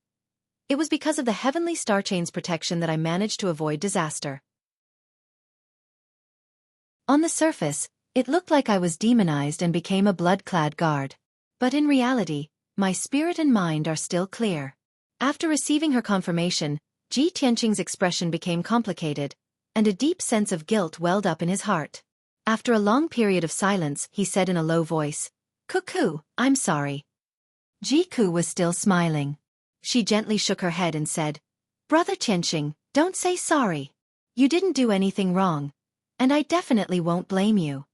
S1: It was because of the heavenly star chain's protection that I managed to avoid disaster." On the surface, it looked like I was demonized and became a blood-clad guard. But in reality, my spirit and mind are still clear. After receiving her confirmation, Ji Tianxing's expression became complicated, and a deep sense of guilt welled up in his heart. After a long period of silence, he said in a low voice, "Cuckoo, I'm sorry." Xueqi was still smiling. She gently shook her head and said, "Brother Tianxing, don't say sorry. You didn't do anything wrong, and I definitely won't blame you."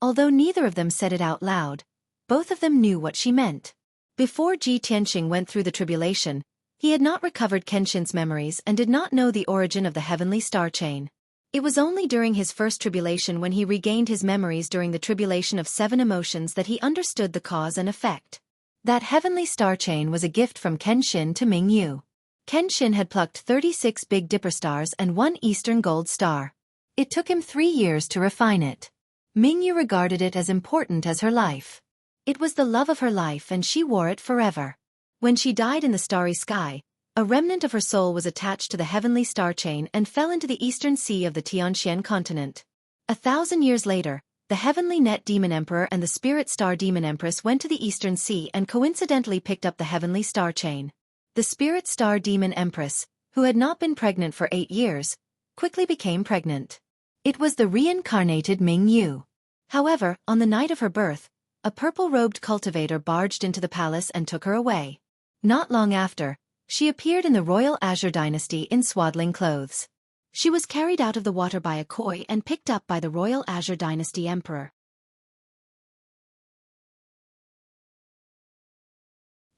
S1: Although neither of them said it out loud, both of them knew what she meant. Before Ji Tianxing went through the tribulation, he had not recovered Kenshin's memories and did not know the origin of the heavenly star chain. It was only during his first tribulation when he regained his memories during the tribulation of 7 emotions that he understood the cause and effect. That heavenly star chain was a gift from Kenshin to Mingyu. Kenshin had plucked 36 Big Dipper stars and 1 Eastern Gold star. It took him 3 years to refine it. Mingyu regarded it as important as her life. It was the love of her life and she wore it forever. When she died in the starry sky, a remnant of her soul was attached to the heavenly star chain and fell into the eastern sea of the Tianxian continent. 1,000 years later, the heavenly net demon emperor and the spirit star demon empress went to the eastern sea and coincidentally picked up the heavenly star chain. The spirit star demon empress, who had not been pregnant for 8 years, quickly became pregnant. It was the reincarnated Mingyu. However, on the night of her birth, a purple-robed cultivator barged into the palace and took her away. Not long after, she appeared in the royal Azure dynasty in swaddling clothes. She was carried out of the water by a koi and picked up by the royal Azure dynasty emperor.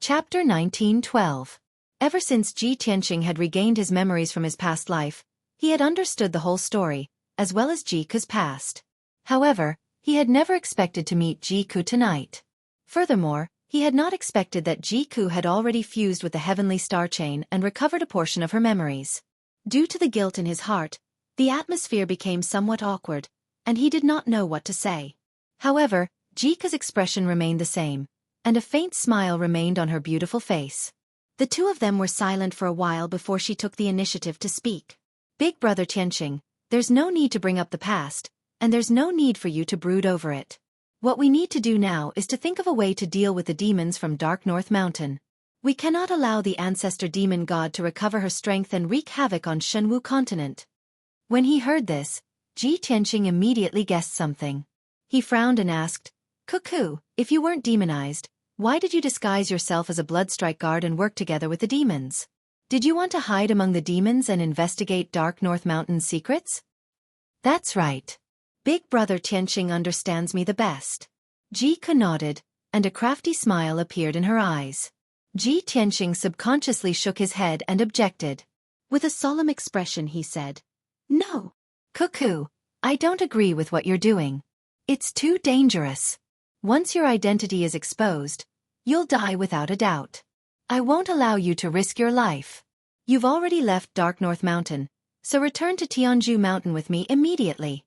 S1: Chapter 1912. Ever since Ji Tianxing had regained his memories from his past life, he had understood the whole story, as well as Xueqi's past. However, he had never expected to meet Xueqi tonight. Furthermore, he had not expected that Xueqi had already fused with the heavenly star chain and recovered a portion of her memories. Due to the guilt in his heart, the atmosphere became somewhat awkward, and he did not know what to say. However, Xueqi's expression remained the same, and a faint smile remained on her beautiful face. The two of them were silent for a while before she took the initiative to speak. "Big Brother Tianxing, there's no need to bring up the past, and there's no need for you to brood over it. What we need to do now is to think of a way to deal with the demons from Dark North Mountain. We cannot allow the ancestor demon god to recover her strength and wreak havoc on Shenwu continent." When he heard this, Ji Tianxing immediately guessed something. He frowned and asked, "Cuckoo, if you weren't demonized, why did you disguise yourself as a bloodstrike guard and work together with the demons? Did you want to hide among the demons and investigate Dark North Mountain's secrets?" That's right. Big brother Tianqing understands me the best. Xueqi nodded, and a crafty smile appeared in her eyes. Tianqing subconsciously shook his head and objected. With a solemn expression he said, "No. Cuckoo, I don't agree with what you're doing. It's too dangerous. Once your identity is exposed, you'll die without a doubt. I won't allow you to risk your life. You've already left Dark North Mountain, so return to Tianju Mountain with me immediately."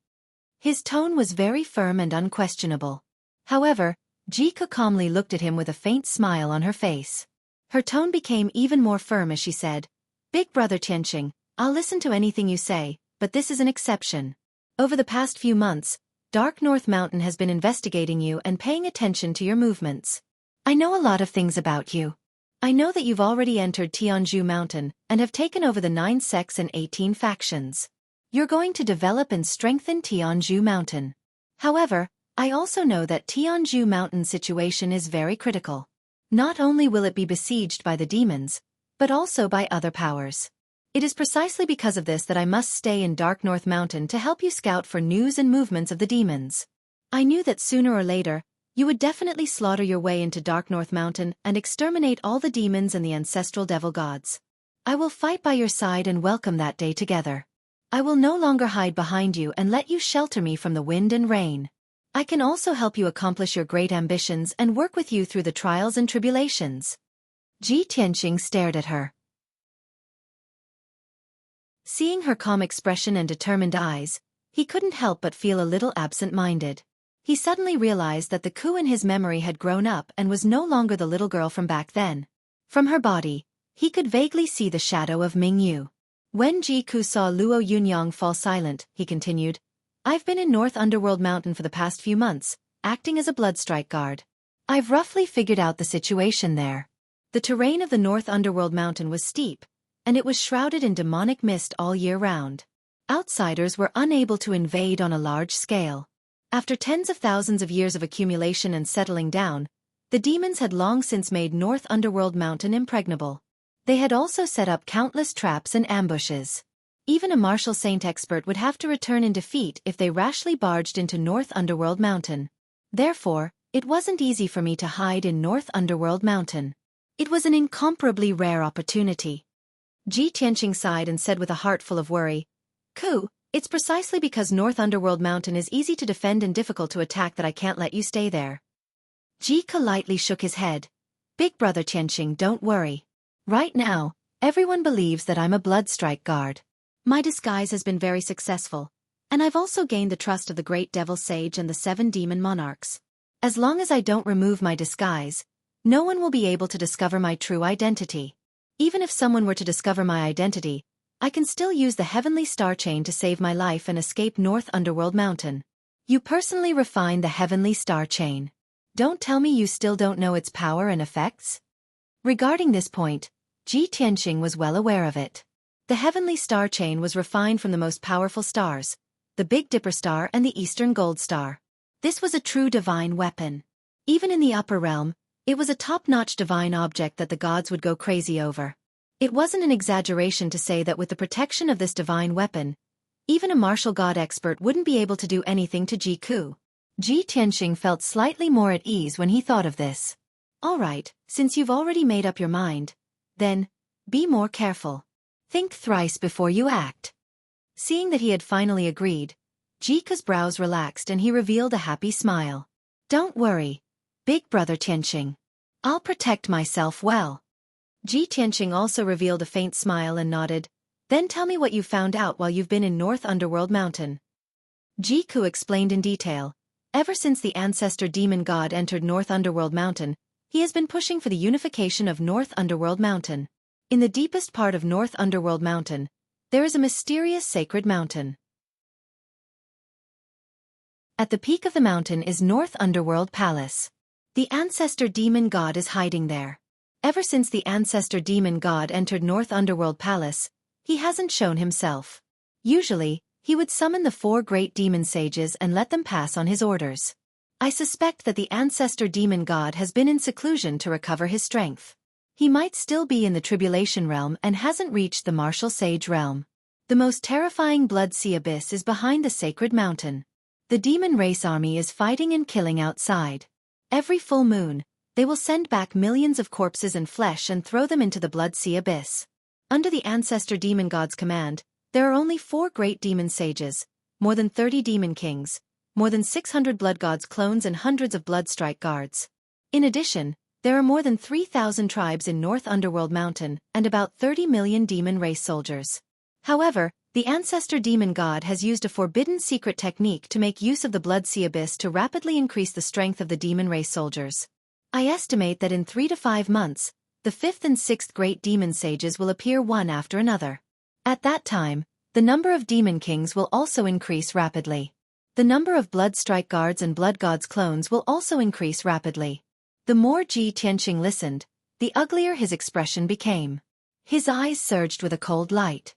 S1: His tone was very firm and unquestionable. However, Xueqi calmly looked at him with a faint smile on her face. Her tone became even more firm as she said, "Big brother Tianqing, I'll listen to anything you say, but this is an exception. Over the past few months, Dark North Mountain has been investigating you and paying attention to your movements. I know a lot of things about you. I know that you've already entered Tianju Mountain and have taken over the 9 sects and 18 factions. You're going to develop and strengthen Tianju Mountain. However, I also know that Tianju Mountain's situation is very critical. Not only will it be besieged by the demons, but also by other powers. It is precisely because of this that I must stay in Dark North Mountain to help you scout for news and movements of the demons. I knew that sooner or later, you would definitely slaughter your way into Dark North Mountain and exterminate all the demons and the ancestral devil gods. I will fight by your side and welcome that day together. I will no longer hide behind you and let you shelter me from the wind and rain. I can also help you accomplish your great ambitions and work with you through the trials and tribulations." Tianqing stared at her. Seeing her calm expression and determined eyes, he couldn't help but feel a little absent-minded. He suddenly realized that the Ku in his memory had grown up and was no longer the little girl from back then. From her body, he could vaguely see the shadow of Mingyu. When Xueqi saw Luo Yunyang fall silent, he continued, "I've been in North Underworld Mountain for the past few months, acting as a bloodstrike guard. I've roughly figured out the situation there. The terrain of the North Underworld Mountain was steep, and it was shrouded in demonic mist all year round. Outsiders were unable to invade on a large scale. After tens of thousands of years of accumulation and settling down, the demons had long since made North Underworld Mountain impregnable. They had also set up countless traps and ambushes. Even a martial saint expert would have to return in defeat if they rashly barged into North Underworld Mountain. Therefore, it wasn't easy for me to hide in North Underworld Mountain. It was an incomparably rare opportunity." Tianqing sighed and said with a heart full of worry, "Ku, it's precisely because North Underworld Mountain is easy to defend and difficult to attack that I can't let you stay there." Xueqi lightly shook his head. "Big brother Tianqing, don't worry. Right now, everyone believes that I'm a bloodstrike guard. My disguise has been very successful, and I've also gained the trust of the great devil sage and the 7 demon monarchs. As long as I don't remove my disguise, no one will be able to discover my true identity. Even if someone were to discover my identity, I can still use the heavenly star chain to save my life and escape North Underworld Mountain." "You personally refined the heavenly star chain. Don't tell me you still don't know its power and effects?" Regarding this point, Tianqing was well aware of it. The heavenly star chain was refined from the most powerful stars, the Big Dipper star and the Eastern Gold Star. This was a true divine weapon. Even in the upper realm, it was a top-notch divine object that the gods would go crazy over. It wasn't an exaggeration to say that with the protection of this divine weapon, even a martial god expert wouldn't be able to do anything to Xueqi. Tianqing felt slightly more at ease when he thought of this. "All right, since you've already made up your mind, then, be more careful. Think thrice before you act." Seeing that he had finally agreed, Xueqi's brows relaxed and he revealed a happy smile. "Don't worry, big brother Tianqing. I'll protect myself well." Tianqing also revealed a faint smile and nodded. "Then tell me what you found out while you've been in North Underworld Mountain." Xueqi explained in detail. Ever since the ancestor demon god entered North Underworld Mountain, he has been pushing for the unification of North Underworld Mountain. In the deepest part of North Underworld Mountain, there is a mysterious sacred mountain. At the peak of the mountain is North Underworld Palace. The ancestor demon god is hiding there. Ever since the ancestor demon god entered North Underworld Palace, he hasn't shown himself. Usually, he would summon the 4 great demon sages and let them pass on his orders. I suspect that the ancestor demon god has been in seclusion to recover his strength. He might still be in the tribulation realm and hasn't reached the martial sage realm. The most terrifying Blood Sea abyss is behind the sacred mountain. The demon race army is fighting and killing outside. Every full moon, they will send back millions of corpses and flesh and throw them into the Blood Sea abyss. Under the ancestor demon god's command, there are only 4 great demon sages, more than 30 demon kings, more than 600 blood gods clones and hundreds of blood strike guards. In addition, there are more than 3,000 tribes in North Underworld Mountain and about 30 million demon race soldiers. However, the ancestor demon god has used a forbidden secret technique to make use of the Blood Sea abyss to rapidly increase the strength of the demon race soldiers. I estimate that in 3 to 5 months, the 5th and 6th great demon sages will appear one after another. At that time, the number of demon kings will also increase rapidly. The number of blood strike guards and blood gods clones will also increase rapidly. The more Ji Tianqing listened, the uglier his expression became. His eyes surged with a cold light.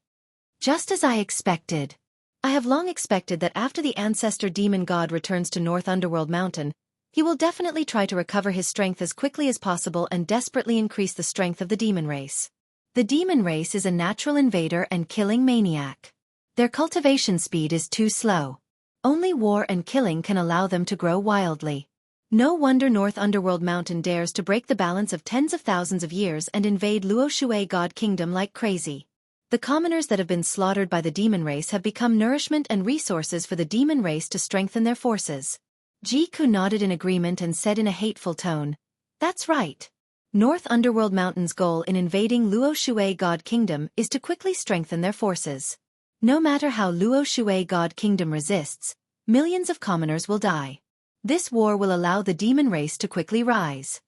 S1: Just as I expected. I have long expected that after the ancestor demon god returns to North Underworld Mountain, he will definitely try to recover his strength as quickly as possible and desperately increase the strength of the demon race. The demon race is a natural invader and killing maniac. Their cultivation speed is too slow. Only war and killing can allow them to grow wildly. No wonder North Underworld Mountain dares to break the balance of tens of thousands of years and invade Luoshui God Kingdom like crazy. The commoners that have been slaughtered by the demon race have become nourishment and resources for the demon race to strengthen their forces. Jiku nodded in agreement and said in a hateful tone, "That's right. North Underworld Mountain's goal in invading Luoshui God Kingdom is to quickly strengthen their forces. No matter how Luoshui God Kingdom resists, millions of commoners will die. This war will allow the demon race to quickly rise."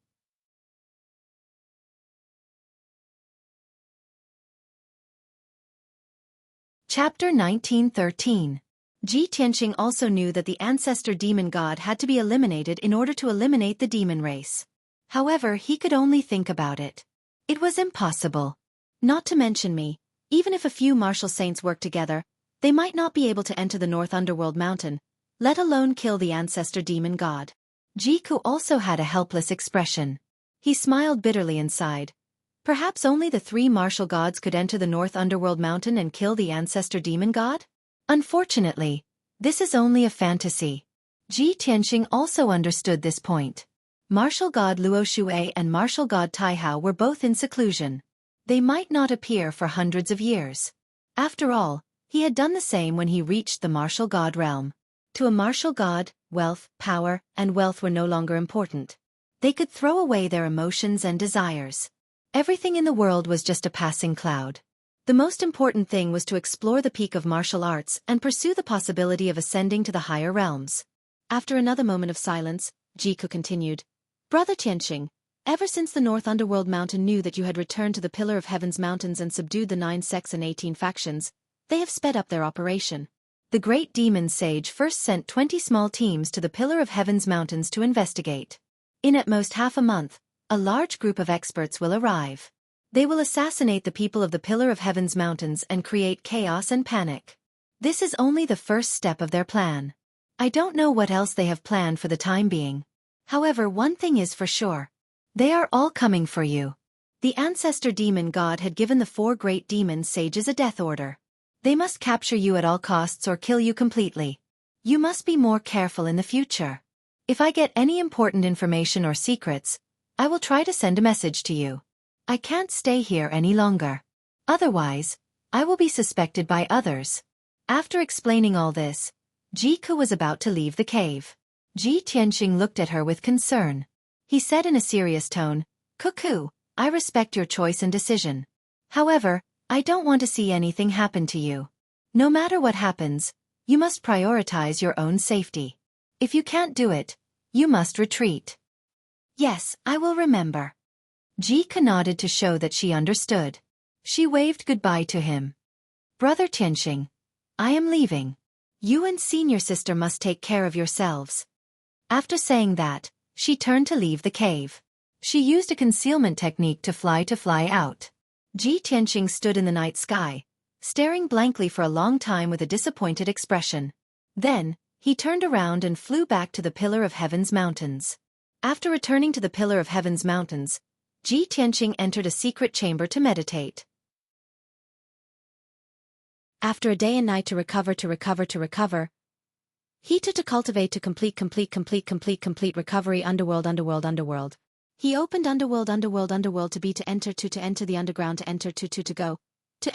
S1: Chapter 1913. Ji Tianqing also knew that the ancestor demon god had to be eliminated in order to eliminate the demon race. However, he could only think about it. It was impossible. Not to mention me, even if a few martial saints work together, they might not be able to enter the North Underworld Mountain, let alone kill the ancestor demon god. Jiku also had a helpless expression. He smiled bitterly and sighed. Perhaps only the 3 martial gods could enter the North Underworld Mountain and kill the ancestor demon god? Unfortunately, this is only a fantasy. Ji Tianqing also understood this point. Martial god Luoshui and martial god Taihao were both in seclusion. They might not appear for hundreds of years. After all, he had done the same when he reached the martial god realm. To a martial god, wealth, power, and wealth were no longer important. They could throw away their emotions and desires. Everything in the world was just a passing cloud. The most important thing was to explore the peak of martial arts and pursue the possibility of ascending to the higher realms. After another moment of silence, Jiku continued, "Brother Tianqing, ever since the North Underworld Mountain knew that you had returned to the Pillar of Heaven's mountains and subdued the 9 sects and 18 factions, they have sped up their operation. The great demon sage first sent 20 small teams to the Pillar of Heaven's mountains to investigate. In at most half a month, a large group of experts will arrive. They will assassinate the people of the Pillar of Heaven's mountains and create chaos and panic. This is only the first step of their plan. I don't know what else they have planned for the time being. However, one thing is for sure. They are all coming for you." The ancestor demon god had given the 4 great demon sages a death order. They must capture you at all costs or kill you completely. You must be more careful in the future. If I get any important information or secrets, I will try to send a message to you. I can't stay here any longer. Otherwise, I will be suspected by others. After explaining all this, Jiku was about to leave the cave. Ji Tianqing looked at her with concern. He said in a serious tone, "Cuckoo, I respect your choice and decision. However, I don't want to see anything happen to you. No matter what happens, you must prioritize your own safety. If you can't do it, you must retreat." "Yes, I will remember." Jiku nodded to show that she understood. She waved goodbye to him. "Brother Tianqing, I am leaving. You and senior sister must take care of yourselves." After saying that, she turned to leave the cave. She used a concealment technique to fly out. Ji Tianqing stood in the night sky, staring blankly for a long time with a disappointed expression. Then, he turned around and flew back to the Pillar of Heaven's mountains. After returning to the Pillar of Heaven's mountains, Ji Tianqing entered a secret chamber to meditate. After a day and night to recover, he to cultivate to complete recovery. Underworld. He opened underworld to be to enter the underground, to enter to go, to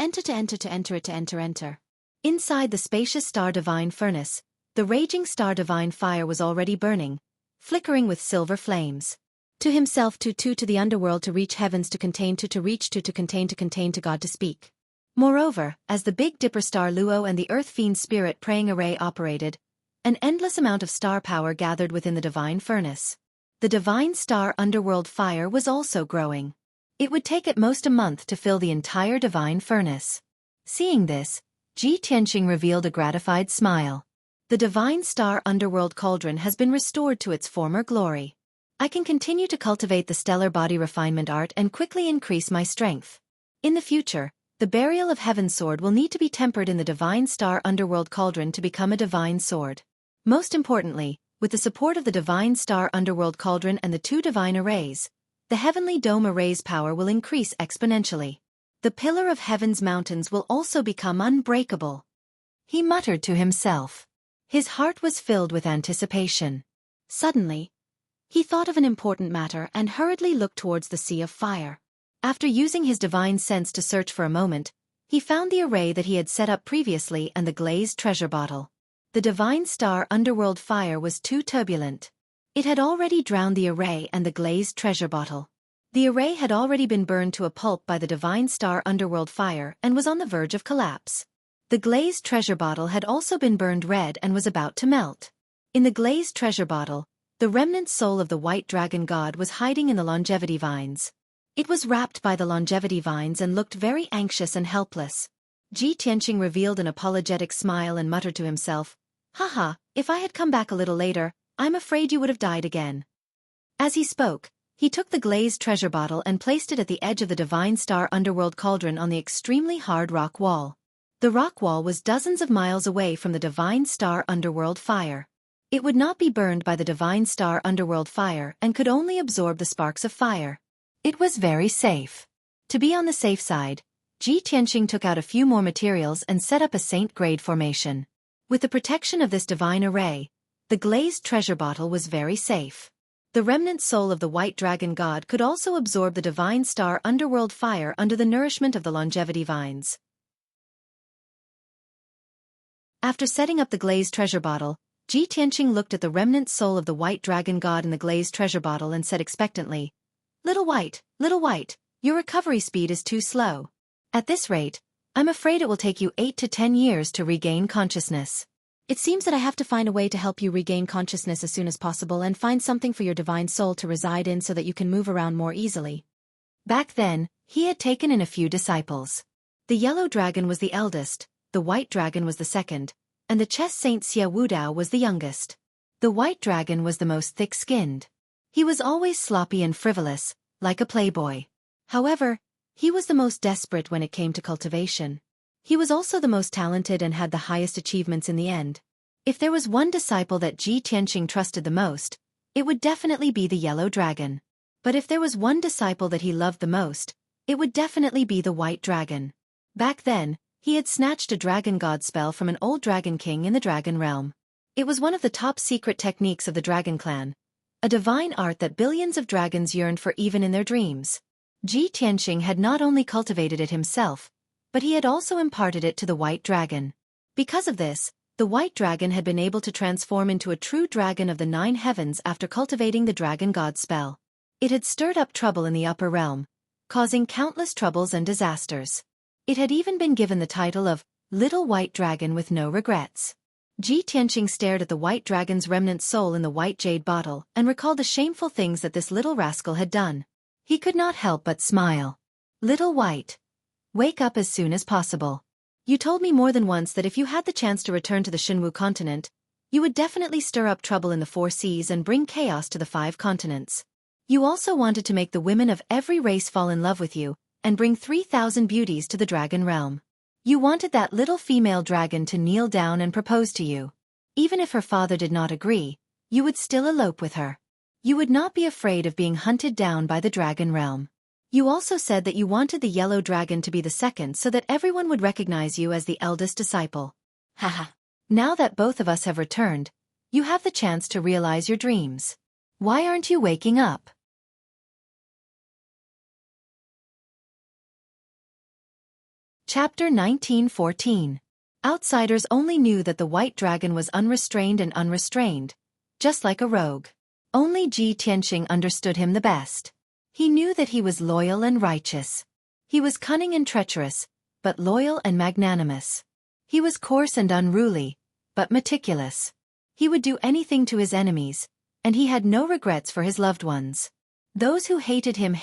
S1: enter. Inside the spacious star divine furnace, the raging star divine fire was already burning, flickering with silver flames. To himself to the underworld, to reach heavens, to contain to reach to contain to God, to speak. Moreover, as the Big Dipper star Luo and the Earth Fiend Spirit praying array operated, an endless amount of star power gathered within the divine furnace. The divine star underworld fire was also growing. It would take at most a month to fill the entire divine furnace. Seeing this, Ji Tianqing revealed a gratified smile. The divine star underworld cauldron has been restored to its former glory. I can continue to cultivate the stellar body refinement art and quickly increase my strength. In the future, the burial of Heaven's sword will need to be tempered in the divine star underworld cauldron to become a divine sword. Most importantly, with the support of the divine star underworld cauldron and the 2 divine arrays, the heavenly dome array's power will increase exponentially. The pillar of heaven's mountains will also become unbreakable. He muttered to himself. His heart was filled with anticipation. Suddenly, he thought of an important matter and hurriedly looked towards the sea of fire. After using his divine sense to search for a moment, he found the array that he had set up previously and the glazed treasure bottle. The divine star underworld fire was too turbulent. It had already drowned the array and the glazed treasure bottle. The array had already been burned to a pulp by the divine star underworld fire and was on the verge of collapse. The glazed treasure bottle had also been burned red and was about to melt. In the glazed treasure bottle, the remnant soul of the white dragon god was hiding in the longevity vines. It was wrapped by the longevity vines and looked very anxious and helpless. Ji Tianqing revealed an apologetic smile and muttered to himself, "Haha, if I had come back a little later, I'm afraid you would have died again." As he spoke, he took the glazed treasure bottle and placed it at the edge of the divine star underworld cauldron on the extremely hard rock wall. The rock wall was dozens of miles away from the divine star underworld fire. It would not be burned by the divine star underworld fire and could only absorb the sparks of fire. It was very safe. To be on the safe side, Ji Tianqing took out a few more materials and set up a saint-grade formation. With the protection of this divine array, the glazed treasure bottle was very safe. The remnant soul of the white dragon god could also absorb the divine star underworld fire under the nourishment of the longevity vines. After setting up the glazed treasure bottle, Ji Tianqing looked at the remnant soul of the white dragon god in the glazed treasure bottle and said expectantly, little white, your recovery speed is too slow. At this rate, I'm afraid it will take you 8 to 10 years to regain consciousness. It seems that I have to find a way to help you regain consciousness as soon as possible and find something for your divine soul to reside in so that you can move around more easily." Back then, he had taken in a few disciples. The yellow dragon was the eldest, the white dragon was the second, and the chess saint Xie Wudao was the youngest. The white dragon was the most thick-skinned. He was always sloppy and frivolous, like a playboy. However, he was the most desperate when it came to cultivation. He was also the most talented and had the highest achievements in the end. If there was one disciple that Ji Tianqing trusted the most, it would definitely be the yellow dragon. But if there was one disciple that he loved the most, it would definitely be the white dragon. Back then, he had snatched a dragon god spell from an old dragon king in the dragon realm. It was one of the top secret techniques of the dragon clan, a divine art that billions of dragons yearned for even in their dreams. Ji Tianqing had not only cultivated it himself, but he had also imparted it to the white dragon. Because of this, the white dragon had been able to transform into a true dragon of the 9 heavens after cultivating the dragon god spell. It had stirred up trouble in the upper realm, causing countless troubles and disasters. It had even been given the title of Little White Dragon with No Regrets. Ji Tianqing stared at the white dragon's remnant soul in the white jade bottle and recalled the shameful things that this little rascal had done. He could not help but smile. "Little White, wake up as soon as possible. You told me more than once that if you had the chance to return to the Xinwu continent, you would definitely stir up trouble in the 4 seas and bring chaos to the 5 continents. You also wanted to make the women of every race fall in love with you, and bring 3,000 beauties to the dragon realm. You wanted that little female dragon to kneel down and propose to you. Even if her father did not agree, you would still elope with her. You would not be afraid of being hunted down by the dragon realm. You also said that you wanted the yellow dragon to be the second so that everyone would recognize you as the eldest disciple. Haha. Now that both of us have returned, you have the chance to realize your dreams. Why aren't you waking up? Chapter 19:14. Outsiders only knew that the white dragon was unrestrained and unrestrained, just like a rogue. Only Ji Tianqing understood him the best. He knew that he was loyal and righteous. He was cunning and treacherous, but loyal and magnanimous. He was coarse and unruly, but meticulous. He would do anything to his enemies, and he had no regrets for his loved ones. Those who hated him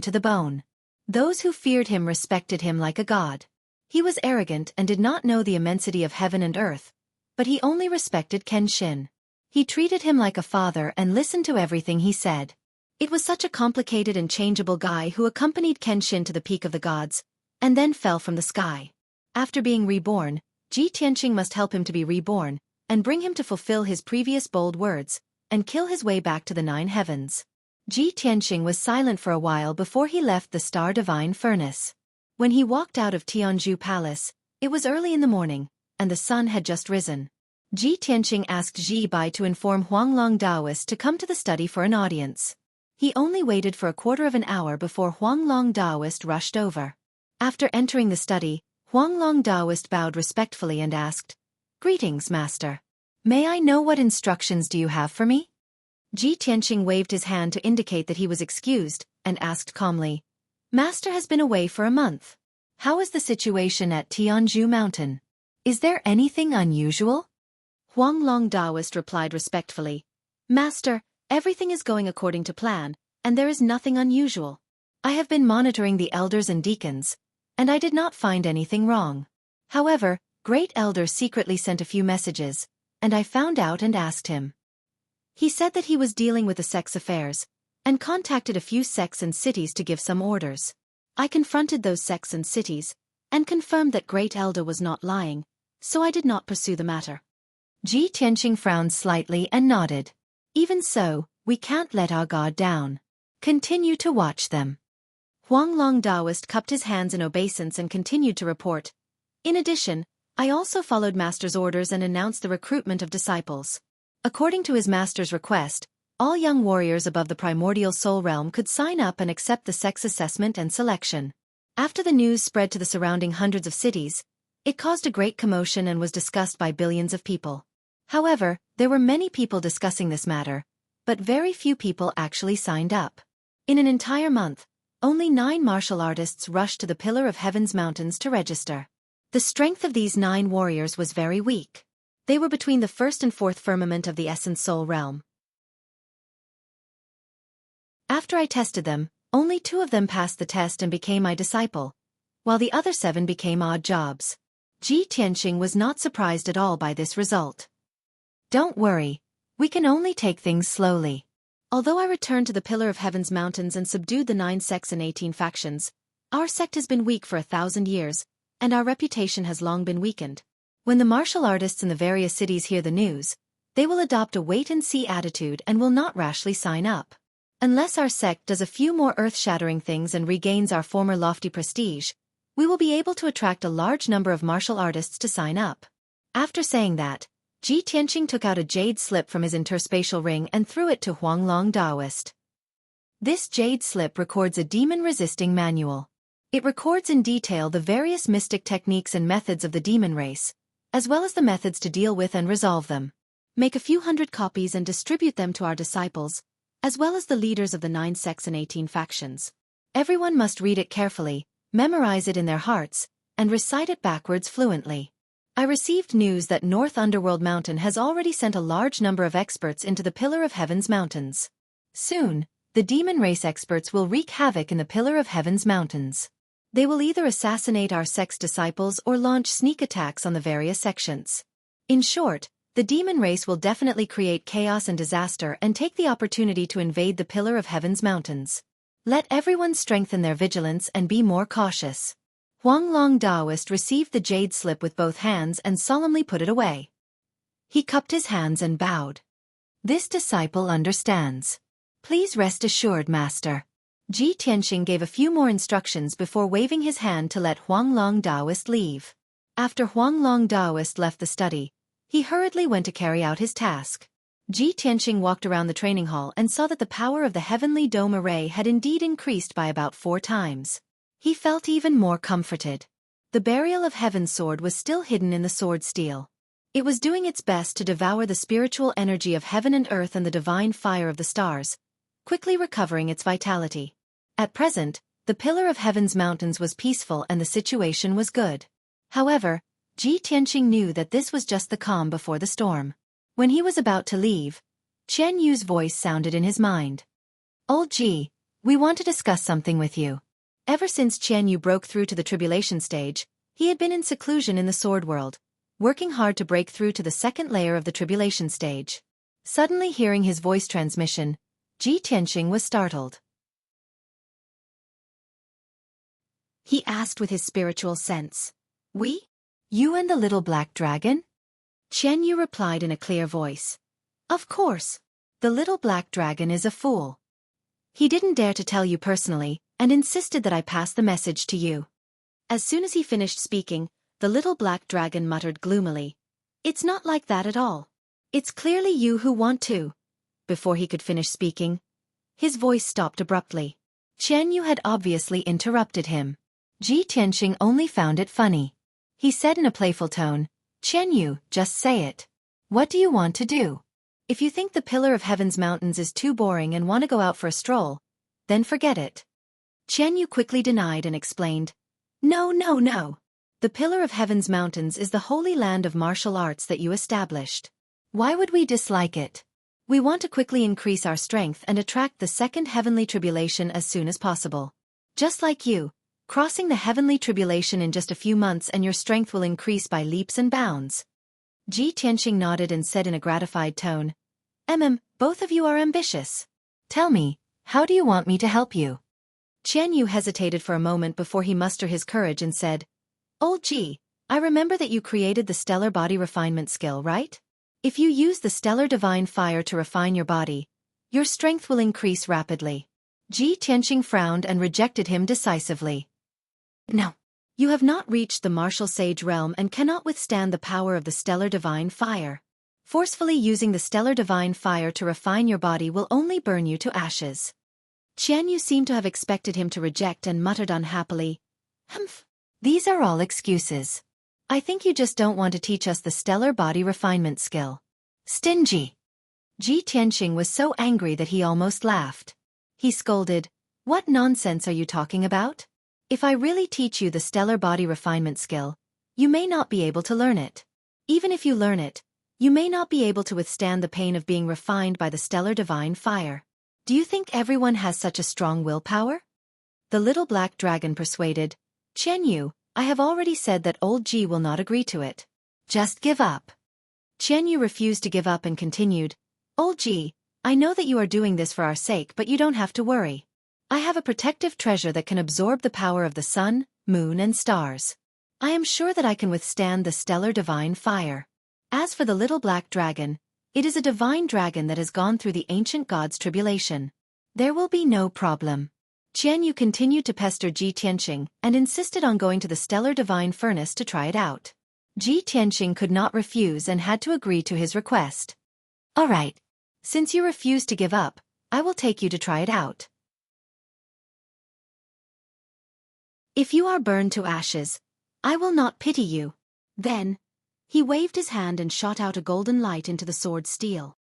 S1: to the bone. Those who feared him respected him like a god. He was arrogant and did not know the immensity of heaven and earth, but he only respected Kenshin. He treated him like a father and listened to everything he said. It was such a complicated and changeable guy who accompanied Kenshin to the peak of the gods, and then fell from the sky. After being reborn, Ji Tianqing must help him to be reborn, and bring him to fulfill his previous bold words, and kill his way back to the 9 heavens. Ji Tianqing was silent for a while before he left the Star Divine Furnace. When he walked out of Tianzhu Palace, it was early in the morning, and the sun had just risen. Ji Tianqing asked Ji Bai to inform Huanglong Daoist to come to the study for an audience. He only waited for a quarter of an hour before Huanglong Daoist rushed over. After entering the study, Huanglong Daoist bowed respectfully and asked, "Greetings, Master. May I know what instructions do you have for me?" Ji Tianqing waved his hand to indicate that he was excused, and asked calmly, "Master has been away for a month. How is the situation at Tianzhu Mountain? Is there anything unusual?" Huanglong Daoist replied respectfully, "Master, everything is going according to plan, and there is nothing unusual. I have been monitoring the elders and deacons, and I did not find anything wrong. However, Great Elder secretly sent a few messages, and I found out and asked him. He said that he was dealing with the sect's affairs, and contacted a few sects and cities to give some orders. I confronted those sects and cities, and confirmed that Great Elder was not lying, so I did not pursue the matter." Ji Tianqing frowned slightly and nodded. "Even so, we can't let our guard down. Continue to watch them." Huanglong Daoist cupped his hands in obeisance and continued to report, "In addition, I also followed Master's orders and announced the recruitment of disciples. According to his Master's request, all young warriors above the primordial soul realm could sign up and accept the sex assessment and selection. After the news spread to the surrounding hundreds of cities, it caused a great commotion and was discussed by billions of people. However, there were many people discussing this matter, but very few people actually signed up. In an entire month, only 9 martial artists rushed to the Pillar of Heaven's mountains to register. The strength of these 9 warriors was very weak. They were between the 1st and 4th firmament of the Essence Soul realm. After I tested them, only 2 of them passed the test and became my disciple, while the other 7 became odd jobs. Ji Tianqing was not surprised at all by this result. "Don't worry, we can only take things slowly. Although I returned to the Pillar of Heaven's mountains and subdued the 9 sects and 18 factions, our sect has been weak for 1,000 years, and our reputation has long been weakened. When the martial artists in the various cities hear the news, they will adopt a wait-and-see attitude and will not rashly sign up. Unless our sect does a few more earth-shattering things and regains our former lofty prestige, we will be able to attract a large number of martial artists to sign up." After saying that, Ji Tianqing took out a jade slip from his interspatial ring and threw it to Huanglong Daoist. This jade slip records a demon-resisting manual. It records in detail the various mystic techniques and methods of the demon race, as well as the methods to deal with and resolve them. Make a few hundred copies and distribute them to our disciples, as well as the leaders of the 9 sects and 18 factions. Everyone must read it carefully, memorize it in their hearts, and recite it backwards fluently. I received news that North Underworld Mountain has already sent a large number of experts into the Pillar of Heaven's mountains. Soon, the demon race experts will wreak havoc in the Pillar of Heaven's mountains. They will either assassinate our sect's disciples or launch sneak attacks on the various sections. In short, the demon race will definitely create chaos and disaster and take the opportunity to invade the Pillar of Heaven's mountains. Let everyone strengthen their vigilance and be more cautious." Huanglong Daoist received the jade slip with both hands and solemnly put it away. He cupped his hands and bowed. "This disciple understands. Please rest assured, Master. Ji Tianxing gave a few more instructions before waving his hand to let Huang Long Daoist leave. After Huang Long Daoist left the study, he hurriedly went to carry out his task. Ji Tianxing walked around the training hall and saw that the power of the heavenly dome array had indeed increased by about 4 times. He felt even more comforted. The burial of Heaven's sword was still hidden in the sword steel. It was doing its best to devour the spiritual energy of heaven and earth and the divine fire of the stars, quickly recovering its vitality. At present, the pillar of Heaven's mountains was peaceful and the situation was good. However, Ji Tianxing knew that this was just the calm before the storm. When he was about to leave, Qian Yu's voice sounded in his mind. "Old Ji, we want to discuss something with you." Ever since Qian Yu broke through to the tribulation stage, he had been in seclusion in the sword world, working hard to break through to the second layer of the tribulation stage. Suddenly hearing his voice transmission, Ji Tianxing was startled. He asked with his spiritual sense, "We? You and the little black dragon?" Qian Yu replied in a clear voice. "Of course. The little black dragon is a fool. He didn't dare to tell you personally, and insisted that I pass the message to you." As soon as he finished speaking, the little black dragon muttered gloomily, "It's not like that at all. It's clearly you who want to." Before he could finish speaking, his voice stopped abruptly. Qian Yu had obviously interrupted him. Ji Tianxing only found it funny. He said in a playful tone, "Qian Yu, just say it. What do you want to do? If you think the pillar of Heaven's mountains is too boring and want to go out for a stroll, then forget it." Qian Yu quickly denied and explained, "No, no, no. The pillar of Heaven's mountains is the holy land of martial arts that you established. Why would we dislike it? We want to quickly increase our strength and attract the second heavenly tribulation as soon as possible. Just like you, crossing the heavenly tribulation in just a few months and your strength will increase by leaps and bounds." Ji Tianxing nodded and said in a gratified tone, Both of you are ambitious. Tell me, how do you want me to help you?" Qian Yu hesitated for a moment before he mustered his courage and said, "Old Ji, I remember that you created the stellar body refinement skill, right? If you use the stellar divine fire to refine your body, your strength will increase rapidly." Ji Tianxing frowned and rejected him decisively. "No. You have not reached the martial sage realm and cannot withstand the power of the stellar divine fire. Forcefully using the stellar divine fire to refine your body will only burn you to ashes." Qian Yu seemed to have expected him to reject and muttered unhappily, "Humph. These are all excuses. I think you just don't want to teach us the stellar body refinement skill. Stingy." Ji Tianxing was so angry that he almost laughed. He scolded, "What nonsense are you talking about? If I really teach you the stellar body refinement skill, you may not be able to learn it. Even if you learn it, you may not be able to withstand the pain of being refined by the stellar divine fire. Do you think everyone has such a strong willpower?" The little black dragon persuaded, "Qian Yu, I have already said that old Ji will not agree to it. Just give up." Qian Yu refused to give up and continued, "Old Ji, I know that you are doing this for our sake, but you don't have to worry. I have a protective treasure that can absorb the power of the sun, moon and stars. I am sure that I can withstand the stellar divine fire. As for the little black dragon, it is a divine dragon that has gone through the ancient god's tribulation. There will be no problem." Qian Yu continued to pester Ji Tianxing and insisted on going to the stellar divine furnace to try it out. Ji Tianxing could not refuse and had to agree to his request. "All right. Since you refuse to give up, I will take you to try it out. If you are burned to ashes, I will not pity you." Then, he waved his hand and shot out a golden light into the sword steel.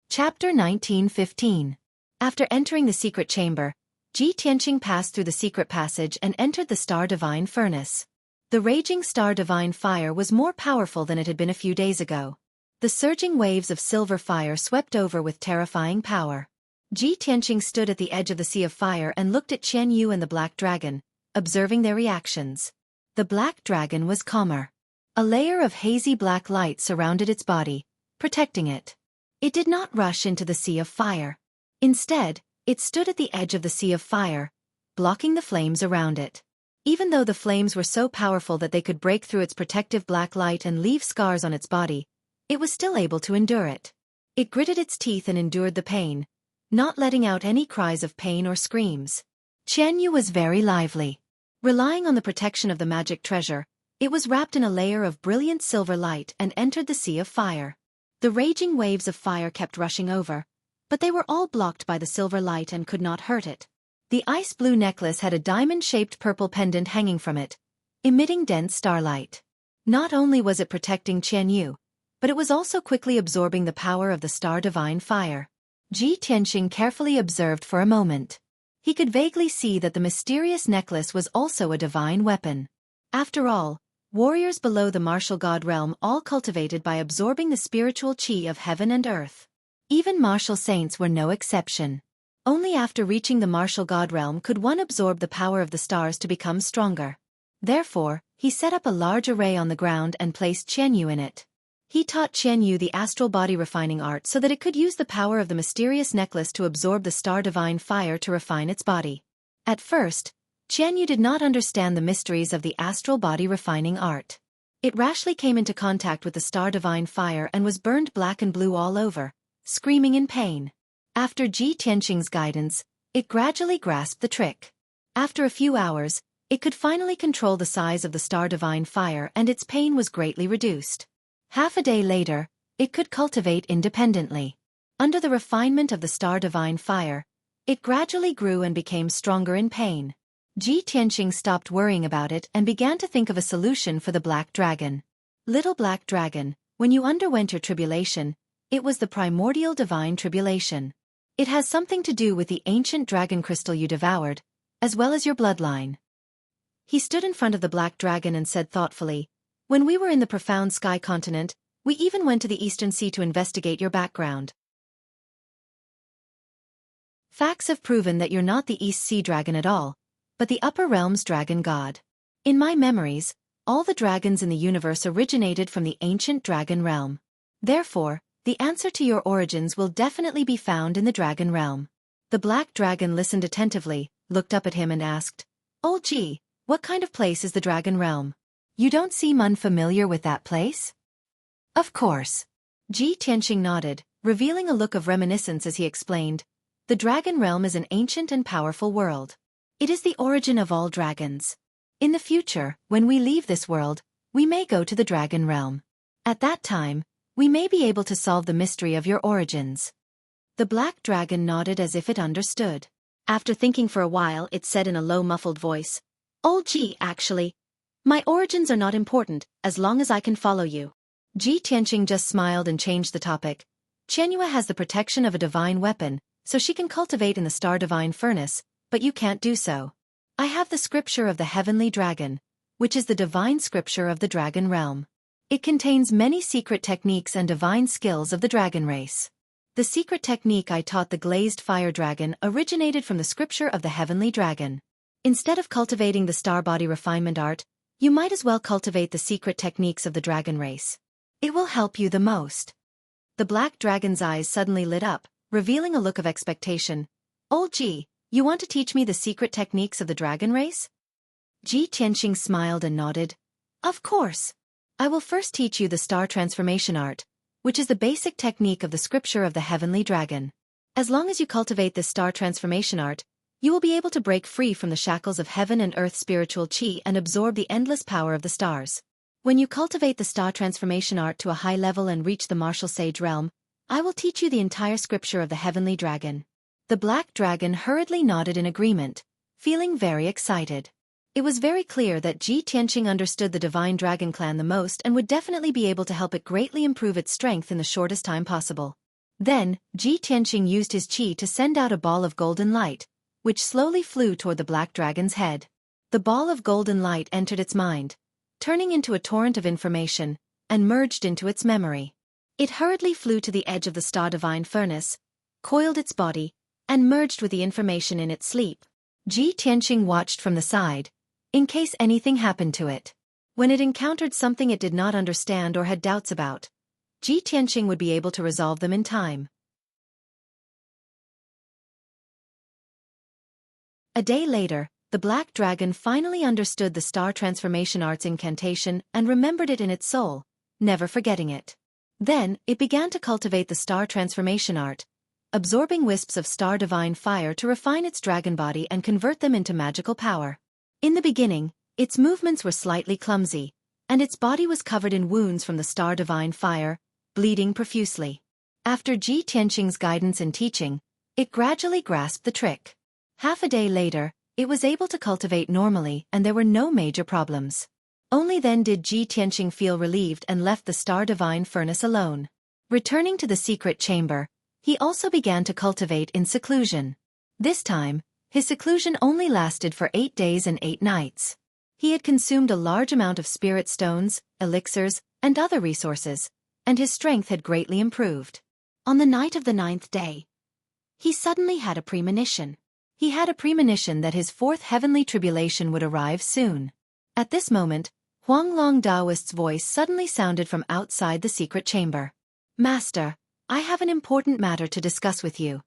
S1: Chapter 19:15. After entering the secret chamber, Ji Tianxing passed through the secret passage and entered the Star Divine Furnace. The raging Star Divine Fire was more powerful than it had been a few days ago. The surging waves of silver fire swept over with terrifying power. Ji Tianxing stood at the edge of the sea of fire and looked at Qian Yu and the Black Dragon, observing their reactions. The Black Dragon was calmer. A layer of hazy black light surrounded its body, protecting it. It did not rush into the sea of fire. Instead, it stood at the edge of the sea of fire, blocking the flames around it. Even though the flames were so powerful that they could break through its protective black light and leave scars on its body, it was still able to endure it. It gritted its teeth and endured the pain, not letting out any cries of pain or screams. Qianyu was very lively. Relying on the protection of the magic treasure, it was wrapped in a layer of brilliant silver light and entered the sea of fire. The raging waves of fire kept rushing over, but they were all blocked by the silver light and could not hurt it. The ice-blue necklace had a diamond-shaped purple pendant hanging from it, emitting dense starlight. Not only was it protecting Qianyu, but it was also quickly absorbing the power of the star divine fire. Ji Tianxing carefully observed for a moment. He could vaguely see that the mysterious necklace was also a divine weapon. After all, warriors below the martial god realm all cultivated by absorbing the spiritual qi of heaven and earth. Even martial saints were no exception. Only after reaching the martial god realm could one absorb the power of the stars to become stronger. Therefore, he set up a large array on the ground and placed Qianyu in it. He taught Qianyu the astral body refining art so that it could use the power of the mysterious necklace to absorb the star divine fire to refine its body. At first, Qianyu did not understand the mysteries of the astral body refining art. It rashly came into contact with the star divine fire and was burned black and blue all over, screaming in pain. After Ji Tianxing's guidance, it gradually grasped the trick. After a few hours, it could finally control the size of the star divine fire and its pain was greatly reduced. Half a day later, it could cultivate independently. Under the refinement of the star divine fire, it gradually grew and became stronger in pain. Ji Tianxing stopped worrying about it and began to think of a solution for the black dragon. Little black dragon, when you underwent your tribulation, it was the primordial divine tribulation. It has something to do with the ancient dragon crystal you devoured, as well as your bloodline. He stood in front of the black dragon and said thoughtfully, "When we were in the profound sky continent, we even went to the Eastern Sea to investigate your background. Facts have proven that you're not the East Sea dragon at all, but the upper realm's dragon god. In my memories, all the dragons in the universe originated from the ancient dragon realm. Therefore, the answer to your origins will definitely be found in the dragon realm." The black dragon listened attentively, looked up at him and asked, "Old Ji, what kind of place is the dragon realm? You don't seem unfamiliar with that place?" "Of course." Ji Tianxing nodded, revealing a look of reminiscence as he explained, "The dragon realm is an ancient and powerful world. It is the origin of all dragons. In the future, when we leave this world, we may go to the dragon realm. At that time, we may be able to solve the mystery of your origins." The black dragon nodded as if it understood. After thinking for a while, it said in a low muffled voice, "Old Ji, actually, my origins are not important, as long as I can follow you." Ji Tianxing just smiled and changed the topic. "Qianyu has the protection of a divine weapon, so she can cultivate in the star divine furnace, but you can't do so. I have the scripture of the heavenly dragon, which is the divine scripture of the dragon realm. It contains many secret techniques and divine skills of the dragon race. The secret technique I taught the glazed fire dragon originated from the scripture of the heavenly dragon. Instead of cultivating the star body refinement art, you might as well cultivate the secret techniques of the dragon race. It will help you the most." The black dragon's eyes suddenly lit up, revealing a look of expectation. "Old Ji, you want to teach me the secret techniques of the dragon race?" Ji Tianxing smiled and nodded. "Of course. I will first teach you the star transformation art, which is the basic technique of the scripture of the heavenly dragon. As long as you cultivate this star transformation art, you will be able to break free from the shackles of heaven and earth spiritual qi and absorb the endless power of the stars. When you cultivate the star transformation art to a high level and reach the martial sage realm, I will teach you the entire scripture of the heavenly dragon." The black dragon hurriedly nodded in agreement, feeling very excited. It was very clear that Ji Tianxing understood the divine dragon clan the most and would definitely be able to help it greatly improve its strength in the shortest time possible. Then, Ji Tianxing used his qi to send out a ball of golden light, which slowly flew toward the black dragon's head. The ball of golden light entered its mind, turning into a torrent of information, and merged into its memory. It hurriedly flew to the edge of the star divine furnace, coiled its body, and merged with the information in its sleep. Ji Tianxing watched from the side, in case anything happened to it. When it encountered something it did not understand or had doubts about, Ji Tianxing would be able to resolve them in time. A day later, the black dragon finally understood the star transformation art's incantation and remembered it in its soul, never forgetting it. Then, it began to cultivate the star transformation art, absorbing wisps of star divine fire to refine its dragon body and convert them into magical power. In the beginning, its movements were slightly clumsy, and its body was covered in wounds from the star divine fire, bleeding profusely. After Ji Tianqing's guidance and teaching, it gradually grasped the trick. Half a day later, it was able to cultivate normally and there were no major problems. Only then did Ji Tianqing feel relieved and left the star divine furnace alone. Returning to the secret chamber, he also began to cultivate in seclusion. This time, his seclusion only lasted for 8 days and 8 nights. He had consumed a large amount of spirit stones, elixirs, and other resources, and his strength had greatly improved. On the night of the 9th day, he suddenly had a premonition. He had a premonition that his 4th heavenly tribulation would arrive soon. At this moment, Huanglong Daoist's voice suddenly sounded from outside the secret chamber. "Master, I have an important matter to discuss with you."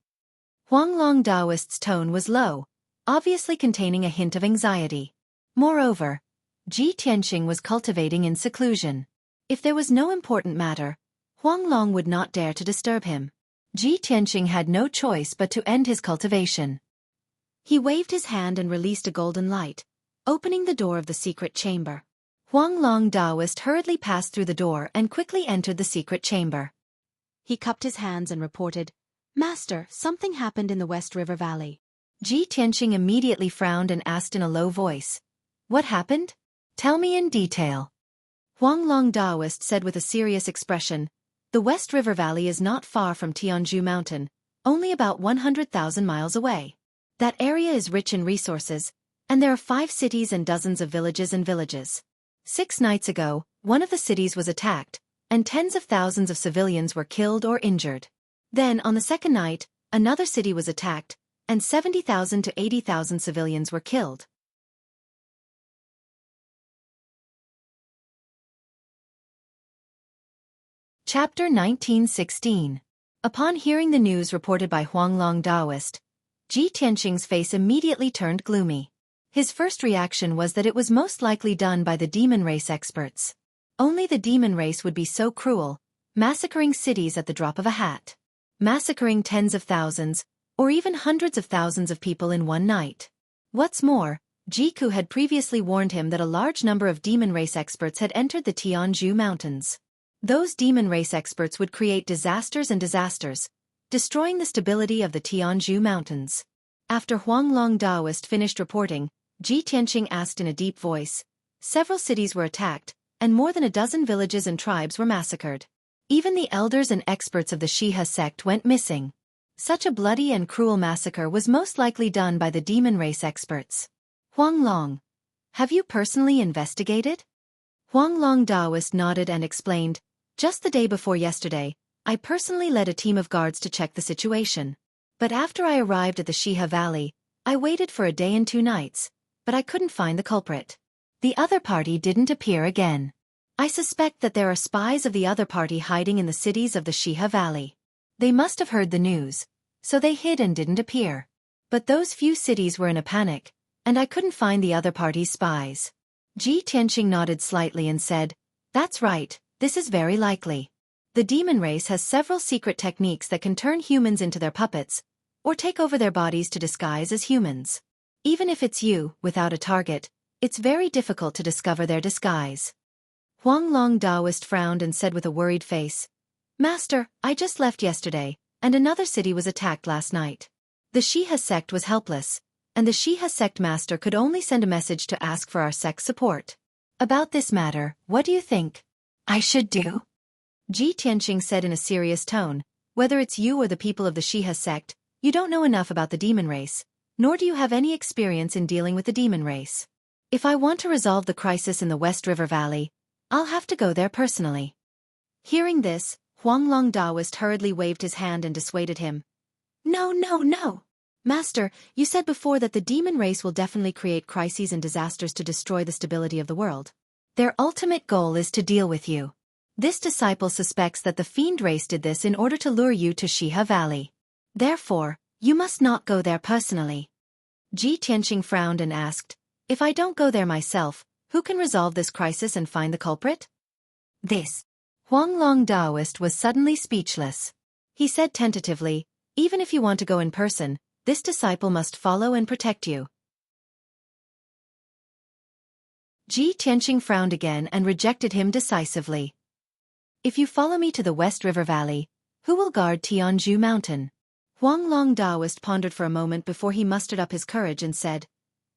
S1: Huanglong Daoist's tone was low, obviously containing a hint of anxiety. Moreover, Ji Tianqing was cultivating in seclusion. If there was no important matter, Huanglong would not dare to disturb him. Ji Tianqing had no choice but to end his cultivation. He waved his hand and released a golden light, opening the door of the secret chamber. Huanglong Daoist hurriedly passed through the door and quickly entered the secret chamber. He cupped his hands and reported, "Master, something happened in the West River Valley." Ji Tianqing immediately frowned and asked in a low voice, "What happened? Tell me in detail." Huanglong Daoist said with a serious expression, "The West River Valley is not far from Tianzhu Mountain, only about 100,000 miles away. That area is rich in resources, and there are 5 cities and dozens of villages. 6 nights ago, one of the cities was attacked, and tens of thousands of civilians were killed or injured. Then, on the second night, another city was attacked, and 70,000 to 80,000 civilians were killed." Chapter 1916. Upon hearing the news reported by Huanglong Daoist, Ji Tianqing's face immediately turned gloomy. His first reaction was that it was most likely done by the demon race experts. Only the demon race would be so cruel, massacring cities at the drop of a hat. Massacring tens of thousands, or even hundreds of thousands of people in one night. What's more, Jiku had previously warned him that a large number of demon race experts had entered the Tianzhu Mountains. Those demon race experts would create disasters and disasters, destroying the stability of the Tianzhu Mountains. After Huanglong Daoist finished reporting, Ji Tianqing asked in a deep voice, "Several cities were attacked, and more than a dozen villages and tribes were massacred. Even the elders and experts of the Shiha sect went missing. Such a bloody and cruel massacre was most likely done by the demon race experts. Huanglong, have you personally investigated?" Huanglong Daoist nodded and explained, "Just the day before yesterday, I personally led a team of guards to check the situation. But after I arrived at the Shiha Valley, I waited for a day and 2 nights, but I couldn't find the culprit. The other party didn't appear again. I suspect that there are spies of the other party hiding in the cities of the Shiha Valley. They must have heard the news, so they hid and didn't appear. But those few cities were in a panic, and I couldn't find the other party's spies." Ji Tianqing nodded slightly and said, "That's right, this is very likely. The demon race has several secret techniques that can turn humans into their puppets, or take over their bodies to disguise as humans. Even if it's you, without a target, it's very difficult to discover their disguise." Huanglong Daoist frowned and said with a worried face, "Master, I just left yesterday, and another city was attacked last night. The Shiha sect was helpless, and the Shiha sect master could only send a message to ask for our sect's support. About this matter, what do you think I should do?" Ji Tianqing said in a serious tone, "Whether it's you or the people of the Shiha sect, you don't know enough about the demon race, nor do you have any experience in dealing with the demon race. If I want to resolve the crisis in the West River Valley, I'll have to go there personally." Hearing this, Huanglong Daoist hurriedly waved his hand and dissuaded him. No. Master, you said before that the demon race will definitely create crises and disasters to destroy the stability of the world. Their ultimate goal is to deal with you. This disciple suspects that the fiend race did this in order to lure you to Shiha Valley. Therefore, you must not go there personally." Ji Tianqing frowned and asked, "If I don't go there myself, who can resolve this crisis and find the culprit?" "This." Huanglong Daoist was suddenly speechless. He said tentatively, "Even if you want to go in person, this disciple must follow and protect you." Ji Tianqing frowned again and rejected him decisively. "If you follow me to the West River Valley, who will guard Tianzhu Mountain?" Huanglong Daoist pondered for a moment before he mustered up his courage and said,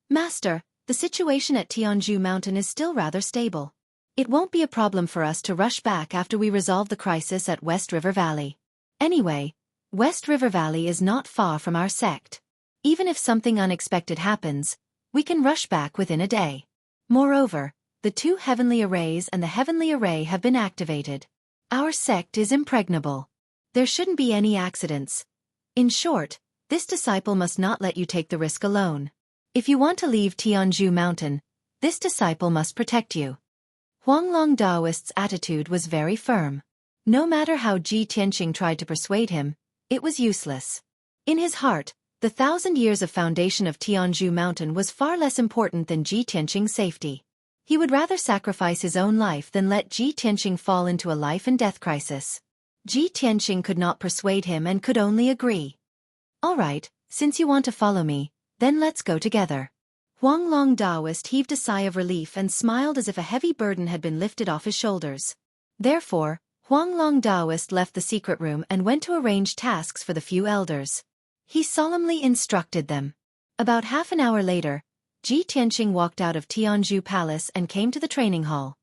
S1: "Master, the situation at Tianzhu Mountain is still rather stable. It won't be a problem for us to rush back after we resolve the crisis at West River Valley. Anyway, West River Valley is not far from our sect. Even if something unexpected happens, we can rush back within a day. Moreover, the two heavenly arrays and the heavenly array have been activated. Our sect is impregnable. There shouldn't be any accidents. In short, this disciple must not let you take the risk alone. If you want to leave Tianzhu Mountain, this disciple must protect you." Huanglong Daoist's attitude was very firm. No matter how Ji Tianqing tried to persuade him, it was useless. In his heart, the 1,000 years of foundation of Tianzhu Mountain was far less important than Ji Tianqing's safety. He would rather sacrifice his own life than let Ji Tianqing fall into a life-and-death crisis. Ji Tianqing could not persuade him and could only agree. "All right, since you want to follow me, then let's go together." Huanglong Daoist heaved a sigh of relief and smiled as if a heavy burden had been lifted off his shoulders. Therefore, Huanglong Daoist left the secret room and went to arrange tasks for the few elders. He solemnly instructed them. About half an hour later, Ji Tianqing walked out of Tianzhu Palace and came to the training hall.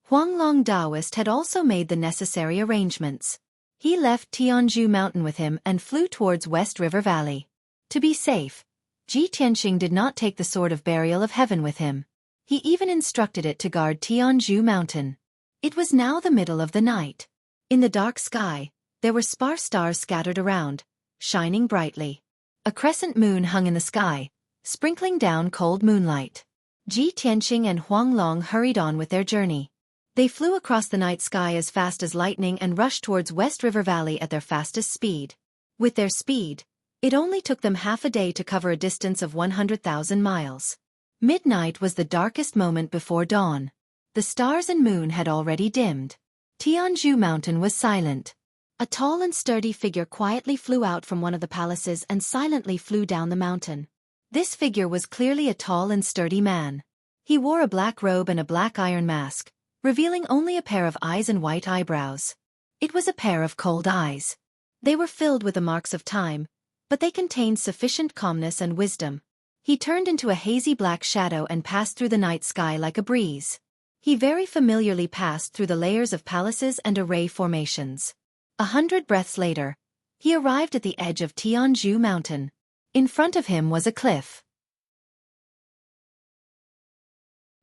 S1: Huanglong Daoist had also made the necessary arrangements. He left Tianzhu Mountain with him and flew towards West River Valley. To be safe, Ji Tianqing did not take the Sword of Burial of Heaven with him. He even instructed it to guard Tianzhu Mountain. It was now the middle of the night. In the dark sky, there were sparse stars scattered around, shining brightly. A crescent moon hung in the sky, sprinkling down cold moonlight. Ji Tianqing and Huanglong hurried on with their journey. They flew across the night sky as fast as lightning and rushed towards West River Valley at their fastest speed. With their speed, it only took them half a day to cover a distance of 100,000 miles. Midnight was the darkest moment before dawn. The stars and moon had already dimmed. Tianzhu Mountain was silent. A tall and sturdy figure quietly flew out from one of the palaces and silently flew down the mountain. This figure was clearly a tall and sturdy man. He wore a black robe and a black iron mask, revealing only a pair of eyes and white eyebrows. It was a pair of cold eyes. They were filled with the marks of time, but they contained sufficient calmness and wisdom. He turned into a hazy black shadow and passed through the night sky like a breeze. He very familiarly passed through the layers of palaces and array formations. 100 breaths later, he arrived at the edge of Tianzhu Mountain. In front of him was a cliff.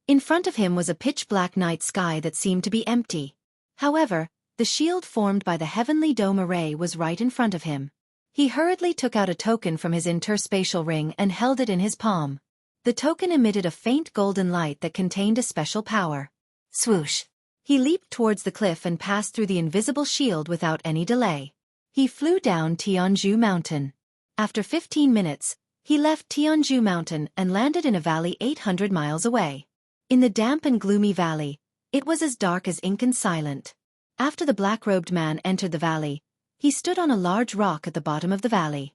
S1: In front of him was a pitch-black night sky that seemed to be empty. However, the shield formed by the heavenly dome array was right in front of him. He hurriedly took out a token from his interspatial ring and held it in his palm. The token emitted a faint golden light that contained a special power. Swoosh! He leaped towards the cliff and passed through the invisible shield without any delay. He flew down Tianzhu Mountain. After 15 minutes, he left Tianzhu Mountain and landed in a valley 800 miles away. In the damp and gloomy valley, it was as dark as ink and silent. After the black-robed man entered the valley, he stood on a large rock at the bottom of the valley.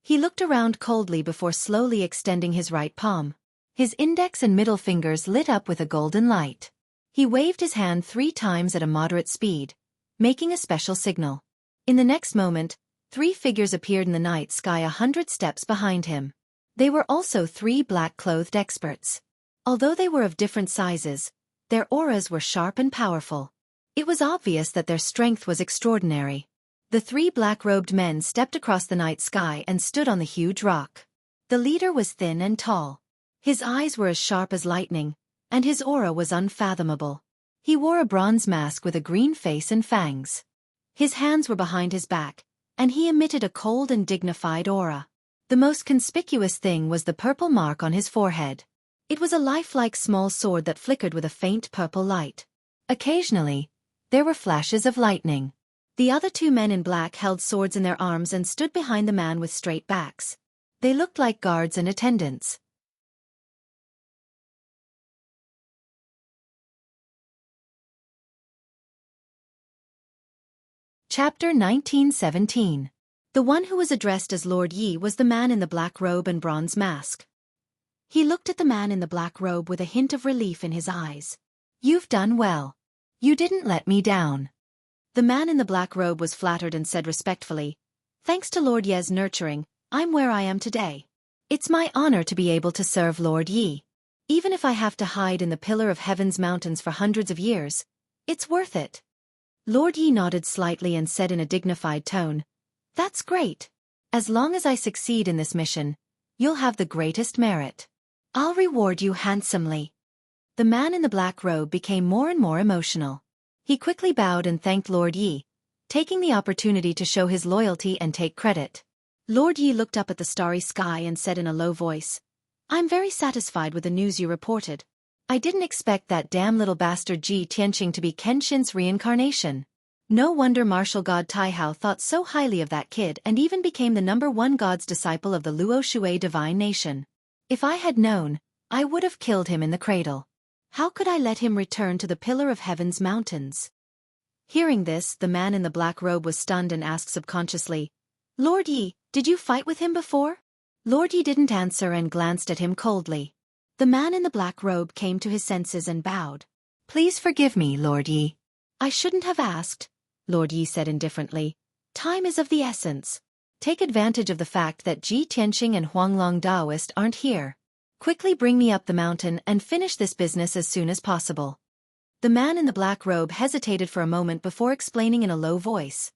S1: He looked around coldly before slowly extending his right palm. His index and middle fingers lit up with a golden light. He waved his hand 3 times at a moderate speed, making a special signal. In the next moment, 3 figures appeared in the night sky 100 steps behind him. They were also 3 black-clothed experts. Although they were of different sizes, their auras were sharp and powerful. It was obvious that their strength was extraordinary. The 3 black-robed men stepped across the night sky and stood on the huge rock. The leader was thin and tall. His eyes were as sharp as lightning, and his aura was unfathomable. He wore a bronze mask with a green face and fangs. His hands were behind his back, and he emitted a cold and dignified aura. The most conspicuous thing was the purple mark on his forehead. It was a lifelike small sword that flickered with a faint purple light. Occasionally, there were flashes of lightning. The other 2 men in black held swords in their arms and stood behind the man with straight backs. They looked like guards and attendants. Chapter 1917. The one who was addressed as Lord Yi was the man in the black robe and bronze mask. He looked at the man in the black robe with a hint of relief in his eyes. "You've done well. You didn't let me down." The man in the black robe was flattered and said respectfully, "Thanks to Lord Ye's nurturing, I'm where I am today. It's my honor to be able to serve Lord Yi. Even if I have to hide in the pillar of heaven's mountains for hundreds of years, it's worth it." Lord Yi nodded slightly and said in a dignified tone, "That's great. As long as I succeed in this mission, you'll have the greatest merit. I'll reward you handsomely." The man in the black robe became more and more emotional. He quickly bowed and thanked Lord Yi, taking the opportunity to show his loyalty and take credit. Lord Yi looked up at the starry sky and said in a low voice, "I'm very satisfied with the news you reported. I didn't expect that damn little bastard Ji Tianqing to be Kenshin's reincarnation. No wonder martial god Taihao thought so highly of that kid and even became the #1 god's disciple of the Luo Shui divine nation. If I had known, I would have killed him in the cradle. How could I let him return to the pillar of heaven's mountains?" Hearing this, the man in the black robe was stunned and asked subconsciously, "Lord Yi, did you fight with him before?" Lord Yi didn't answer and glanced at him coldly. The man in the black robe came to his senses and bowed. "Please forgive me, Lord Yi. I shouldn't have asked," Lord Yi said indifferently. "Time is of the essence. Take advantage of the fact that Ji Tianqing and Huanglong Daoist aren't here. Quickly bring me up the mountain and finish this business as soon as possible." The man in the black robe hesitated for a moment before explaining in a low voice.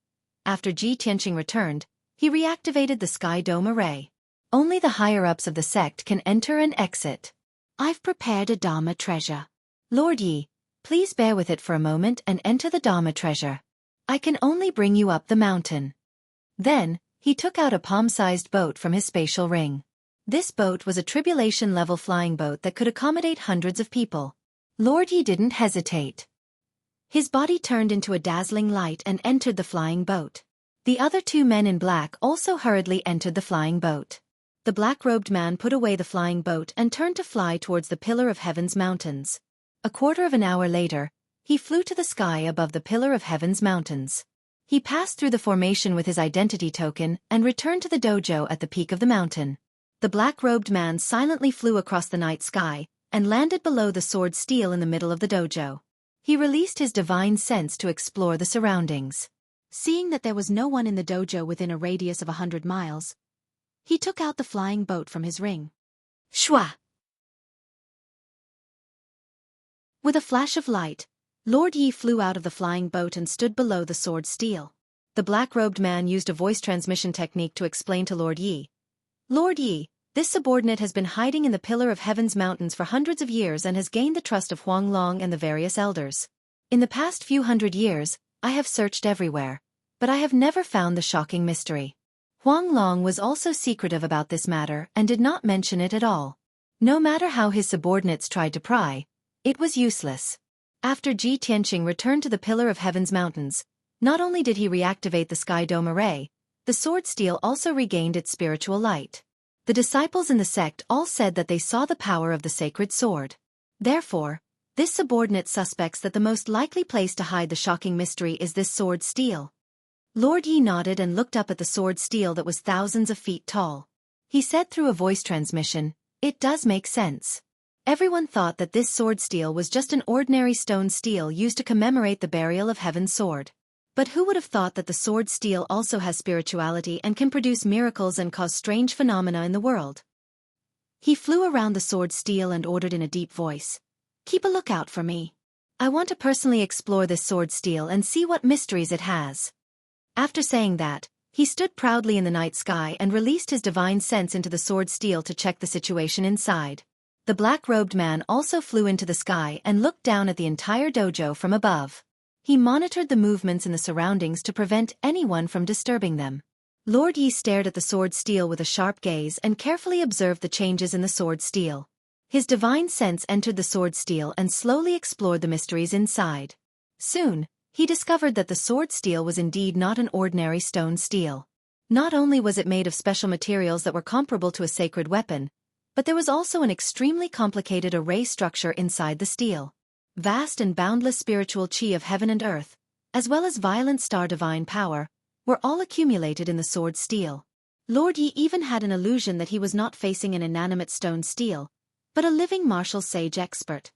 S1: After Ji Tianqing returned, he reactivated the sky dome array. Only the higher-ups of the sect can enter and exit. "I've prepared a Dharma treasure. Lord Yi, please bear with it for a moment and enter the Dharma treasure. I can only bring you up the mountain." Then, he took out a palm-sized boat from his spatial ring. This boat was a tribulation-level flying boat that could accommodate hundreds of people. Lord Yi didn't hesitate. His body turned into a dazzling light and entered the flying boat. The other two men in black also hurriedly entered the flying boat. The black-robed man put away the flying boat and turned to fly towards the pillar of heaven's mountains. A quarter of an hour later, he flew to the sky above the pillar of heaven's mountains. He passed through the formation with his identity token and returned to the dojo at the peak of the mountain. The black-robed man silently flew across the night sky and landed below the sword steel in the middle of the dojo. He released his divine sense to explore the surroundings. Seeing that there was no one in the dojo within a radius of 100 miles, he took out the flying boat from his ring. Shwa! With a flash of light, Lord Yi flew out of the flying boat and stood below the sword steel. The black-robed man used a voice transmission technique to explain to Lord Yi. "Lord Yi, this subordinate has been hiding in the pillar of heaven's mountains for hundreds of years and has gained the trust of Huanglong and the various elders. In the past few hundred years, I have searched everywhere, but I have never found the shocking mystery. Huanglong was also secretive about this matter and did not mention it at all. No matter how his subordinates tried to pry, it was useless." After Ji Tianqing returned to the pillar of heaven's mountains, not only did he reactivate the sky dome array, the sword steel also regained its spiritual light. The disciples in the sect all said that they saw the power of the sacred sword. Therefore, this subordinate suspects that the most likely place to hide the shocking mystery is this sword steel. Lord Yi nodded and looked up at the sword steel that was thousands of feet tall. He said through a voice transmission, "It does make sense." Everyone thought that this sword steel was just an ordinary stone steel used to commemorate the burial of Heaven's sword. But who would have thought that the sword steel also has spirituality and can produce miracles and cause strange phenomena in the world? He flew around the sword steel and ordered in a deep voice, "Keep a lookout for me. I want to personally explore this sword steel and see what mysteries it has." After saying that, he stood proudly in the night sky and released his divine sense into the sword steel to check the situation inside. The black-robed man also flew into the sky and looked down at the entire dojo from above. He monitored the movements in the surroundings to prevent anyone from disturbing them. Lord Yi stared at the sword steel with a sharp gaze and carefully observed the changes in the sword steel. His divine sense entered the sword steel and slowly explored the mysteries inside. Soon, he discovered that the sword steel was indeed not an ordinary stone steel. Not only was it made of special materials that were comparable to a sacred weapon, but there was also an extremely complicated array structure inside the steel. Vast and boundless spiritual chi of heaven and earth, as well as violent star divine power, were all accumulated in the sword steel. Lord Yi even had an illusion that he was not facing an inanimate stone steel, but a living martial sage expert.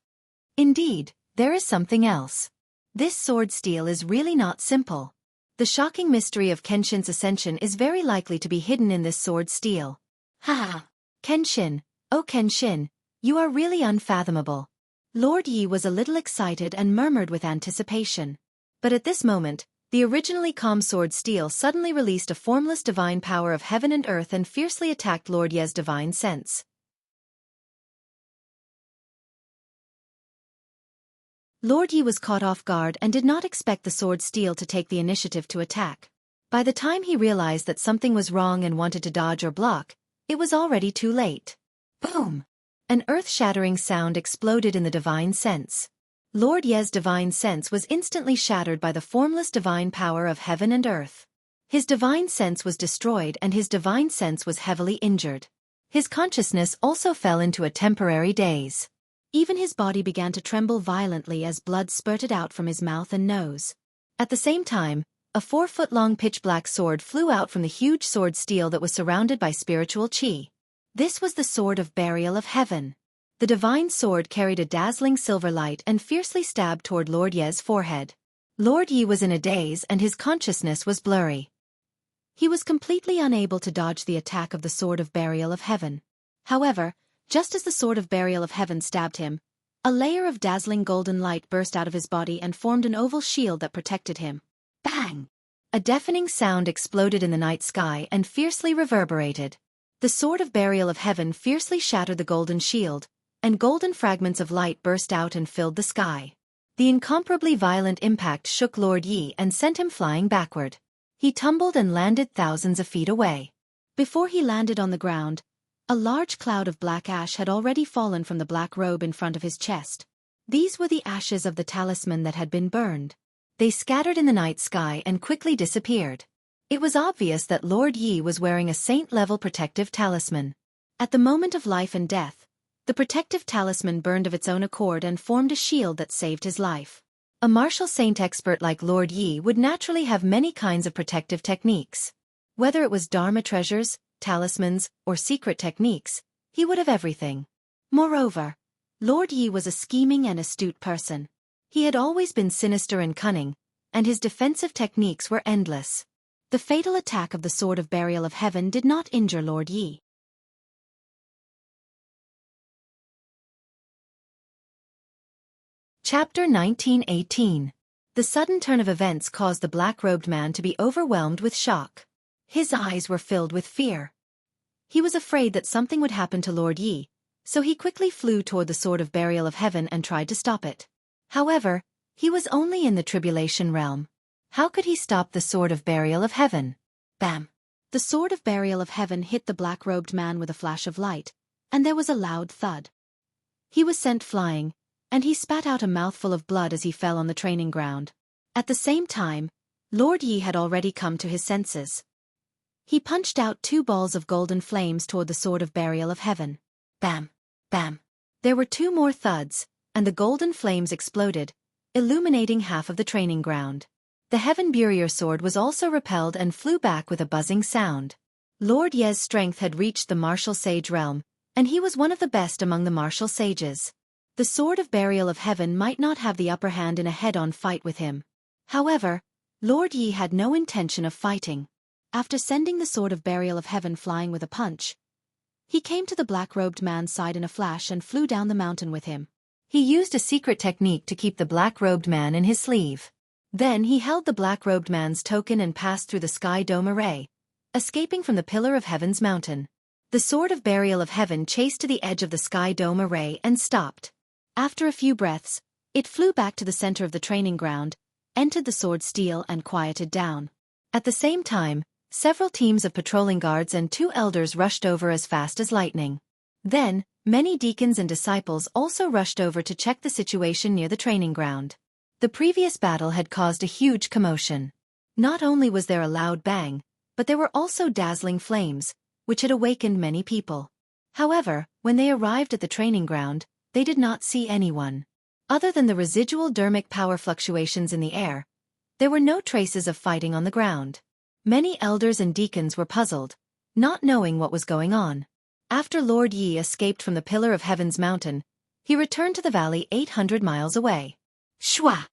S1: Indeed, there is something else. This sword steel is really not simple. The shocking mystery of Kenshin's ascension is very likely to be hidden in this sword steel. Ha! Kenshin, oh Kenshin, you are really unfathomable. Lord Yi was a little excited and murmured with anticipation. But at this moment, the originally calm sword steel suddenly released a formless divine power of heaven and earth and fiercely attacked Lord Ye's divine sense. Lord Yi was caught off guard and did not expect the sword steel to take the initiative to attack. By the time he realized that something was wrong and wanted to dodge or block, it was already too late. Boom! An earth-shattering sound exploded in the divine sense. Lord Ye's divine sense was instantly shattered by the formless divine power of heaven and earth. His divine sense was destroyed and his divine sense was heavily injured. His consciousness also fell into a temporary daze. Even his body began to tremble violently as blood spurted out from his mouth and nose. At the same time, a 4-foot-long pitch-black sword flew out from the huge sword steel that was surrounded by spiritual chi. This was the sword of burial of heaven. The divine sword carried a dazzling silver light and fiercely stabbed toward Lord Ye's forehead. Lord Yi was in a daze and his consciousness was blurry. He was completely unable to dodge the attack of the sword of burial of heaven. However, just as the sword of burial of heaven stabbed him, a layer of dazzling golden light burst out of his body and formed an oval shield that protected him. Bang! A deafening sound exploded in the night sky and fiercely reverberated. The sword of burial of heaven fiercely shattered the golden shield, and golden fragments of light burst out and filled the sky. The incomparably violent impact shook Lord Yi and sent him flying backward. He tumbled and landed thousands of feet away. Before he landed on the ground, a large cloud of black ash had already fallen from the black robe in front of his chest. These were the ashes of the talisman that had been burned. They scattered in the night sky and quickly disappeared. It was obvious that Lord Yi was wearing a saint-level protective talisman. At the moment of life and death, the protective talisman burned of its own accord and formed a shield that saved his life. A martial saint expert like Lord Yi would naturally have many kinds of protective techniques. Whether it was Dharma treasures, talismans, or secret techniques, he would have everything. Moreover, Lord Yi was a scheming and astute person. He had always been sinister and cunning, and his defensive techniques were endless. The fatal attack of the sword of burial of heaven did not injure Lord Yi. Chapter 1918. The sudden turn of events caused the black-robed man to be overwhelmed with shock. His eyes were filled with fear. He was afraid that something would happen to Lord Yi, so he quickly flew toward the sword of burial of heaven and tried to stop it. However, he was only in the tribulation realm. How could he stop the sword of burial of heaven? Bam! The sword of burial of heaven hit the black-robed man with a flash of light, and there was a loud thud. He was sent flying, and he spat out a mouthful of blood as he fell on the training ground. At the same time, Lord Yi had already come to his senses. He punched out 2 balls of golden flames toward the sword of burial of heaven. Bam! Bam! There were 2 more thuds, and the golden flames exploded, illuminating half of the training ground. The Heaven Burier sword was also repelled and flew back with a buzzing sound. Lord Ye's strength had reached the martial sage realm, and he was one of the best among the martial sages. The sword of burial of heaven might not have the upper hand in a head-on fight with him. However, Lord Yi had no intention of fighting. After sending the sword of burial of heaven flying with a punch, he came to the black-robed man's side in a flash and flew down the mountain with him. He used a secret technique to keep the black-robed man in his sleeve. Then he held the black-robed man's token and passed through the sky dome array, escaping from the pillar of heaven's mountain. The sword of burial of heaven chased to the edge of the sky dome array and stopped. After a few breaths, it flew back to the center of the training ground, entered the sword steel and quieted down. At the same time, several teams of patrolling guards and 2 elders rushed over as fast as lightning. Then, many deacons and disciples also rushed over to check the situation near the training ground. The previous battle had caused a huge commotion. Not only was there a loud bang, but there were also dazzling flames, which had awakened many people. However, when they arrived at the training ground, they did not see anyone. Other than the residual dermic power fluctuations in the air, There were no traces of fighting on the ground. Many elders and deacons were puzzled, not knowing what was going on. After Lord Yi escaped from the Pillar of Heaven's mountain, he returned to the valley 800 miles away. Shwa!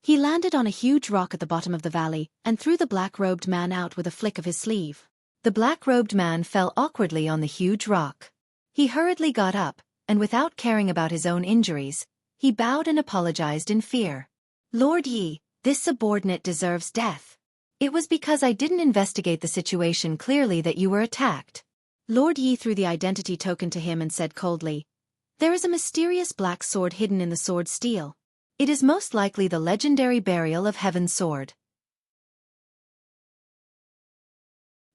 S1: He landed on a huge rock at the bottom of the valley and threw the black-robed man out with a flick of his sleeve. The black-robed man fell awkwardly on the huge rock. He hurriedly got up, and without caring about his own injuries, he bowed and apologized in fear. Lord Yi, this subordinate deserves death. It was because I didn't investigate the situation clearly that you were attacked. Lord Yi threw the identity token to him and said coldly, "There is a mysterious black sword hidden in the sword steel. It is most likely the legendary burial of Heaven's sword."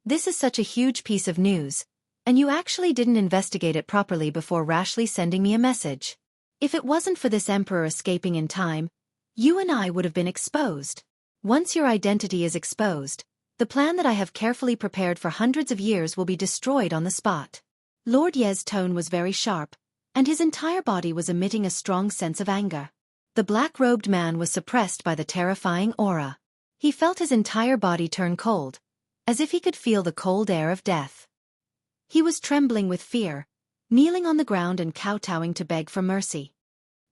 S1: This is such a huge piece of news, and you actually didn't investigate it properly before rashly sending me a message. If it wasn't for this emperor escaping in time, you and I would have been exposed. Once your identity is exposed, the plan that I have carefully prepared for hundreds of years will be destroyed on the spot. Lord Ye's tone was very sharp, and his entire body was emitting a strong sense of anger. The black-robed man was suppressed by the terrifying aura. He felt his entire body turn cold, as if he could feel the cold air of death. He was trembling with fear, kneeling on the ground and kowtowing to beg for mercy.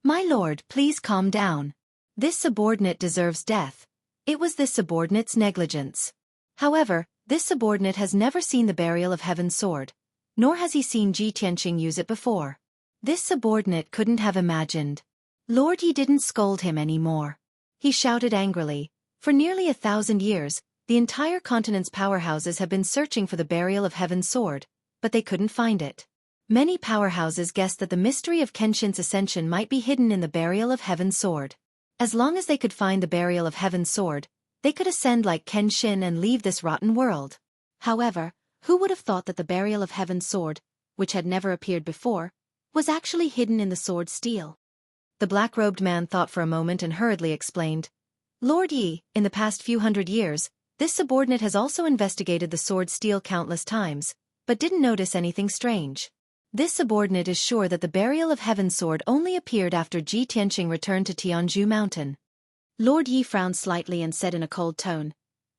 S1: "My lord, please calm down. This subordinate deserves death. It was this subordinate's negligence." However, this subordinate has never seen the burial of Heaven's sword, nor has he seen Ji Tianqing use it before. This subordinate couldn't have imagined. Lord Yi didn't scold him anymore. He shouted angrily, "For nearly 1,000 years, the entire continent's powerhouses have been searching for the burial of Heaven's sword, but they couldn't find it. Many powerhouses guessed that the mystery of Kenshin's ascension might be hidden in the burial of Heaven's sword. As long as they could find the burial of Heaven's sword, they could ascend like Kenshin and leave this rotten world. However, who would have thought that the burial of Heaven's sword, which had never appeared before, was actually hidden in the sword steel?" The black-robed man thought for a moment and hurriedly explained, "Lord Yi, in the past few hundred years, this subordinate has also investigated the sword steel countless times, but didn't notice anything strange. This subordinate is sure that the burial of Heaven's sword only appeared after Ji Tianqing returned to Tianzhu Mountain." Lord Yi frowned slightly and said in a cold tone,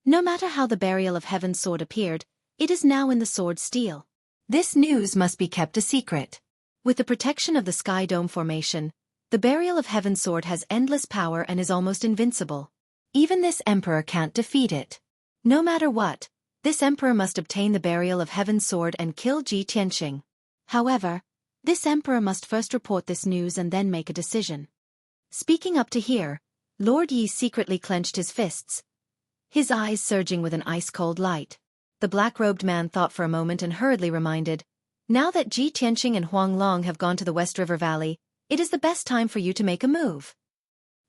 S1: "No matter how the burial of Heaven's sword appeared, it is now in the sword steel. This news must be kept a secret. With the protection of the Sky Dome formation, the burial of Heaven's sword has endless power and is almost invincible. Even this emperor can't defeat it. No matter what, this emperor must obtain the burial of Heaven's sword and kill Ji Tianqing. However, this emperor must first report this news and then make a decision." Speaking up to here, Lord Yi secretly clenched his fists, his eyes surging with an ice-cold light. The black-robed man thought for a moment and hurriedly reminded, "Now that Ji Tianqing and Huang Long have gone to the West River Valley, it is the best time for you to make a move."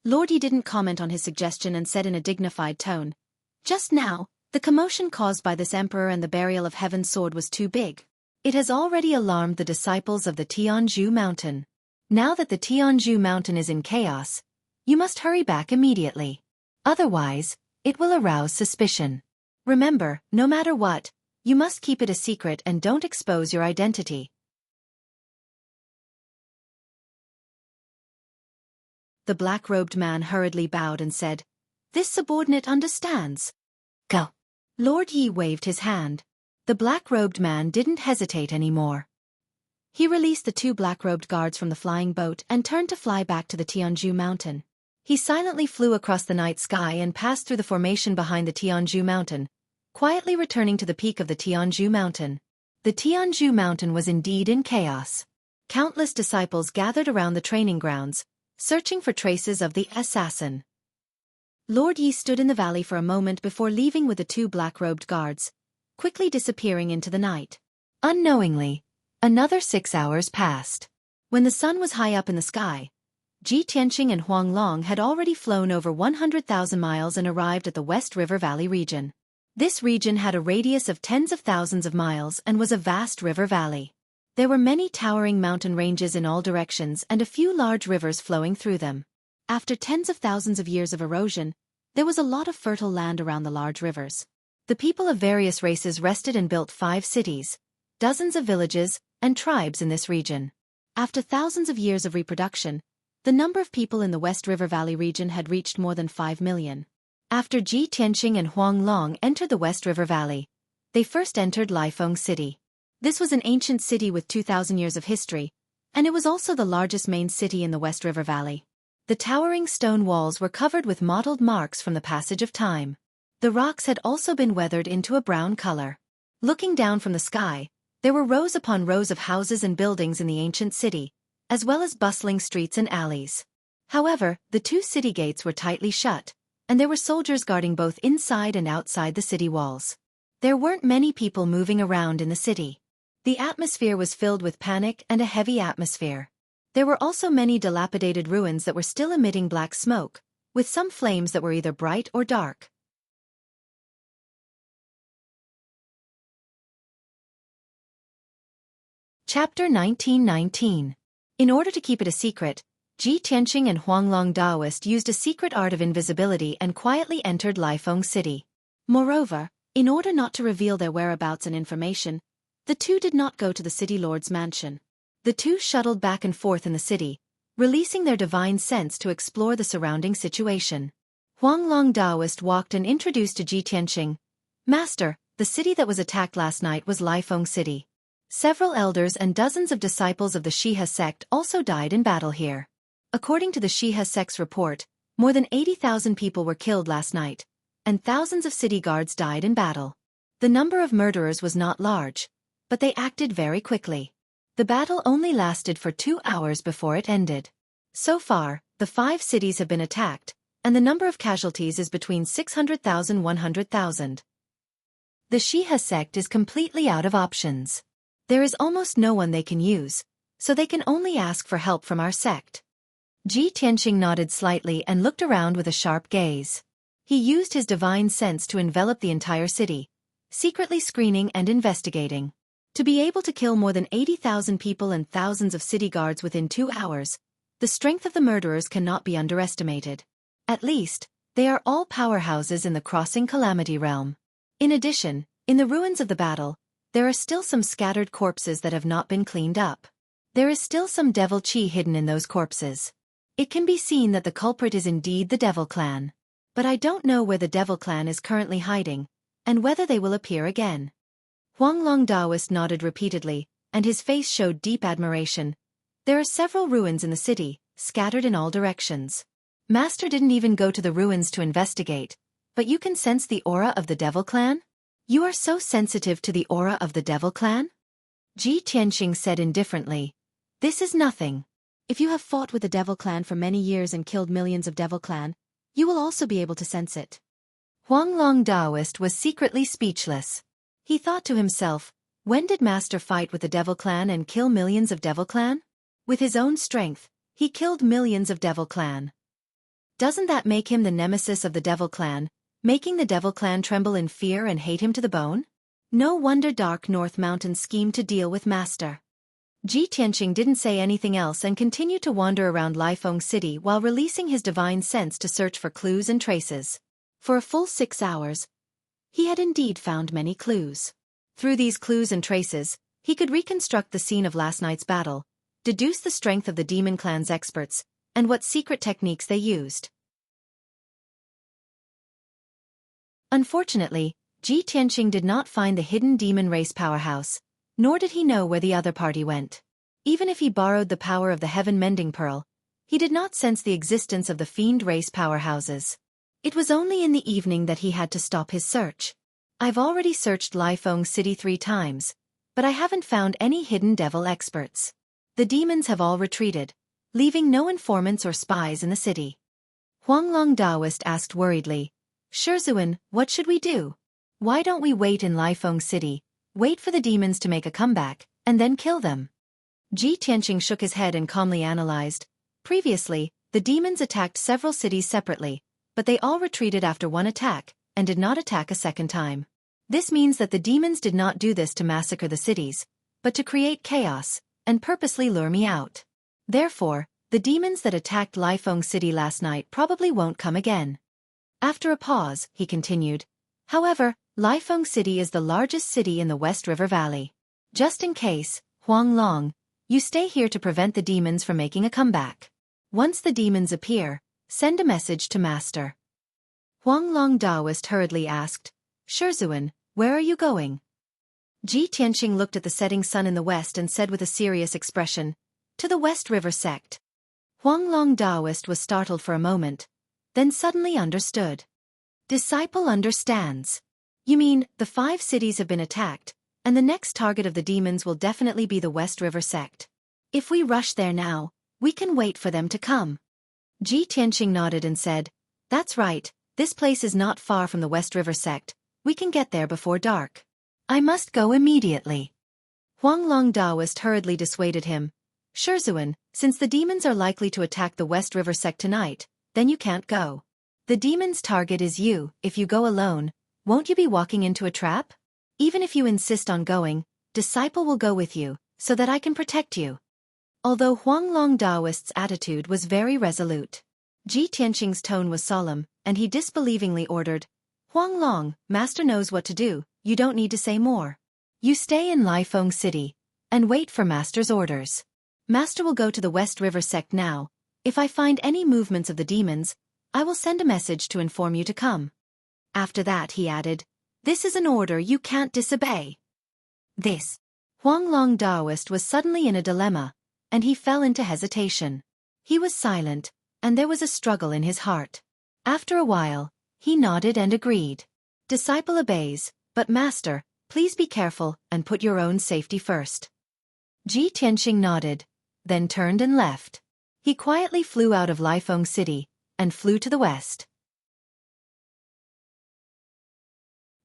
S1: Lord Yi didn't comment on his suggestion and said in a dignified tone, "Just now, the commotion caused by this emperor and the burial of Heaven's sword was too big. It has already alarmed the disciples of the Tianzhu Mountain. Now that the Tianzhu Mountain is in chaos, you must hurry back immediately. Otherwise, it will arouse suspicion. Remember, no matter what, you must keep it a secret and don't expose your identity." The black-robed man hurriedly bowed and said, "This subordinate understands. Go." Lord Yi waved his hand. The black-robed man didn't hesitate anymore. He released the two black-robed guards from the flying boat and turned to fly back to the Tianzhu Mountain. He silently flew across the night sky and passed through the formation behind the Tianzhu Mountain, quietly returning to the peak of the Tianzhu Mountain. The Tianzhu Mountain was indeed in chaos. Countless disciples gathered around the training grounds, searching for traces of the assassin. Lord Yi stood in the valley for a moment before leaving with the two black-robed guards, quickly disappearing into the night. Unknowingly, another 6 hours passed. When the sun was high up in the sky, Ji Tianqing and Huang Long had already flown over 100,000 miles and arrived at the West River Valley region. This region had a radius of tens of thousands of miles and was a vast river valley. There were many towering mountain ranges in all directions and a few large rivers flowing through them. After tens of thousands of years of erosion, there was a lot of fertile land around the large rivers. The people of various races rested and built 5 cities, dozens of villages, and tribes in this region. After thousands of years of reproduction, the number of people in the West River Valley region had reached more than 5 million. After Ji Tianqing and Huang Long entered the West River Valley, they first entered Laifeng City. This was an ancient city with 2,000 years of history, and it was also the largest main city in the West River Valley. The towering stone walls were covered with mottled marks from the passage of time. The rocks had also been weathered into a brown color. Looking down from the sky, there were rows upon rows of houses and buildings in the ancient city, as well as bustling streets and alleys. However, the two city gates were tightly shut, and there were soldiers guarding both inside and outside the city walls. There weren't many people moving around in the city. The atmosphere was filled with panic and a heavy atmosphere. There were also many dilapidated ruins that were still emitting black smoke, with some flames that were either bright or dark. Chapter 1919. In order to keep it a secret, Ji Tianqing and Huanglong Daoist used a secret art of invisibility and quietly entered Laifeng City. Moreover, in order not to reveal their whereabouts and information, the two did not go to the city lord's mansion. The two shuttled back and forth in the city, releasing their divine sense to explore the surrounding situation. Huanglong Daoist walked and introduced to Ji Tianqing, "Master, the city that was attacked last night was Laifeng City. Several elders and dozens of disciples of the Shihe sect also died in battle here. According to the Shihe sect's report, more than 80,000 people were killed last night, and thousands of city guards died in battle. The number of murderers was not large, but they acted very quickly. The battle only lasted for 2 hours before it ended. So far, the 5 cities have been attacked, and the number of casualties is between 600,000 and 100,000. The Shihe sect is completely out of options. There is almost no one they can use, so they can only ask for help from our sect." Ji Tianqing nodded slightly and looked around with a sharp gaze. He used his divine sense to envelop the entire city, secretly screening and investigating. To be able to kill more than 80,000 people and thousands of city guards within 2 hours, the strength of the murderers cannot be underestimated. At least, they are all powerhouses in the Crossing Calamity realm. In addition, in the ruins of the battle, there are still some scattered corpses that have not been cleaned up. There is still some devil chi hidden in those corpses. It can be seen that the culprit is indeed the Devil Clan. But I don't know where the Devil Clan is currently hiding, and whether they will appear again." Huanglong Daoist nodded repeatedly, and his face showed deep admiration. "There are several ruins in the city, scattered in all directions. Master didn't even go to the ruins to investigate, but you can sense the aura of the Devil Clan? You are so sensitive to the aura of the Devil Clan?" Ji Tianqing said indifferently, "This is nothing. If you have fought with the Devil Clan for many years and killed millions of Devil Clan, you will also be able to sense it." Huanglong Daoist was secretly speechless. He thought to himself, when did Master fight with the Devil Clan and kill millions of Devil Clan? With his own strength, he killed millions of Devil Clan. Doesn't that make him the nemesis of the Devil Clan, making the Devil Clan tremble in fear and hate him to the bone? No wonder Dark North Mountain schemed to deal with Master. Ji Tianqing didn't say anything else and continued to wander around Laifeng City while releasing his divine sense to search for clues and traces. For a full 6 hours, he had indeed found many clues. Through these clues and traces, he could reconstruct the scene of last night's battle, deduce the strength of the Demon Clan's experts, and what secret techniques they used. Unfortunately, Ji Tianqing did not find the hidden demon race powerhouse, nor did he know where the other party went. Even if he borrowed the power of the Heaven Mending Pearl, he did not sense the existence of the fiend race powerhouses. It was only in the evening that he had to stop his search. "I've already searched Laifeng City 3 times, but I haven't found any hidden devil experts. The demons have all retreated, leaving no informants or spies in the city." Huanglong Daoist asked worriedly, "Shizhuan, what should we do? Why don't we wait in Laifeng City, wait for the demons to make a comeback, and then kill them?" Ji Tianqing shook his head and calmly analyzed. Previously, the demons attacked several cities separately, but they all retreated after one attack, and did not attack a second time. This means that the demons did not do this to massacre the cities, but to create chaos, and purposely lure me out. Therefore, the demons that attacked Laifeng City last night probably won't come again. After a pause, he continued, "However, Laifeng City is the largest city in the West River Valley. Just in case, Huanglong, you stay here to prevent the demons from making a comeback. Once the demons appear, send a message to Master." Huanglong Daoist hurriedly asked, Xueqi, where are you going? Ji Tianqing looked at the setting sun in the west and said with a serious expression, to the West River sect. Huanglong Daoist was startled for a moment, then suddenly understood. Disciple understands. You mean, the 5 cities have been attacked, and the next target of the demons will definitely be the West River sect. If we rush there now, we can wait for them to come. Ji Tianqing nodded and said, That's right, this place is not far from the West River sect, we can get there before dark. I must go immediately. Huanglong Daoist hurriedly dissuaded him. Xueqi, since the demons are likely to attack the West River sect tonight, then you can't go. The demon's target is you. If you go alone, won't you be walking into a trap? Even if you insist on going, Disciple will go with you, so that I can protect you. Although Huanglong Daoist's attitude was very resolute, Ji Tianqing's tone was solemn, and he disbelievingly ordered, Huanglong, Master knows what to do, you don't need to say more. You stay in Lifeng City, and wait for Master's orders. Master will go to the West River sect now. If I find any movements of the demons, I will send a message to inform you to come. After that he added, This is an order you can't disobey. This. Huanglong Daoist was suddenly in a dilemma, and he fell into hesitation. He was silent, and there was a struggle in his heart. After a while, he nodded and agreed. Disciple obeys, but Master, please be careful and put your own safety first. Ji Tianqing nodded, then turned and left. He quietly flew out of Lifeng City, and flew to the west.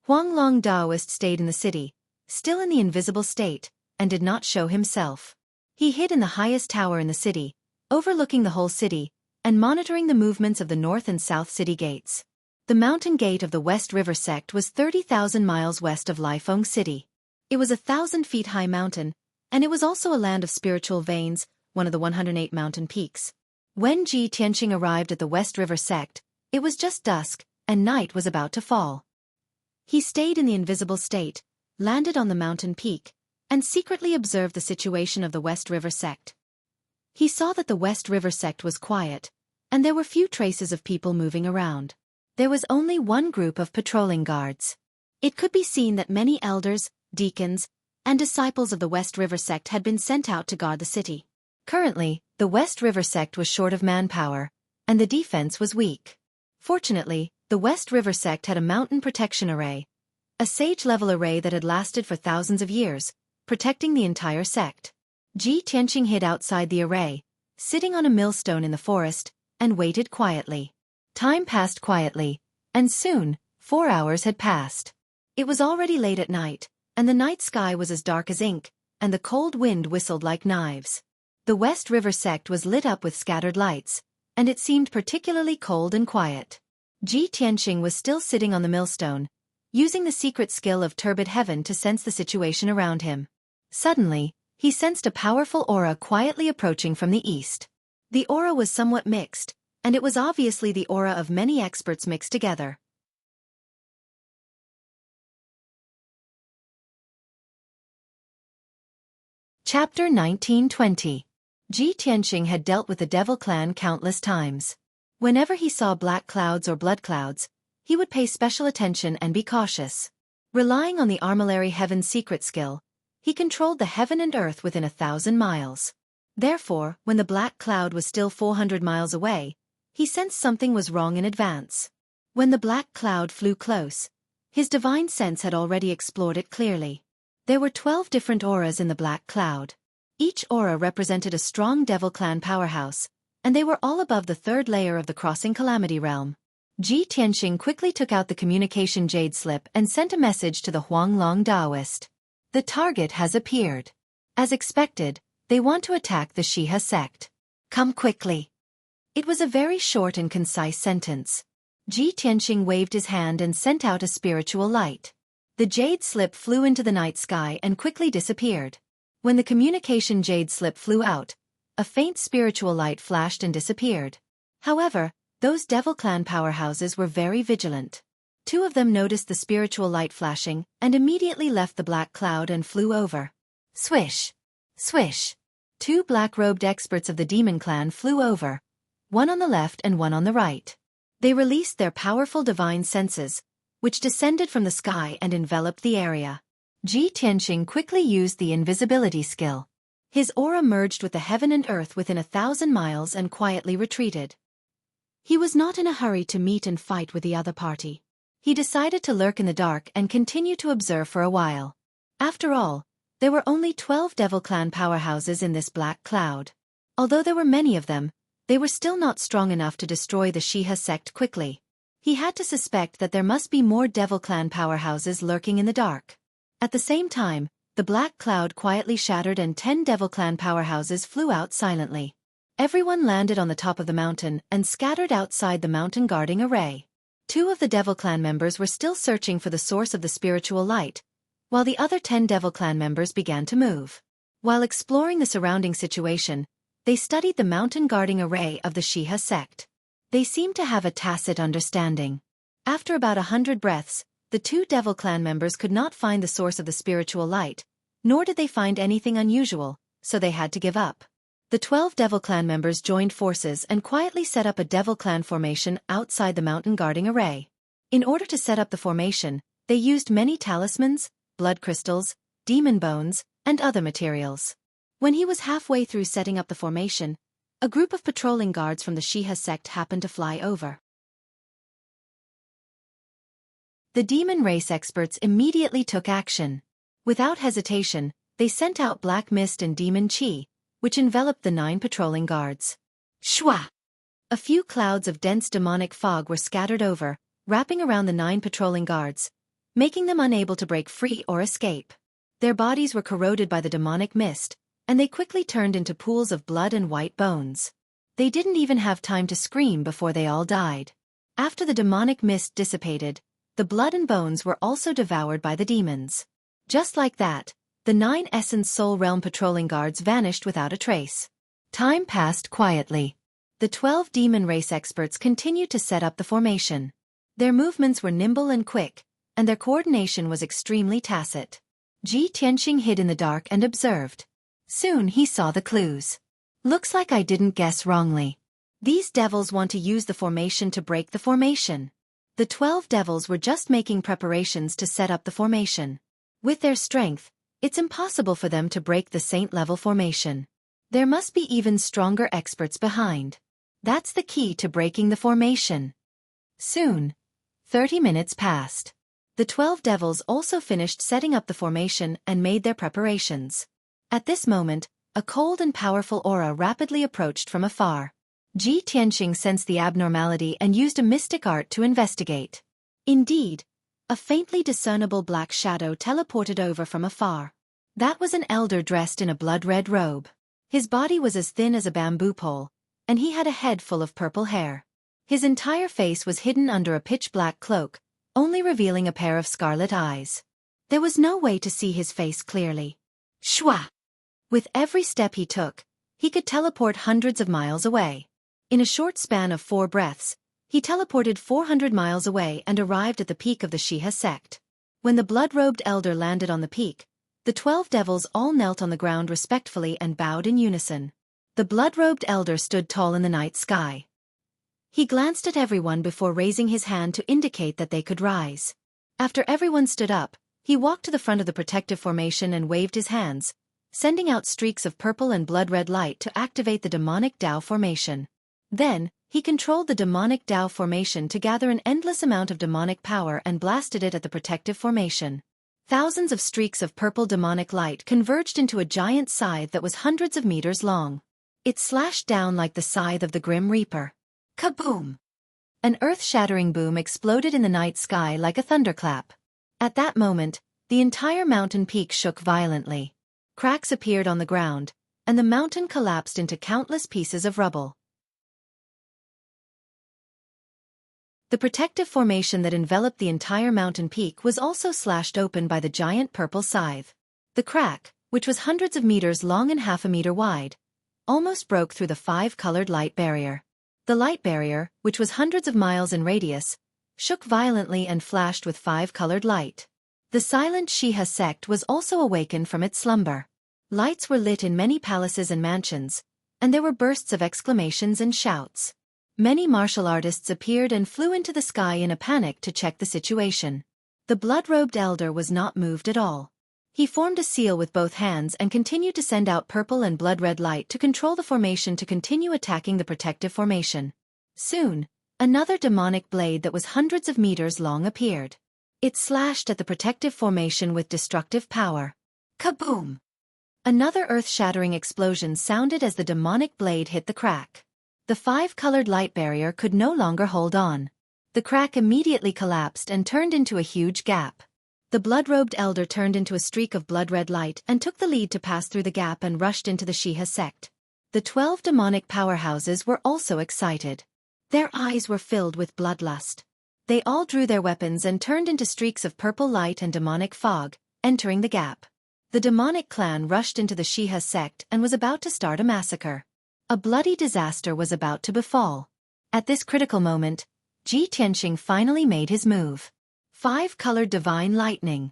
S1: Huanglong Daoist stayed in the city, still in the invisible state, and did not show himself. He hid in the highest tower in the city, overlooking the whole city, and monitoring the movements of the north and south city gates. The mountain gate of the West River sect was 30,000 miles west of Lifeng City. It was a 1,000-feet-high mountain, and it was also a land of spiritual veins, one of the 108 mountain peaks. When Ji Tianqing arrived at the West River sect, it was just dusk, and night was about to fall. He stayed in the invisible state, landed on the mountain peak, and secretly observed the situation of the West River sect. He saw that the West River sect was quiet, and there were few traces of people moving around. There was only one group of patrolling guards. It could be seen that many elders, deacons, and disciples of the West River sect had been sent out to guard the city. Currently, the West River sect was short of manpower, and the defense was weak. Fortunately, the West River sect had a mountain protection array, a sage-level array that had lasted for thousands of years, protecting the entire sect. Ji Tianqing hid outside the array, sitting on a millstone in the forest, and waited quietly. Time passed quietly, and soon, 4 hours had passed. It was already late at night, and the night sky was as dark as ink, and the cold wind whistled like knives. The West River sect was lit up with scattered lights, and it seemed particularly cold and quiet. Ji Tianqing was still sitting on the millstone, using the secret skill of turbid heaven to sense the situation around him. Suddenly, he sensed a powerful aura quietly approaching from the east. The aura was somewhat mixed, and it was obviously the aura of many experts mixed together. Chapter 1920. Ji Tianqing had dealt with the Devil Clan countless times. Whenever he saw black clouds or blood clouds, he would pay special attention and be cautious. Relying on the Armillary Heaven's secret skill, he controlled the heaven and earth within 1,000 miles. Therefore, when the black cloud was still 400 miles away, he sensed something was wrong in advance. When the black cloud flew close, his divine sense had already explored it clearly. There were 12 different auras in the black cloud. Each aura represented a strong Devil Clan powerhouse, and they were all above the 3rd layer of the Crossing Calamity Realm. Ji Tianqing quickly took out the communication jade slip and sent a message to the Huanglong Daoist. The target has appeared. As expected, they want to attack the Shiha sect. Come quickly. It was a very short and concise sentence. Ji Tianqing waved his hand and sent out a spiritual light. The jade slip flew into the night sky and quickly disappeared. When the communication jade slip flew out, a faint spiritual light flashed and disappeared. However, those Devil Clan powerhouses were very vigilant. 2 of them noticed the spiritual light flashing and immediately left the black cloud and flew over. Swish! Swish! 2 black-robed experts of the Demon Clan flew over, one on the left and one on the right. They released their powerful divine senses, which descended from the sky and enveloped the area. Ji Tianxing quickly used the invisibility skill. His aura merged with the heaven and earth within 1,000 miles and quietly retreated. He was not in a hurry to meet and fight with the other party. He decided to lurk in the dark and continue to observe for a while. After all, there were only 12 Devil Clan powerhouses in this black cloud. Although there were many of them, they were still not strong enough to destroy the Xueqi sect quickly. He had to suspect that there must be more Devil Clan powerhouses lurking in the dark. At the same time, the black cloud quietly shattered and 10 Devil Clan powerhouses flew out silently. Everyone landed on the top of the mountain and scattered outside the mountain guarding array. 2 of the Devil Clan members were still searching for the source of the spiritual light, while the other 10 Devil Clan members began to move. While exploring the surrounding situation, they studied the mountain guarding array of the Xueqi sect. They seemed to have a tacit understanding. After about 100 breaths, the 2 Devil Clan members could not find the source of the spiritual light, nor did they find anything unusual, so they had to give up. The 12 Devil Clan members joined forces and quietly set up a Devil Clan formation outside the mountain guarding array. In order to set up the formation, they used many talismans, blood crystals, demon bones, and other materials. When he was halfway through setting up the formation, a group of patrolling guards from the Xueqi sect happened to fly over. The demon race experts immediately took action. Without hesitation, they sent out black mist and demon chi, which enveloped the 9 patrolling guards. Shwa! A few clouds of dense demonic fog were scattered over, wrapping around the 9 patrolling guards, making them unable to break free or escape. Their bodies were corroded by the demonic mist, and they quickly turned into pools of blood and white bones. They didn't even have time to scream before they all died. After the demonic mist dissipated, the blood and bones were also devoured by the demons. Just like that, the 9 Essence Soul Realm patrolling guards vanished without a trace. Time passed quietly. The 12 demon race experts continued to set up the formation. Their movements were nimble and quick, and their coordination was extremely tacit. Ji Tianxing hid in the dark and observed. Soon he saw the clues. Looks like I didn't guess wrongly. These devils want to use the formation to break the formation. The 12 devils were just making preparations to set up the formation. With their strength, it's impossible for them to break the saint-level formation. There must be even stronger experts behind. That's the key to breaking the formation. Soon, 30 minutes passed. The 12 devils also finished setting up the formation and made their preparations. At this moment, a cold and powerful aura rapidly approached from afar. Ji Tianxing sensed the abnormality and used a mystic art to investigate. Indeed, a faintly discernible black shadow teleported over from afar. That was an elder dressed in a blood-red robe. His body was as thin as a bamboo pole, and he had a head full of purple hair. His entire face was hidden under a pitch-black cloak, only revealing a pair of scarlet eyes. There was no way to see his face clearly. Shwa! With every step he took, he could teleport hundreds of miles away. In a short span of 4 breaths, he teleported 400 miles away and arrived at the peak of the Xueqi sect. When the blood-robed elder landed on the peak, the 12 devils all knelt on the ground respectfully and bowed in unison. The blood-robed elder stood tall in the night sky. He glanced at everyone before raising his hand to indicate that they could rise. After everyone stood up, he walked to the front of the protective formation and waved his hands, sending out streaks of purple and blood-red light to activate the demonic Tao formation. Then, he controlled the demonic Tao formation to gather an endless amount of demonic power and blasted it at the protective formation. Thousands of streaks of purple demonic light converged into a giant scythe that was hundreds of meters long. It slashed down like the scythe of the Grim Reaper. Kaboom! An earth-shattering boom exploded in the night sky like a thunderclap. At that moment, the entire mountain peak shook violently. Cracks appeared on the ground, and the mountain collapsed into countless pieces of rubble. The protective formation that enveloped the entire mountain peak was also slashed open by the giant purple scythe. The crack, which was hundreds of meters long and half a meter wide, almost broke through the 5-colored light barrier. The light barrier, which was hundreds of miles in radius, shook violently and flashed with 5-colored light. The silent Xueqi sect was also awakened from its slumber. Lights were lit in many palaces and mansions, and there were bursts of exclamations and shouts. Many martial artists appeared and flew into the sky in a panic to check the situation. The blood-robed elder was not moved at all. He formed a seal with both hands and continued to send out purple and blood-red light to control the formation to continue attacking the protective formation. Soon, another demonic blade that was hundreds of meters long appeared. It slashed at the protective formation with destructive power. Kaboom! Another earth-shattering explosion sounded as the demonic blade hit the crack. The five-colored light barrier could no longer hold on. The crack immediately collapsed and turned into a huge gap. The blood-robed elder turned into a streak of blood-red light and took the lead to pass through the gap and rushed into the Shiha sect. The 12 demonic powerhouses were also excited. Their eyes were filled with bloodlust. They all drew their weapons and turned into streaks of purple light and demonic fog, entering the gap. The demonic clan rushed into the Shiha sect and was about to start a massacre. A bloody disaster was about to befall. At this critical moment, Ji Tianxing finally made his move. Five-colored divine lightning.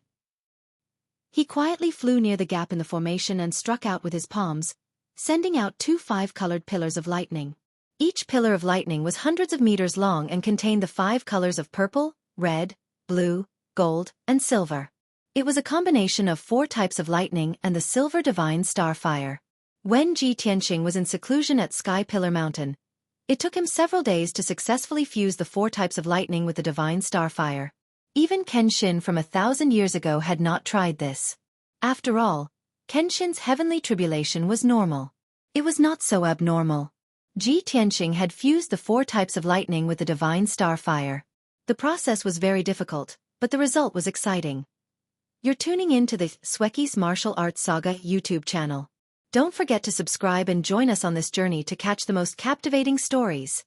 S1: He quietly flew near the gap in the formation and struck out with his palms, sending out two five-colored pillars of lightning. Each pillar of lightning was hundreds of meters long and contained the 5 colors of purple, red, blue, gold, and silver. It was a combination of 4 types of lightning and the silver divine starfire. When Ji Tianxing was in seclusion at Sky Pillar Mountain, it took him several days to successfully fuse the 4 types of lightning with the divine starfire. Even Kenshin from 1,000 years ago had not tried this. After all, Kenshin's heavenly tribulation was normal. It was not so abnormal. Ji Tianxing had fused the 4 types of lightning with the divine starfire. The process was very difficult, but the result was exciting. You're tuning in to the Xueqi's Martial Arts Saga YouTube channel. Don't forget to subscribe and join us on this journey to catch the most captivating stories.